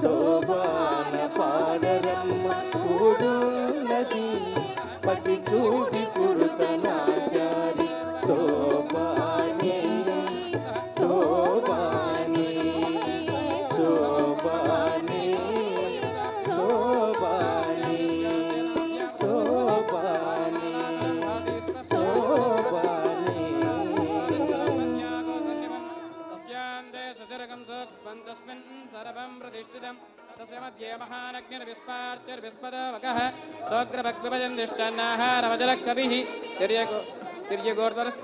శోభాన పాడరమ్మ కూడునది పతి చూడి పుడుతనాచారి శోభానే శోభానే శోభానే శోభానే శోభానే శోభానే తస్యాందే సచరకం సోత్పంతస్మిన్ సర్వం ప్రతిష్ఠితం తస్య మధ్యే మహానగ్నిర్విస్పార్చిర్విస్పదవకః సోగ్రభగ్విభజన్దిష్టాన్నాహారమజలకవిః తిర్యగోర్ధరస్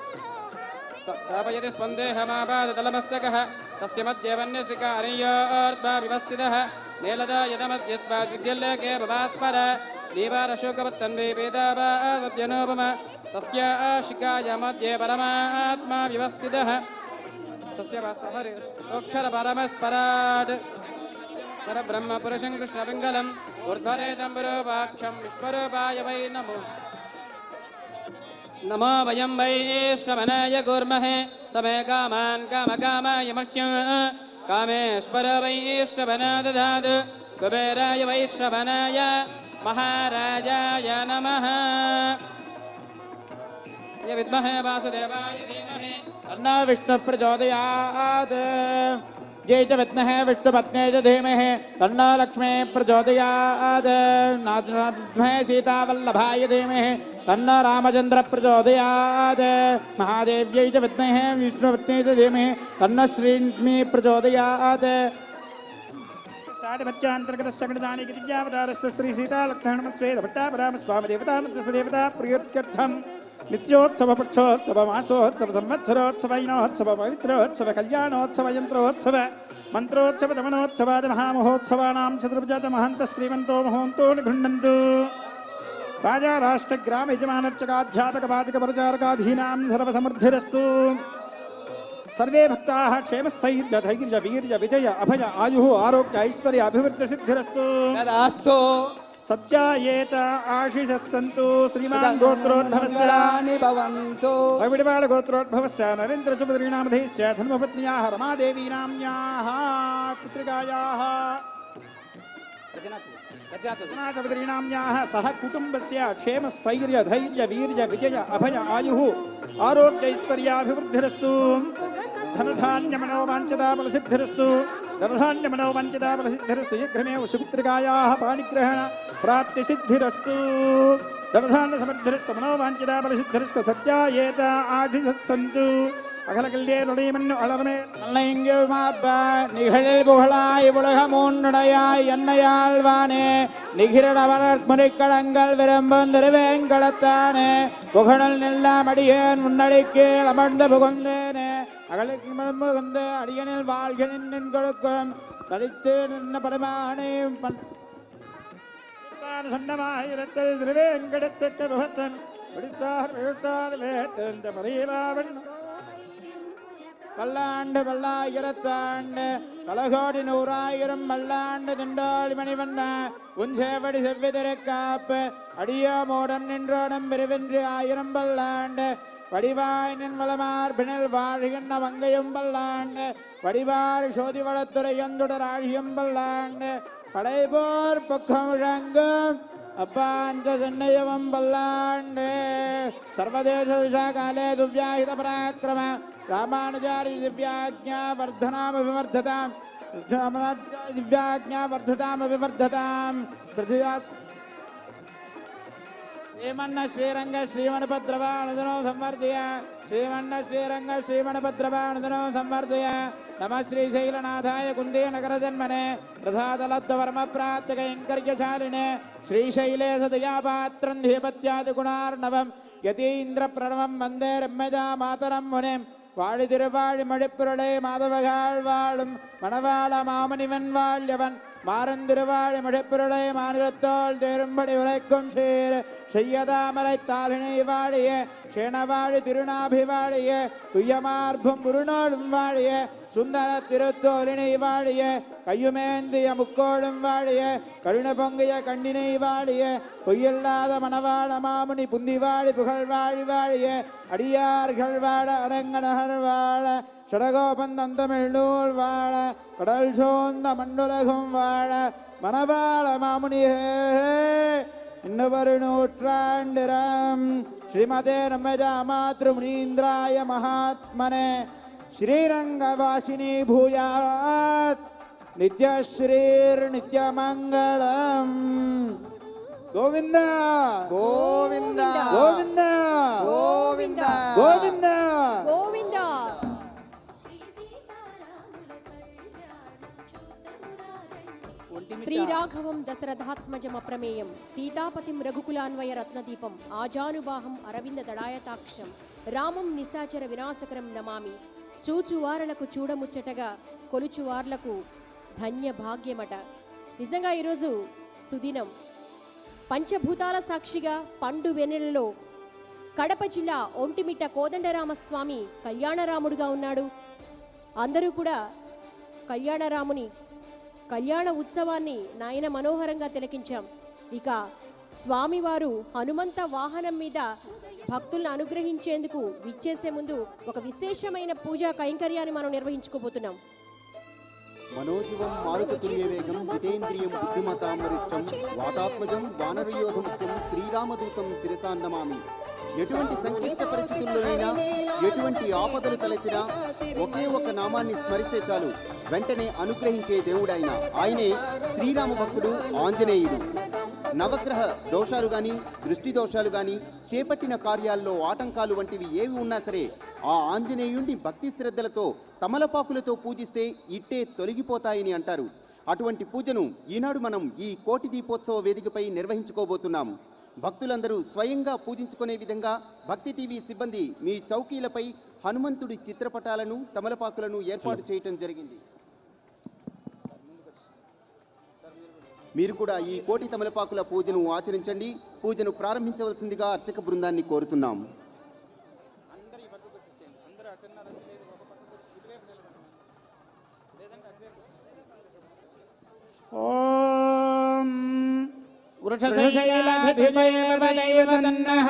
స్థాపయతి స్పందేహమాపాదతలమస్తకः తస్య మధ్యే వన్యసికారణ్యోర్ధ్వా వివస్థితः నీలదా యదమధ్యస్పాద్విద్యుల్లేకే భవాస్పర దీవారశోకవత్తన్వే వేదావా సత్యనోపమ తస్య శిఖాయ మధ్యే పరమాత్మా వివస్థితः సస్యక్షర పరమస్పరాడ్ పరబ్రహ్మ పురుషం కృష్ణపింగళం ఊర్ధ్వరేతంబురూపాక్షం విశ్వరూపాయ వై నమో నమో వయం వై శ్రవణాయ కుర్మహే సమే కామాన్ కామకామాయ మహ్యం కామేశ్వర వై శ్రవణా దదాత్ కుబేరాయ వై శ్రవణాయ మహారాజాయ నమః విద్మహే వాసుదేవాయ ధీమహి తన్నో విష్ణు ప్రచోదయాత్ జై చ విద్మహే విష్ణుపత్నే చ ధీమహి తన్నో లక్ష్మీ ప్రచోదయాత్ విద్మహే సీతావల్లభాయ ధీమహి తన్నో రామచంద్ర ప్రచోదయాత్ మహాదేవ్యై చ విద్మహే విష్ణుపత్నే చ ధీమహి తన్నో శ్రీలక్ష్మీ ప్రచోదయాత్ సాధమత్యాంతర్గత సంగతానికి దివ్యావతారస్య శ్రీ సీతాలక్ష్మణస్వేద భట్టాపరామ స్వామి దేవతామంత్రస దేవతా ప్రియోత్కర్థం నిత్యోత్సవ పక్షోత్సవ మాసోత్సవ సంవత్సరోత్సవైనోత్సవ పవిత్రోత్సవ కళ్యాణోత్సవ యంత్రోత్సవ మంత్రోత్సవ దమనోత్సవాది మహామహోత్సవానాం చతుర్భుజాత మహంత శ్రీమంతో మహోంతో నిఘుండంతు రాజా రాష్ట్ర గ్రామ యజమానర్చకాధ్యాపక పాచక పరిచారకాధీనాం సర్వసమృద్ధిరస్తు సర్వే భక్తాః క్షేమస్థైర్య ధైర్య వీర్య విజయ అభయ ఆయు ఆరోగ్య ఐశ్వర్య అభివృద్ధి సిద్ధిరస్తు తదాస్తు సత్యాయేత ఆశిషః సంతు శ్రీమాన్ గోత్రోద్భవస్యాని భవంతు అవిడివాడ గోత్రోద్భవస్య నరేంద్ర చౌదరీనామధేస్య ధర్మపత్న్యాః రమాదేవీ నామ్యాః పుత్రికాయాః रचनाचौधरीणाम्याः सह कुटुम्बस्य क्षेमस्थैर्य धैर्य वीर्य विजय अभय आयुः आरोग्यैश्वर्याभिवृद्धिरस्तु धनधान्यमनोवाञ्छिताफलसिद्धिरस्तु धनधान्यमनोवाञ्छिताफलसिद्धिरस्तु शीघ्रमेव सुपुत्रिकायाः पाणिग्रहण प्राप्तिसिद्धिरस्तु धनधान्यसमृद्धिरस्तु मनोवाञ्छिताफलसिद्धिरस्तु सत्यायेत आधिसत्सन्तु அகலகல்லே நுழைமன்னு அலர்மே நல்லைங்கில் மாப்ப நிகழில் புகழாய் உலகமூன்னுடையாய் என்னையாழ்வானே நிகிரணவரற் முறிக்கடங்கள் விரும்பும் திருவேங்கடத்தானே புகழல் நெல்லாம் அடியேன் முன்னடிக்கு அமர்ந்து புகுந்தேனே அகலுக்கு புகுந்து அடியனில் வாழ்கின் நின் கொடுக்கும் தரித்து நின்ன பரமானே சொன்னமாயிரத்தில் திருவேங்கடத்துக்கு புகத்தன் பிடித்தார் வேத்தன் பரிவாவன் பல்லாண்டு பல்லாயிரத்தாண்டு பலகோடி நூறாயிரம் பல்லாண்டு திண்டாள் மணிவண்ண உன் சேவடி செவ்விதிரை காப்பு அடியோ மூடம் நின்றோடம் பெருவென்று ஆயிரம் பல்லாண்டு வடிவாய் நின் வளமார்பினில் வாழ்கின்ற வங்கையும் பல்லாண்டு வடிவார் சோதி வளத்துறையந்துடர் ஆழியும் பல்லாண்டு படைபோர் பக்கம் முழங்கும் அப்பாஞ்ச சென்னையவம் பல்லாண்டு சர்வதேச விஷாகாலே துவ்யாஹித பராக்கிரம रामानुजारी दिव्याज्ञा वर्धनामभिवर्धताम् दिव्याज्ञा वर्धतामभिवर्धताम् पृथिव्या श्रीमन्न श्रीरंग श्रीमणभद्रवानुदनो संवर्धय श्रीमन्न श्रीरंग श्रीमणभद्रवानुदनो संवर्धय नमः श्रीशैलनाथाय कुन्दे नगरजन्मने प्रसादलब्धवर्मप्रात्यकैङ्कर्यशालिने श्रीशैले सदयापात्रं धीपत्यादिगुणार्णवम् यतीन्द्रप्रणवं वन्दे रम्यजा मातरं मुनिम् வாழி திருவாழி மழிப்புரளை மாதவகாள் வாழும் மணவாள மாமணிவன் வாழியவன் மாறந்திருவாழி மழிப்புரளை மாநிலத்தோள் தேரும்படி உரைக்கும் சீர் செய்யதாமரை தாளினை வாழிய சேனவாழி திருநாபி வாழிய துய்யமார்பும் குருநாளும் வாழிய சுந்தர திருத்தோலினை வாழிய கையுமேந்திய முக்கோளும் வாழிய கருண பொங்கிய கண்ணினை வாழிய பொய்யில்லாத மணவாள மாமுனி புந்திவாழி புகழ் வாழி வாழிய அடியார்கள் வாழ அரங்கநகர் வாழ சடகோபந்தமிழ் நூல் வாழ கடல் சோந்த மண்ணுலகும் வாழ மணவாள மாமுனியே இன்னொரு நூற்றாண்டிரம் ஸ்ரீமதே ரமஜா மாத்ருமுனீந்திராய மகாத்மனே ஸ்ரீரங்கவாசினி பூயாத் நித்யஸ்ரீர் நித்யமங்களம் கோவிந்த గోవింద கோவிந்த గోవింద கோவிந்த గోవింద శ్రీరాఘవం దశరథాత్మజమప్రమేయం సీతాపతిం రఘుకులాన్వయ రత్నదీపం ఆజానుబాహం అరవింద దళాయతాక్షం రామం నిశాచర వినాశకరం నమామి చూచువారలకు చూడముచ్చటగా కొలుచువార్లకు ధన్య భాగ్యమట. నిజంగా ఈరోజు సుదినం. పంచభూతాల సాక్షిగా పండు వెన్నెలలో కడప జిల్లా ఒంటిమిట్ట కోదండరామస్వామి కళ్యాణరాముడుగా ఉన్నాడు. అందరూ కూడా కళ్యాణరాముని కళ్యాణ ఉత్సవాన్ని నాయన మనోహరంగా తిలకించాం. ఇక స్వామివారు హనుమంత వాహనం మీద భక్తులను అనుగ్రహించేందుకు విచ్చేసే ముందు ఒక విశేషమైన పూజా కైంకర్యాన్ని మనం నిర్వహించుకోబోతున్నాం. మనోజీవం మారుతతుల్యవేగం జితేంద్రియం బుద్ధిమతాం వరిష్టం వాతాత్మజం వానరయోధముఖ్యం శ్రీరామదూతం శిరసాన్నమామి. ఎటువంటి సంక్లిష్ట పరిస్థితుల్లోనైనా ఎటువంటి ఆపదలు తలెత్తినా ఒకే ఒక నామాన్ని స్మరిస్తే చాలు వెంటనే అనుగ్రహించే దేవుడైన ఆయనే శ్రీరామ భక్తుడు ఆంజనేయుడు. నవగ్రహ దోషాలు గాని దృష్టి దోషాలు గాని చేపట్టిన కార్యాల్లో ఆటంకాలు వంటివి ఏవి ఉన్నా సరే ఆ ఆంజనేయుడిని భక్తి శ్రద్ధలతో తమలపాకులతో పూజిస్తే ఇట్టే తొలగిపోతాయని అంటారు. అటువంటి పూజను ఈనాడు మనం ఈ కోటి దీపోత్సవ వేదికపై నిర్వహించుకోబోతున్నాం. భక్తులందరూ స్వయంగా పూజించుకునే విధంగా భక్తి టీవీ సిబ్బంది మీ చౌకీలపై హనుమంతుడి చిత్రపటాలను తమలపాకులను ఏర్పాటు చేయటం జరిగింది. మీరు కూడా ఈ కోటి తమలపాకుల పూజను ఆచరించండి. పూజను ప్రారంభించవలసిందిగా అర్చక బృందాన్ని కోరుతున్నాం. ఓం వృషశైలాధిపదేవతన్నః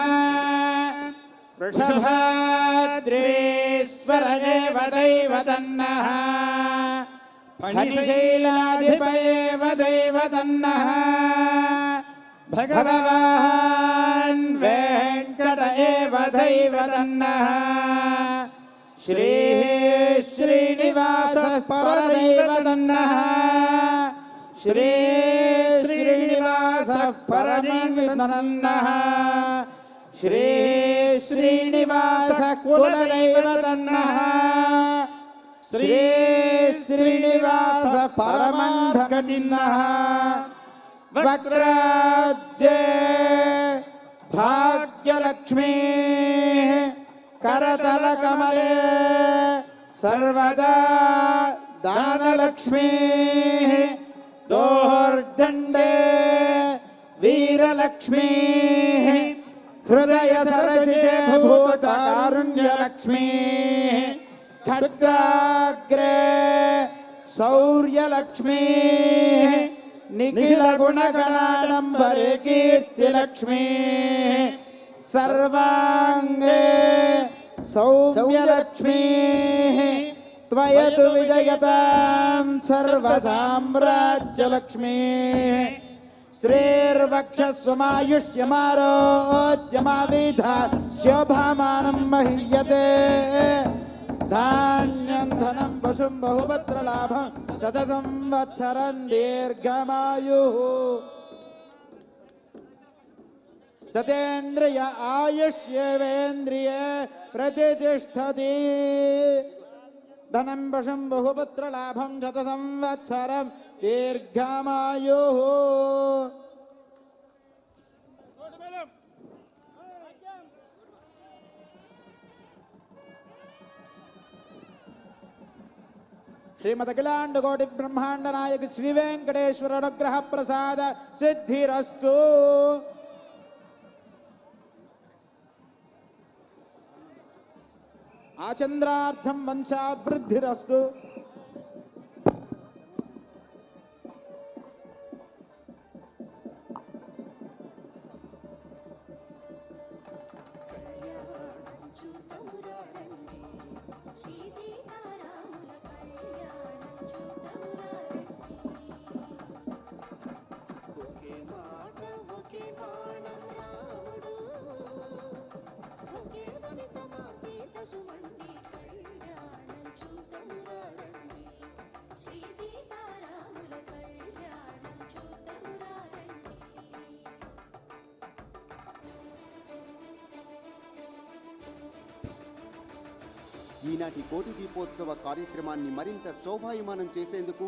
వృషభాద్రేశ్వరదేవతన్నః ఫణిశైలాధిపయేవ దైవతన్నః భగవాన్ వెంకట ఏవ దైవతన్నః శ్రీ శ్రీనివాస పరదైవతన్నః శ్రీ శ్రీనివాస పరమేశ్వరన్నః శ్రీ శ్రీనివాస కులదైవతన్నః శ్రీ శ్రీనివాస పరమాధగతిన్నః వక్రాబ్జే భాగ్యలక్ష్మీ करतल कमले सर्वदा दानलक्ष्मी दोर्दंडे वीरलक्ष्मी हृदय सरसिजे भूतकारुण्यलक्ष्मी खड्गाग्रे शौर्यलक्ष्मी निखिल गुणगणाडंबरे कीर्तिलक्ष्मी सर्वांगे सौम्यलक्ष्मी त्वयतु विजयतां सर्वसाम्राज्यलक्ष्मी श्रीर्वक्षस्वमायुष्यमारोग्यमाविधा शोभामानं मह्यते धान्यं धनं पशुं बहुपत्रलाभं शतसंवत्सरं दीर्घमायुः सतेन्द्रिय आयुष्येवेन्द्रिय प्रतिष्ठति धनं वशं बहुपुत्रलाभं शतसंवत्सरं दीर्घमायुः श्रीमद अखिलांड कोटि ब्रह्मांड नायक श्री वेंकटेश्वर अनुग्रह प्रसाद सिद्धिरस्तु आचंद्रार्थम वंशावृद्धिरस्तु ఈనాటి కోటి దీపోత్సవ కార్యక్రమాన్ని మరింత శోభాయమానం చేసేందుకు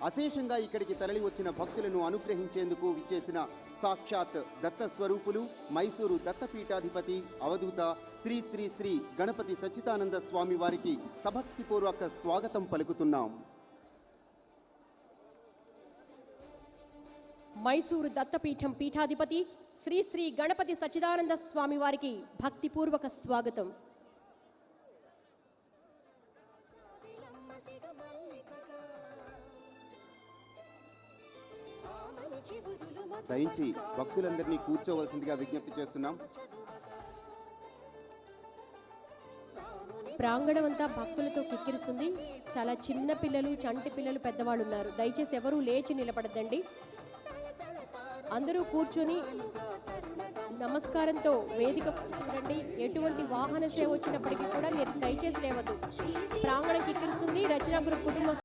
అశేషంగా ఇక్కడికి తరలి వచ్చిన భక్తులను అనుగ్రహించేందుకు విచ్చేసిన సాక్షాత్ దత్త స్వరూపులు మైసూరు దత్తపీఠాధిపతి అవధూత శ్రీ శ్రీ శ్రీ గణపతి సచ్చిదానంద స్వామి వారికి సభక్తిపూర్వక స్వాగతం పలుకుతున్నాం. మైసూరు దత్తపీఠం పీఠాధిపతి శ్రీ శ్రీ గణపతి సచ్చిదానంద స్వామి వారికి భక్తిపూర్వక స్వాగతం. దయించి భక్తులందరినీ కూర్చోవలసిందిగా విజ్ఞప్తి చేస్తున్నాం. ప్రాంగణం అంతా భక్తులతో కిక్కిరిస్తుంది. చాలా చిన్న పిల్లలు, చంటి పిల్లలు, పెద్దవాళ్ళు ఉన్నారు. దయచేసి ఎవరూ లేచి నిలబడద్దండి. అందరూ కూర్చొని నమస్కారంతో వేదిక చూడండి. ఎటువంటి వాహన సేవ వచ్చినప్పటికీ కూడా మీరు దయచేసి లేవద్దు. ప్రాంగణం కిక్కిరిస్తుంది. రచనా గ్రూప్ కుటుంబ